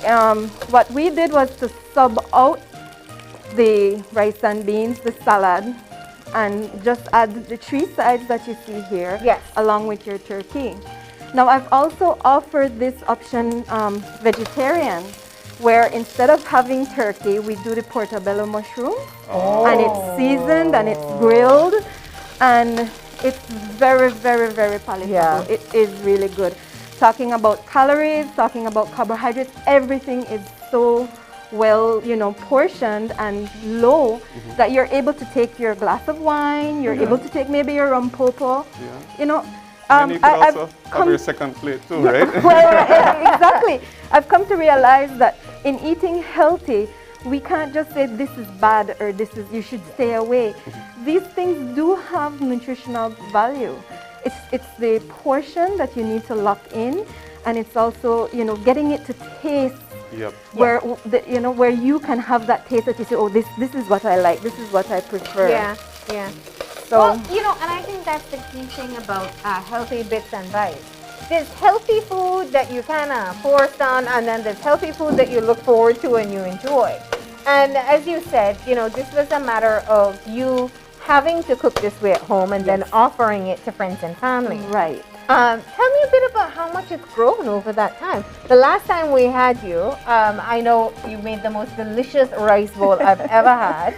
what we did was to sub out the rice and beans, the salad, and just add the 3 sides that you see here, yes, along with your turkey. Now I've also offered this option vegetarian, where instead of having turkey, we do the portobello mushroom, and it's seasoned and it's grilled, and it's very, very, very palatable. Yeah. It is really good. Talking about calories, talking about carbohydrates, everything is so well, portioned and low that you're able to take your glass of wine, you're able to take maybe your rum popo, And you could also have your second plate too, right? Well, exactly. I've come to realize that in eating healthy, we can't just say this is bad or you should stay away. These things do have nutritional value. It's the portion that you need to lock in, and it's also, getting it to taste. Yep. Where you can have that taste that you say, oh, this is what I like, this is what I prefer. Yeah, yeah. So, well, and I think that's the key thing about healthy bits and bites. There's healthy food that you kind of force on, and then there's healthy food that you look forward to and you enjoy. And as you said, this was a matter of you having to cook this way at home and then offering it to friends and family. Right. Tell me a bit about how much it's grown over that time. The last time we had you, I know you made the most delicious rice bowl I've ever had.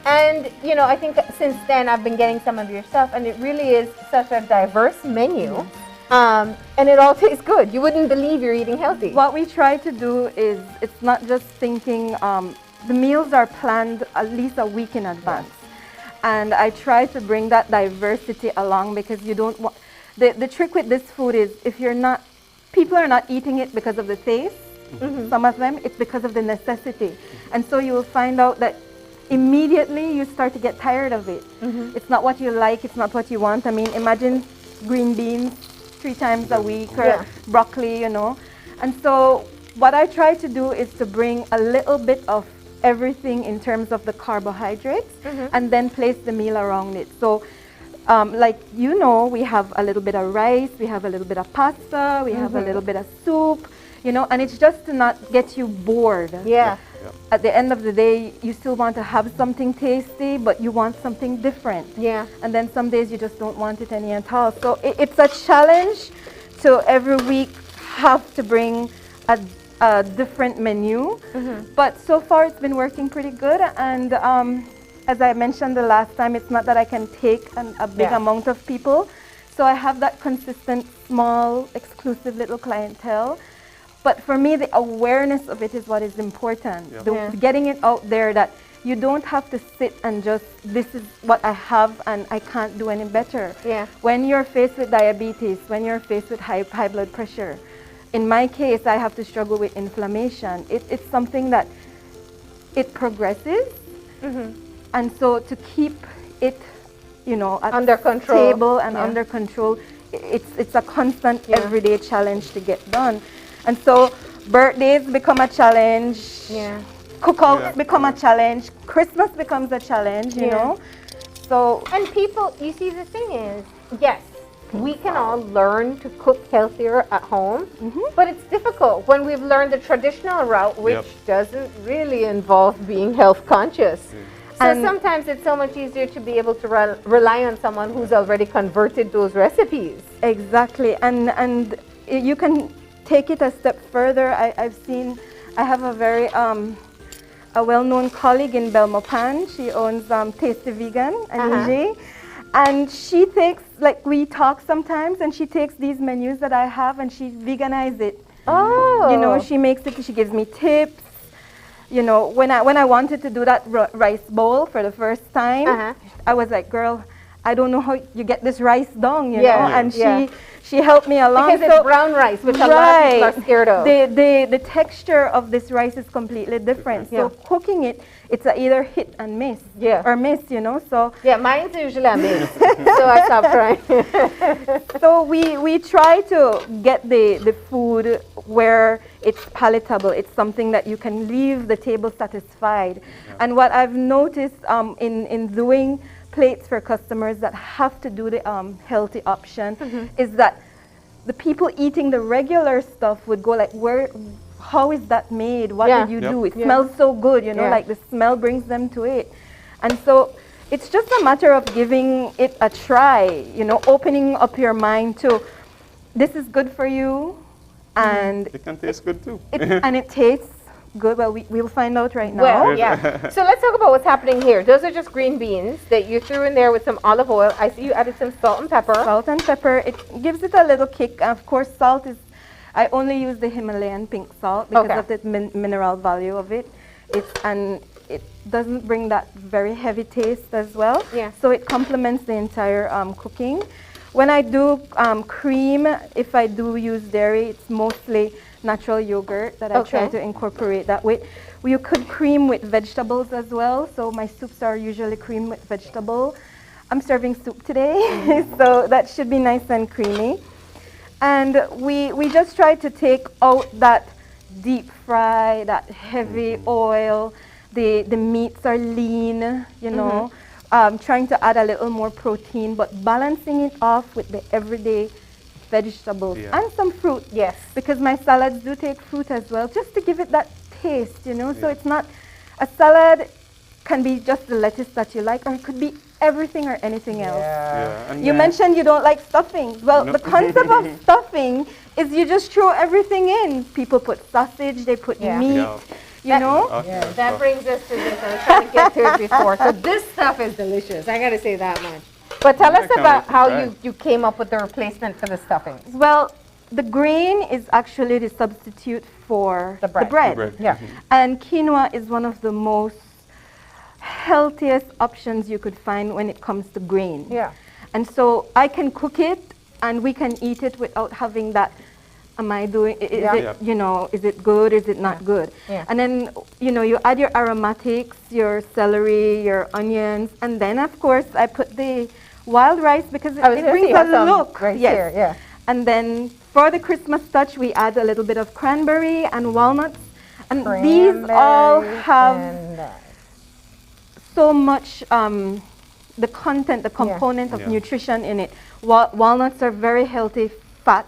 And, I think since then I've been getting some of your stuff, and it really is such a diverse menu. And it all tastes good. You wouldn't believe you're eating healthy. What we try to do is, it's not just thinking, the meals are planned at least a week in advance. And I try to bring that diversity along, because you don't want, the trick with this food is, people are not eating it because of the taste. Some of them, it's because of the necessity. And so you will find out that immediately you start to get tired of it. It's not what you like, it's not what you want. I mean, imagine green beans 3 times a week, or broccoli, And so what I try to do is to bring a little bit of everything in terms of the carbohydrates, and then place the meal around it. So like we have a little bit of rice, we have a little bit of pasta, we have a little bit of soup, and it's just to not get you bored. Yeah. At the end of the day, you still want to have something tasty, but you want something different. Yeah. And then some days you just don't want it any at all. So it's a challenge to every week have to bring a different menu. But so far it's been working pretty good. And as I mentioned the last time, it's not that I can take a big amount of people. So I have that consistent, small, exclusive little clientele. But for me, the awareness of it is what is important. Getting it out there that you don't have to sit and just, this is what I have and I can't do any better. When you're faced with diabetes, when you're faced with high blood pressure, in my case, I have to struggle with inflammation. It's something that it progresses. And so to keep it, at under control, stable and under control, it's a constant everyday challenge to get done. And so birthdays become a challenge. Cookouts become a challenge. Christmas becomes a challenge, you know. So, and people, you see, the thing is, yes, we can all learn to cook healthier at home, but it's difficult when we've learned the traditional route, which doesn't really involve being health conscious. So sometimes it's so much easier to be able to rely on someone who's already converted those recipes. Exactly, and you can take it a step further. I have a very a well-known colleague in Belmopan. She owns Tasty Vegan, Angie. And she takes, like, we talk sometimes, and she takes these menus that I have and she veganizes it. She makes it, she gives me tips. When I wanted to do that rice bowl for the first time, I was like, girl, I don't know how you get this rice done, you know? And she helped me along. Because it's brown rice, which a lot of people are scared of. The texture of this rice is completely different. So cooking it, it's either hit and miss or miss, So mine's usually a miss. So I stopped trying. So we try to get the food where it's palatable. It's something that you can leave the table satisfied. And what I've noticed in doing plates for customers that have to do the healthy option is that the people eating the regular stuff would go like, how is that made? What Yeah. did you Yep. do? It Yeah. smells so good, you know, Yeah. like the smell brings them to it. And so it's just a matter of giving it a try, you know, opening up your mind to this is good for you, and It can taste good too. and it tastes good. Well, we'll find out right now. Well, yeah. So let's talk about what's happening here. Those are just green beans that you threw in there with some olive oil. I see you added some salt and pepper. Salt and pepper. It gives it a little kick. Of course, salt is. I only use the Himalayan pink salt because Okay. of the mineral value of it. It doesn't bring that very heavy taste as well. Yeah. So it complements the entire cooking. When I do cream, if I do use dairy, it's mostly natural yogurt that I try Okay. to incorporate that with. You could cream with vegetables as well. So my soups are usually cream with vegetable. I'm serving soup today, so that should be nice and creamy. And we just try to take out that deep fry, that heavy oil. The meats are lean, you know. Trying to add a little more protein, but balancing it off with the everyday vegetables and some fruit. Yes. Because my salads do take fruit as well, just to give it that taste, you know. So it's not, a salad can be just the lettuce that you like, or it could be everything or anything else. And You mentioned you don't like stuffing. Well, No. the concept of stuffing is you just throw everything in. People put sausage, they put meat, you know. That brings us to this. I was trying to get to it before. So this stuff is delicious. I got to say that much. But tell us about how you came up with the replacement for the stuffing. Well, the grain is actually the substitute for the bread. Yeah. And quinoa is one of the most healthiest options you could find when it comes to grain. Yeah. And so I can cook it and we can eat it without having that, am I doing, is it, you know, is it good, is it not good? Yeah. And then, you know, you add your aromatics, your celery, your onions, and then of course I put the wild rice because it brings a look. Right here, yeah. And then for the Christmas touch, we add a little bit of cranberry and walnuts. And these all have so much, the content, the component of nutrition in it. Walnuts are very healthy fat.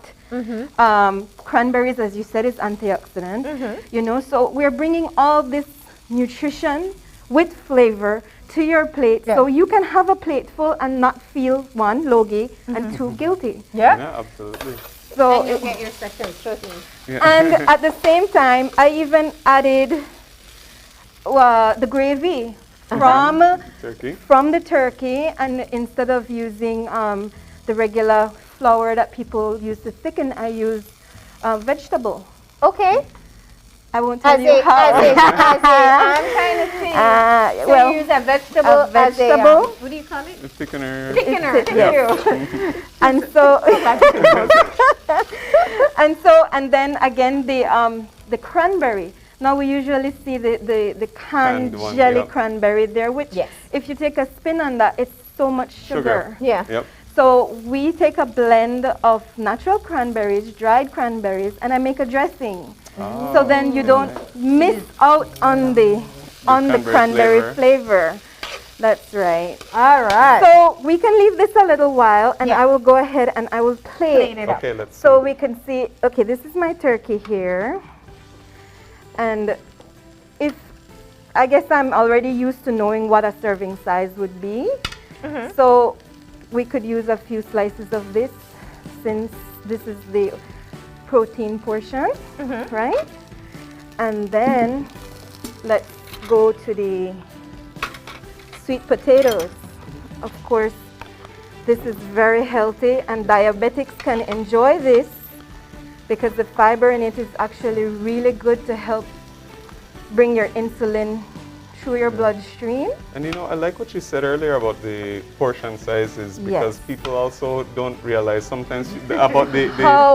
Cranberries, as you said, is antioxidant. You know, so we're bringing all this nutrition with flavor to your plate, so you can have a plate full and not feel one logy and two guilty. Yeah, absolutely. So and you get your second, trust me. And at the same time, I even added the gravy from the turkey, and instead of using the regular flour that people use to thicken, I use vegetable. Okay. I won't tell you how. I'm kind of seeing. So well, you use a vegetable, as a, what do you call it? A thickener. Thickener, thank you. And so, and then again the cranberry. Now we usually see the canned one, jelly cranberry there, which Yes. if you take a spin on that, it's so much sugar. Yeah. Yep. So we take a blend of natural cranberries, dried cranberries, and I make a dressing. So then you don't miss out on the cranberry flavor. That's right. All right. So we can leave this a little while, and I will go ahead and I will plate it up. Okay, let's so we can see. Okay, this is my turkey here, and I guess I'm already used to knowing what a serving size would be. So we could use a few slices of this, since this is the protein portion, right? And then let's go to the sweet potatoes. Of course, this is very healthy, and diabetics can enjoy this because the fiber in it is actually really good to help bring your insulin through your bloodstream. And you know, I like what you said earlier about the portion sizes, because people also don't realize sometimes about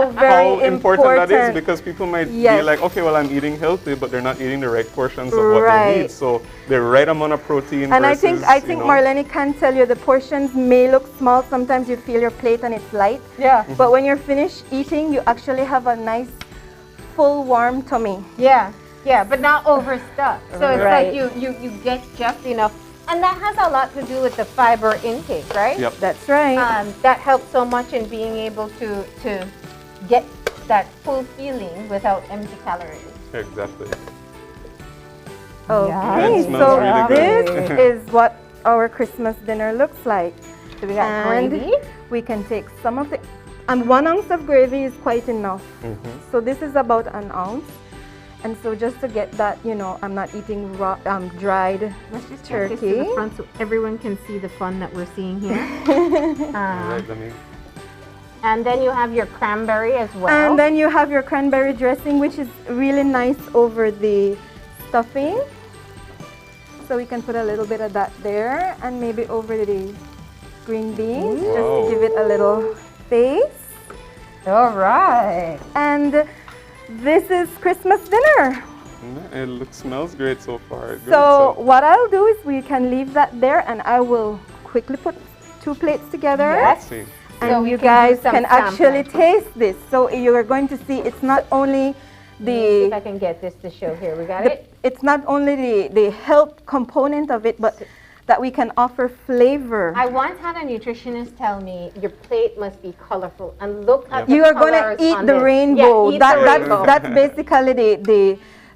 how important that is, because people might be like, okay, well, I'm eating healthy, but they're not eating the right portions of what they need. So the right amount of protein. And versus, I think Marlene can tell you the portions may look small. Sometimes you feel your plate and it's light. Yeah. But when you're finished eating, you actually have a nice, full, warm tummy. Yeah. Yeah, but not overstuffed. So it's like you get just enough. And that has a lot to do with the fiber intake, right? Yep. That's right. That helps so much in being able to get that full feeling without empty calories. Exactly. Okay, Yeah, it smells so really this good. is what our Christmas dinner looks like. So we got and gravy. We can take some of the, and 1 ounce of gravy is quite enough. So this is about 1 ounce. And so just to get that, you know, I'm not eating raw, dried Let's just turkey. take this to the front so everyone can see the fun that we're seeing here. Right, let me. And then you have your cranberry as well. And then you have your cranberry dressing, which is really nice over the stuffing. So we can put a little bit of that there and maybe over the green beans, just to give it a little face. All right. And this is Christmas dinner. It smells great so far. So what I'll do is we can leave that there and I will quickly put 2 plates together. Yes. And So we you can do guys some can actually sampling. taste this. So you're going to see it's not only See if I can get this to show here. We got it? It's not only the health component of it, but that we can offer flavor. I once had a nutritionist tell me your plate must be colorful and look at the You are going to colors eat on the this. rainbow. Yeah, eat the rainbow. That's basically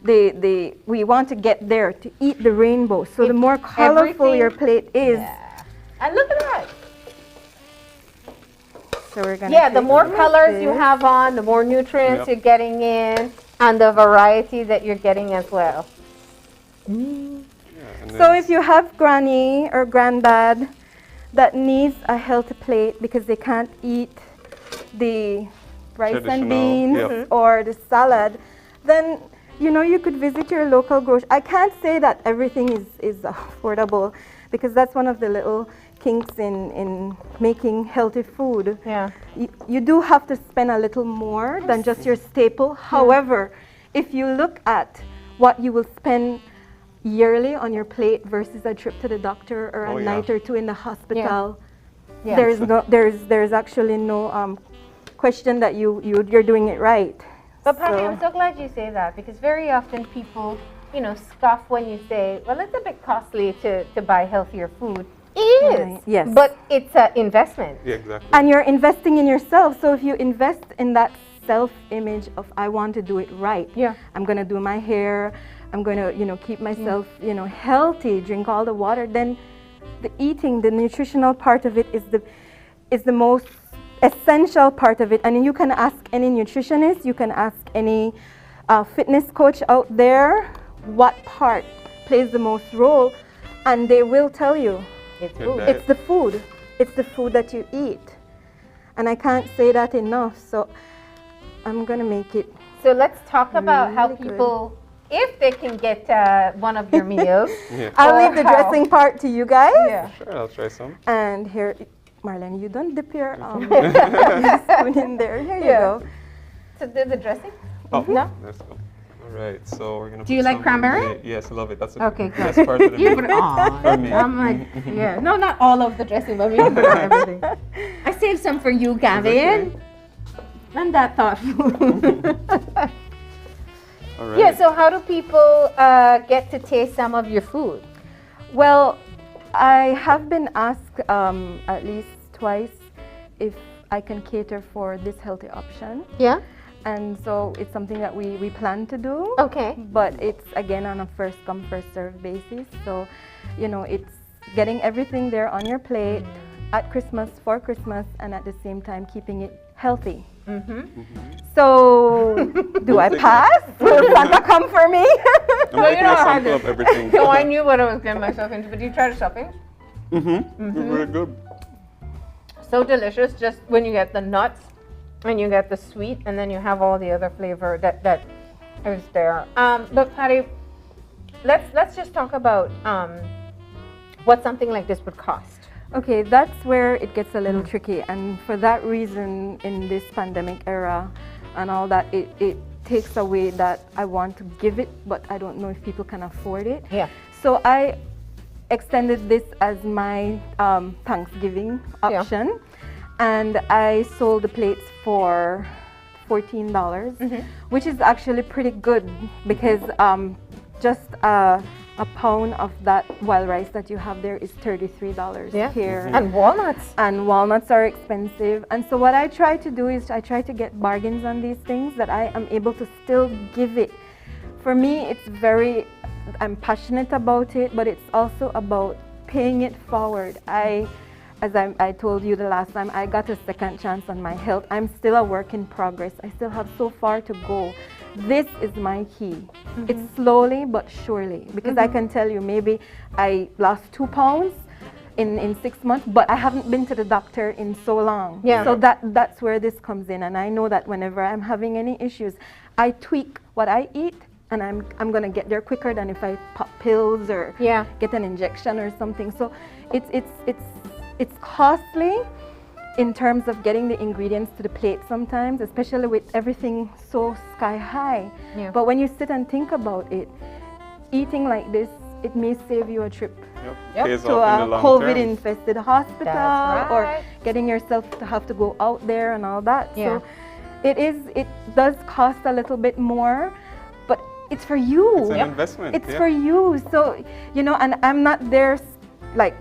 the we want to get there, to eat the rainbow. So the more colorful your plate is. And look at that. So we're gonna The take more like colors you this. have on, the more nutrients Yep. you're getting in, and the variety that you're getting as well. So if you have granny or granddad that needs a healthy plate because they can't eat the rice and Traditional, beans yep. or the salad, then you know you could visit your local grocery. I can't say that everything is affordable because that's one of the little kinks in making healthy food. Yeah. You do have to spend a little more than just your staple. However, if you look at what you will spend yearly on your plate versus a trip to the doctor or a night or 2 in the hospital, Yeah. there's actually no question that you're doing it right. But Patty, I'm so glad you say that because very often people, you know, scoff when you say, well, it's a bit costly to buy healthier food. It is. Right, yes. But it's an investment. Yeah, exactly. And you're investing in yourself. So if you invest in that self-image of I want to do it right. Yeah. I'm going to do my hair. I'm going to, you know, keep myself, you know, healthy, drink all the water. Then the eating, the nutritional part of it is the most essential part of it. And you can ask any nutritionist, you can ask any fitness coach out there what part plays the most role, and they will tell you. It's Good food. diet. It's the food. It's the food that you eat. And I can't say that enough. So I'm going to make it. So let's talk about how really good. people, if they can get one of your meals. I'll or leave the how. dressing part to you guys. Yeah. Sure, I'll try some. And here, Marlene, you don't dip your spoon in there. Here you go. So the dressing? Oh, No? let's go. All right, so we're gonna. Do you like cranberry? Yes, I love it. That's the Okay, good. best part of the You meal put it on. for me. I'm like, yeah. No, not all of the dressing, but we can put on everything. I saved some for you, Gavin. I'm that thoughtful. All right. Yeah, so how do people get to taste some of your food? Well, I have been asked at least twice if I can cater for this healthy option. Yeah. And so it's something that we plan to do. Okay. But it's again on a first come, first serve basis. So, you know, it's getting everything there on your plate at Christmas, for Christmas, and at the same time keeping it healthy. So, do I pass? Will Santa come for me? I'm making a sample of everything. No, I knew what I was getting myself into, but you tried the stuffing? Very good. So delicious, just when you get the nuts and you get the sweet, and then you have all the other flavor that is there. But Patty, let's just talk about what something like this would cost. Okay, that's where it gets a little tricky, and for that reason, in this pandemic era and all that, it takes away that I want to give it, but I don't know if people can afford it. Yeah. So I extended this as my Thanksgiving option, and I sold the plates for $14, which is actually pretty good because just a pound of that wild rice that you have there is $33 here. And walnuts. And walnuts are expensive. And so what I try to do is I try to get bargains on these things that I am able to still give it For me, it's I'm passionate about it, but it's also about paying it forward. As I told you the last time, I got a second chance on my health. I'm still a work in progress. I still have so far to go. This is my key. It's slowly but surely, because I can tell you, maybe I lost 2 pounds in 6 months, but I haven't been to the doctor in so long. Yeah. So that's where this comes in, and I know that whenever I'm having any issues, I tweak what I eat, and I'm gonna get there quicker than if I pop pills or get an injection or something. So it's costly in terms of getting the ingredients to the plate sometimes, especially with everything so sky high. Yeah. But when you sit and think about it, eating like this, it may save you a trip to a COVID-infested hospital, or getting yourself to have to go out there and all that. Yeah. So it does cost a little bit more, but it's for you. It's an investment. It's for you. So, you know, and I'm not there like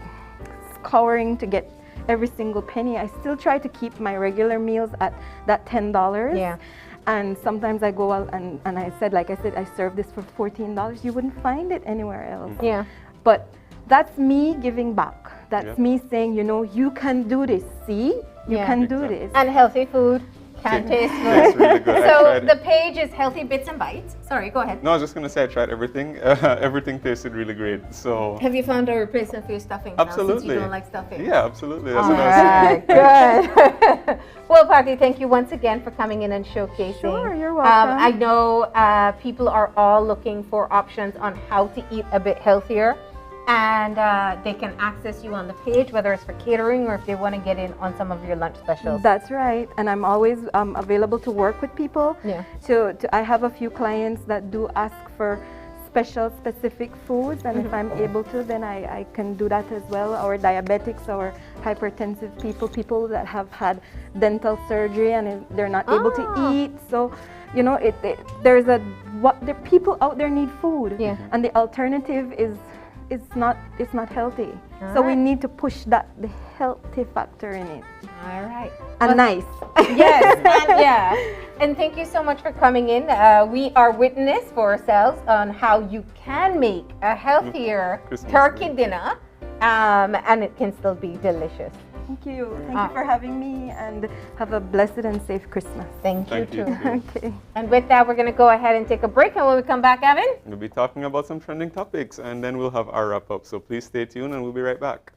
scouring to get every single penny. I still try to keep my regular meals at that $10. Yeah. And sometimes I go out and I said, like I said, I serve this for $14. You wouldn't find it anywhere else. Yeah. But that's me giving back. That's me saying, you know, you can do this. See, you can do this. And healthy food can taste good. That's really good. So the page is Healthy Bits and Bites. Sorry, go ahead. No, I was just going to say I tried everything. Everything tasted really great. So Have you found a replacement for your stuffing? Absolutely. Now, since you don't like stuffing. Yeah, absolutely. That's All what I was right, good. Well, Patty, thank you once again for coming in and showcasing. Sure, you're welcome. I know people are all looking for options on how to eat a bit healthier. And they can access you on the page, whether it's for catering or if they want to get in on some of your lunch specials. That's right, and I'm always available to work with people. Yeah. I have a few clients that do ask for specific foods, and if I'm able to, then I can do that as well. Or diabetics or hypertensive people that have had dental surgery and they're not able to eat. So, you know, there people out there need food, and the alternative is it's not healthy. So we need to push the healthy factor in it. All right. And nice. Yes, and thank you so much for coming in. We are witness for ourselves on how you can make a healthier turkey dinner, and it can still be delicious. Thank you. Thank you for having me, and have a blessed and safe Christmas. Thank you too. Okay. And with that, we're going to go ahead and take a break, and when we come back, Evan, We'll be talking about some trending topics, and then we'll have our wrap-up. So please stay tuned, and we'll be right back.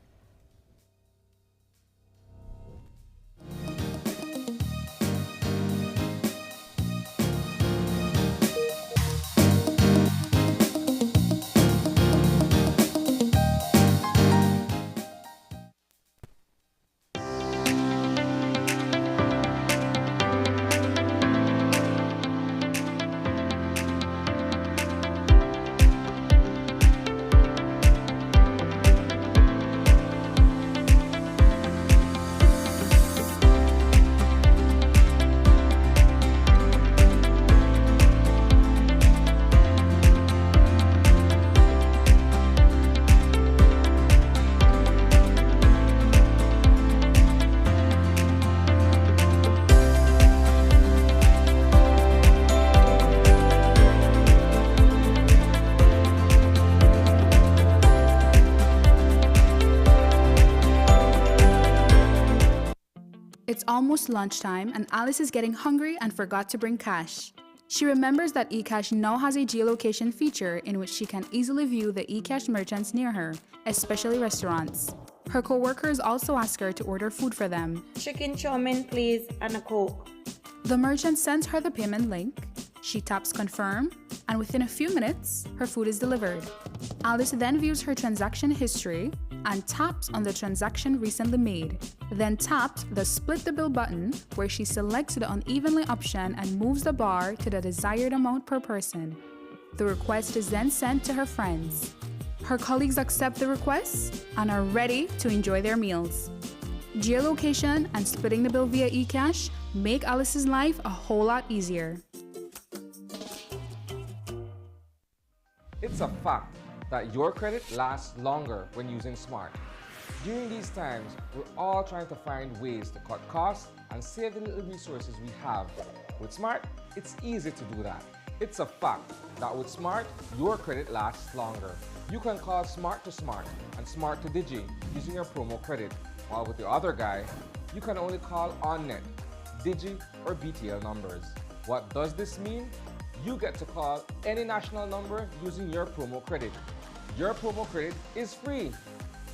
It's almost lunchtime and Alice is getting hungry and forgot to bring cash. She remembers that eCash now has a geolocation feature in which she can easily view the eCash merchants near her, especially restaurants. Her co-workers also ask her to order food for them. Chicken chow mein, please, and a Coke. The merchant sends her the payment link. She taps confirm, and within a few minutes, her food is delivered. Alice then views her transaction history and taps on the transaction recently made. Then taps the split the bill button, where she selects the unevenly option and moves the bar to the desired amount per person. The request is then sent to her friends. Her colleagues accept the request and are ready to enjoy their meals. Geolocation and splitting the bill via eCash make Alice's life a whole lot easier. It's a fact that your credit lasts longer when using Smart. During these times, we're all trying to find ways to cut costs and save the little resources we have. With Smart, it's easy to do that. It's a fact that with Smart, your credit lasts longer. You can call Smart to Smart and Smart to Digi using your promo credit, while with the other guy, you can only call on-net, Digi, or BTL numbers. What does this mean? You get to call any national number using your promo credit. Your promo credit is free,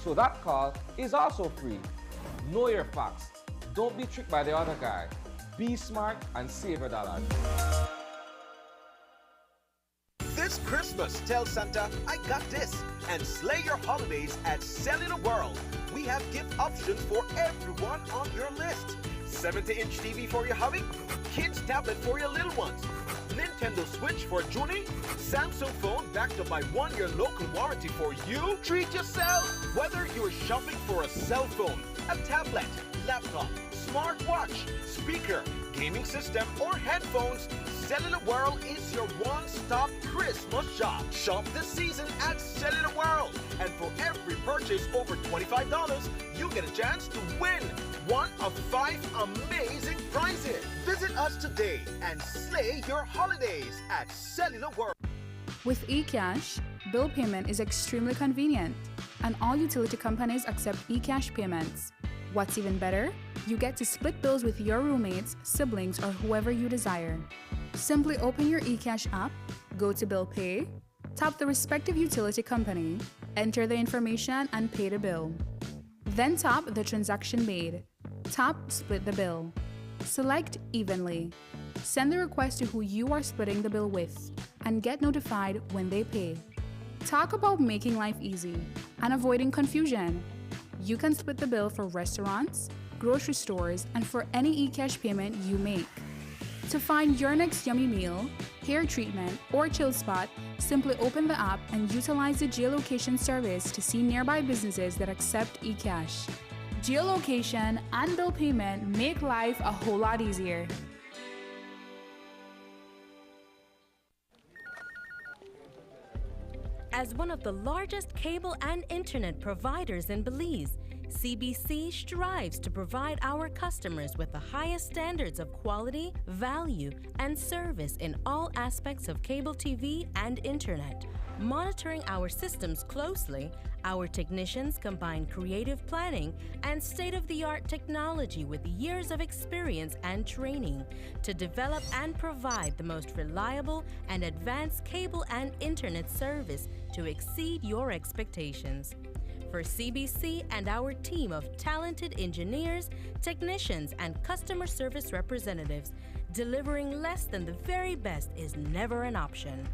so that call is also free. Know your facts. Don't be tricked by the other guy. Be smart and save your dollars. This Christmas, tell Santa, I got this, and slay your holidays at Cellular World. We have gift options for everyone on your list. 70-inch TV for your hubby, kids tablet for your little ones, Nintendo Switch for Junie, Samsung phone backed up by 1-year local warranty for you. Treat yourself. Whether you're shopping for a cell phone, a tablet, laptop, smartwatch, speaker, gaming system, or headphones, Cellular World is your one-stop Christmas shop. Shop this season at Cellular World, and for every purchase over $25, you get a chance to win one of 5 amazing prizes. Visit us today and slay your holidays at Cellular World. With eCash, bill payment is extremely convenient, and all utility companies accept eCash payments. What's even better? You get to split bills with your roommates, siblings, or whoever you desire. Simply open your eCash app, go to Bill Pay, tap the respective utility company, enter the information, and pay the bill. Then tap the transaction made. Tap Split the bill. Select Evenly. Send the request to who you are splitting the bill with, and get notified when they pay. Talk about making life easy and avoiding confusion. You can split the bill for restaurants, grocery stores, and for any eCash payment you make. To find your next yummy meal, hair treatment, or chill spot, simply open the app and utilize the geolocation service to see nearby businesses that accept eCash. Geolocation and bill payment make life a whole lot easier. As one of the largest cable and internet providers in Belize, CBC strives to provide our customers with the highest standards of quality, value, and service in all aspects of cable TV and internet. Monitoring our systems closely, our technicians combine creative planning and state-of-the-art technology with years of experience and training to develop and provide the most reliable and advanced cable and internet service to exceed your expectations. For CBC and our team of talented engineers, technicians, and customer service representatives, delivering less than the very best is never an option.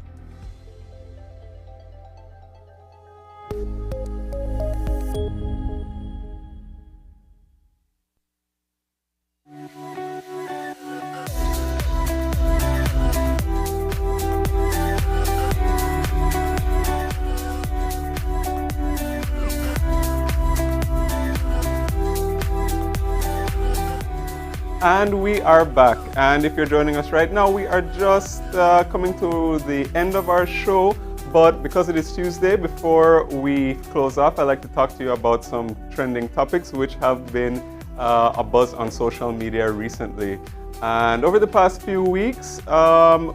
And we are back. And if you're joining us right now, we are just coming to the end of our show. But because it is Tuesday, before we close off, I'd like to talk to you about some trending topics which have been a buzz on social media recently. And over the past few weeks,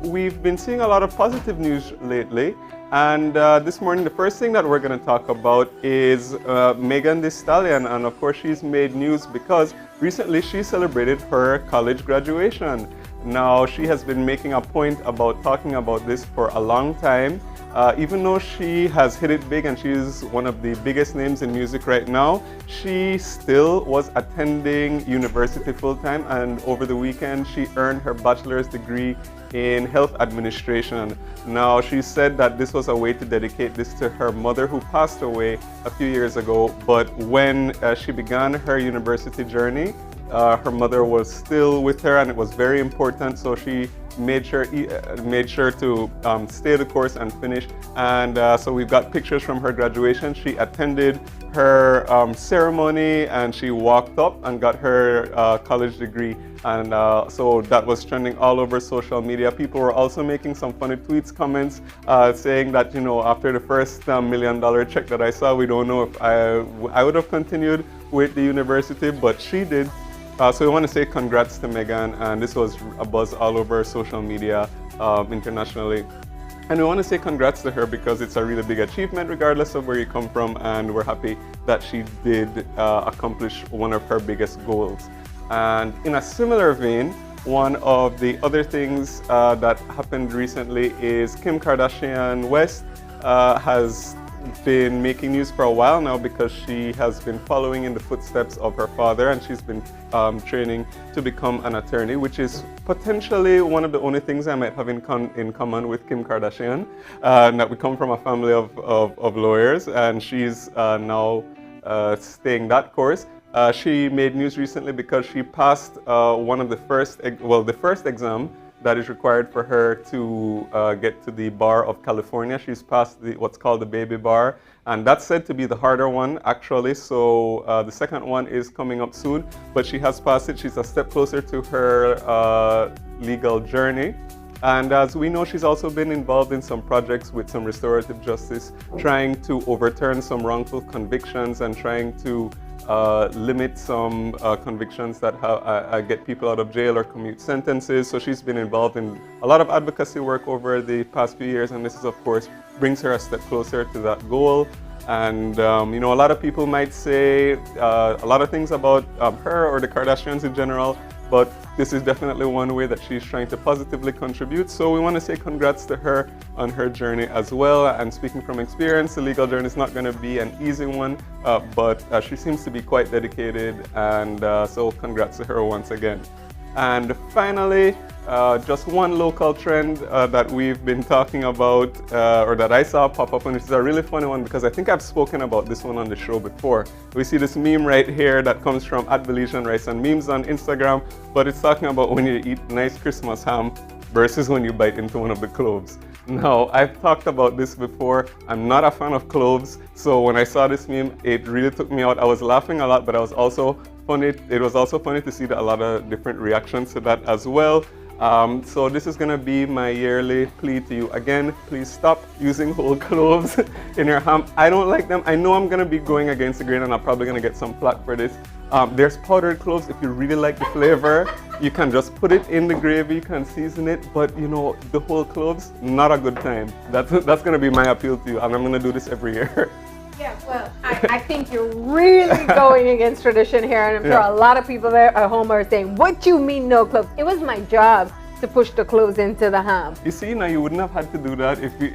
we've been seeing a lot of positive news lately. And this morning, the first thing that we're going to talk about is Megan Thee Stallion. And of course, she's made news because recently she celebrated her college graduation. Now, she has been making a point about talking about this for a long time. Even though she has hit it big and she's one of the biggest names in music right now, she still was attending university full-time, and over the weekend she earned her bachelor's degree in health administration. Now, she said that this was a way to dedicate this to her mother, who passed away a few years ago, but when she began her university journey, her mother was still with her and it was very important, so she made sure to stay the course and finish. And so we've got pictures from her graduation. She attended her ceremony and she walked up and got her college degree. And so that was trending all over social media. People were also making some funny tweets, comments, saying that, you know, after the first $1 million check that I saw, we don't know if I would have continued with the university, but she did. So we want to say congrats to Megan, and this was a buzz all over social media internationally. And we want to say congrats to her because it's a really big achievement regardless of where you come from, and we're happy that she did accomplish one of her biggest goals. And in a similar vein, one of the other things that happened recently is Kim Kardashian West has been making news for a while now because she has been following in the footsteps of her father, and she's been training to become an attorney, which is potentially one of the only things I might have in common with Kim Kardashian, that we come from a family of lawyers, and she's now staying that course. She made news recently because she passed one of the first exam that is required for her to get to the bar of California. She's passed what's called the baby bar, and that's said to be the harder one actually. So the second one is coming up soon, but she has passed it. She's a step closer to her legal journey. And as we know, she's also been involved in some projects with some restorative justice, trying to overturn some wrongful convictions and trying to limit some convictions that get people out of jail or commute sentences. So she's been involved in a lot of advocacy work over the past few years, and this is, of course, brings her a step closer to that goal. And you know, a lot of people might say a lot of things about her or the Kardashians in general, but this is definitely one way that she's trying to positively contribute. So we want to say congrats to her on her journey as well. And speaking from experience, the legal journey is not going to be an easy one, but she seems to be quite dedicated, and so congrats to her once again. And finally, just one local trend that we've been talking about, or that I saw pop up, and it's a really funny one because I think I've spoken about this one on the show before. We see this meme right here that comes from @Belizean and Memes on Instagram, but it's talking about when you eat nice Christmas ham versus when you bite into one of the cloves. Now, I've talked about this before. I'm not a fan of cloves, so when I saw this meme, it really took me out. I was laughing a lot, but it was also funny to see that a lot of different reactions to that as well. So this is going to be my yearly plea to you. Again, please stop using whole cloves in your ham. I don't like them. I know I'm going to be going against the grain, and I'm probably going to get some flack for this. There's powdered cloves. If you really like the flavor, you can just put it in the gravy, you can season it, but you know, the whole cloves, not a good time. That's going to be my appeal to you, and I'm going to do this every year. Yeah, well, I think you're really going against tradition here, and I'm sure a lot of people there at home are saying, what do you mean no cloves? It was my job to push the cloves into the ham. You see, now you wouldn't have had to do that if you...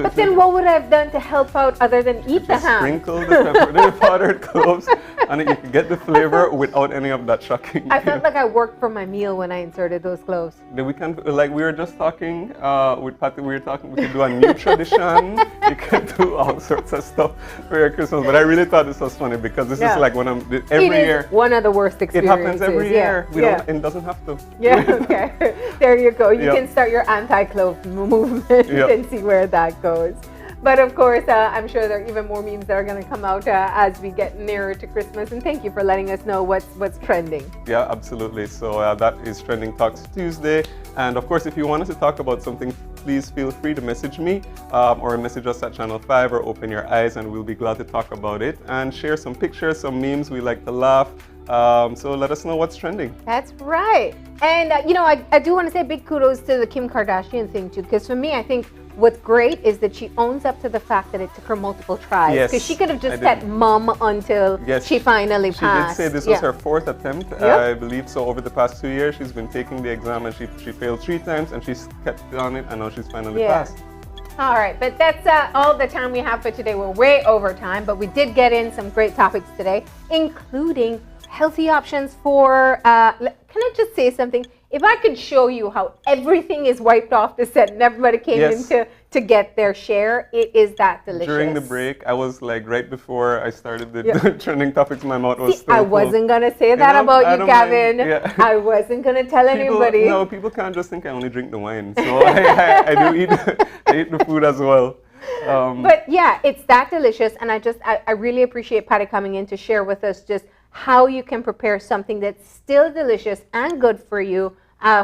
But then what would I have done to help out other than eat the ham? Sprinkle the powdered cloves, and you can get the flavor without any of that shocking. I felt like I worked for my meal when I inserted those cloves. Then we can, like we were just talking with Patty, we can do a new tradition. You can do all sorts of stuff for your Christmas. But I really thought this was funny because this is like when every year. One of the worst experiences. It happens every year. It doesn't have to. Yeah, okay. There you go. You can start your anti-clove movement and see where that goes. But of course, I'm sure there are even more memes that are going to come out as we get nearer to Christmas. And thank you for letting us know what's trending. Yeah, absolutely. So that is Trending Talks Tuesday. And of course, if you want us to talk about something, please feel free to message me or message us at Channel 5 or Open Your Eyes, and we'll be glad to talk about it and share some pictures, some memes. We like to laugh. So let us know what's trending. That's right. And, you know, I do want to say big kudos to the Kim Kardashian thing, too, because for me, I think what's great is that she owns up to the fact that it took her multiple tries. Because she could have just said mum until she finally passed. She did say this was her fourth attempt, I believe. So over the past 2 years, she's been taking the exam, and she failed 3 times, and she's kept on it, and now she's finally passed. All right, but that's all the time we have for today. We're way over time, but we did get in some great topics today, including healthy options for, can I just say something? If I could show you how everything is wiped off the set and everybody came in to get their share, it is that delicious. During the break, I was like, right before I started the trending topics, my mouth was still I wasn't going to say that about you, Gavin. I wasn't going to tell anybody. No, people can't just think I only drink the wine. So I do eat, I eat the food as well. But yeah, it's that delicious. And I really appreciate Patty coming in to share with us just how you can prepare something that's still delicious and good for you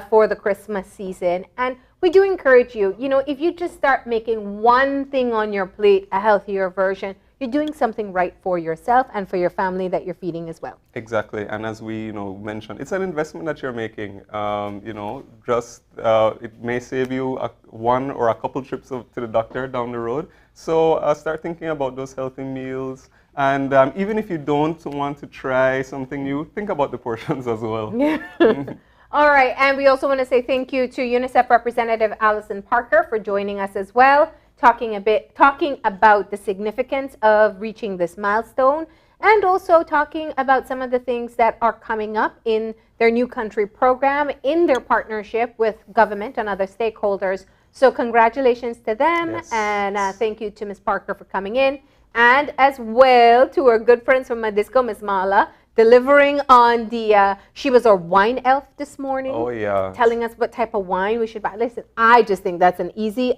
for the Christmas season. And we do encourage you, you know, if you just start making one thing on your plate a healthier version, you're doing something right for yourself and for your family that you're feeding as well. Exactly, and as we mentioned, it's an investment that you're making. It may save you one or a couple trips to the doctor down the road. So start thinking about those healthy meals. And even if you don't want to try something new, think about the portions as well. All right, and we also want to say thank you to UNICEF Representative Alison Parker for joining us as well, talking about the significance of reaching this milestone, and also talking about some of the things that are coming up in their New Country program in their partnership with government and other stakeholders. So congratulations to them, and thank you to Ms. Parker for coming in. And as well to our good friends from Madisco, Ms. Mala, delivering on the, she was our wine elf this morning. Oh, yeah. Telling us what type of wine we should buy. Listen, I just think that's an easy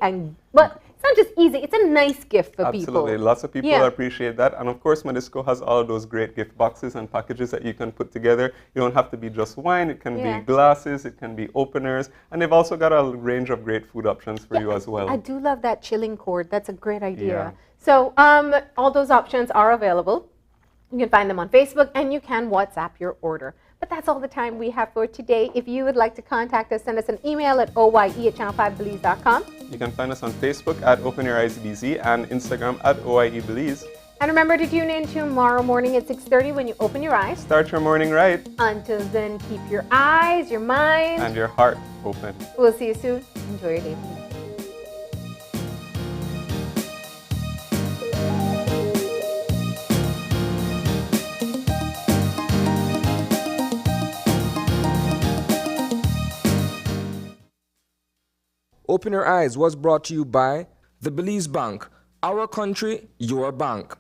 but it's not just easy, it's a nice gift for people. Absolutely, lots of people appreciate that. And of course, Madisco has all of those great gift boxes and packages that you can put together. You don't have to be just wine, it can be glasses, it can be openers, and they've also got a range of great food options for you as well. I do love that chilling cord, that's a great idea. So all those options are available. You can find them on Facebook, and you can WhatsApp your order. But that's all the time we have for today. If you would like to contact us, send us an email at oye@channel5belize.com. You can find us on Facebook at Open Your Eyes BZ and Instagram at OIE Belize. And remember to tune in tomorrow morning at 6:30 when you open your eyes. Start your morning right. Until then, keep your eyes, your mind, and your heart open. We'll see you soon. Enjoy your day. Open Your Eyes was brought to you by the Belize Bank. Our country, your bank.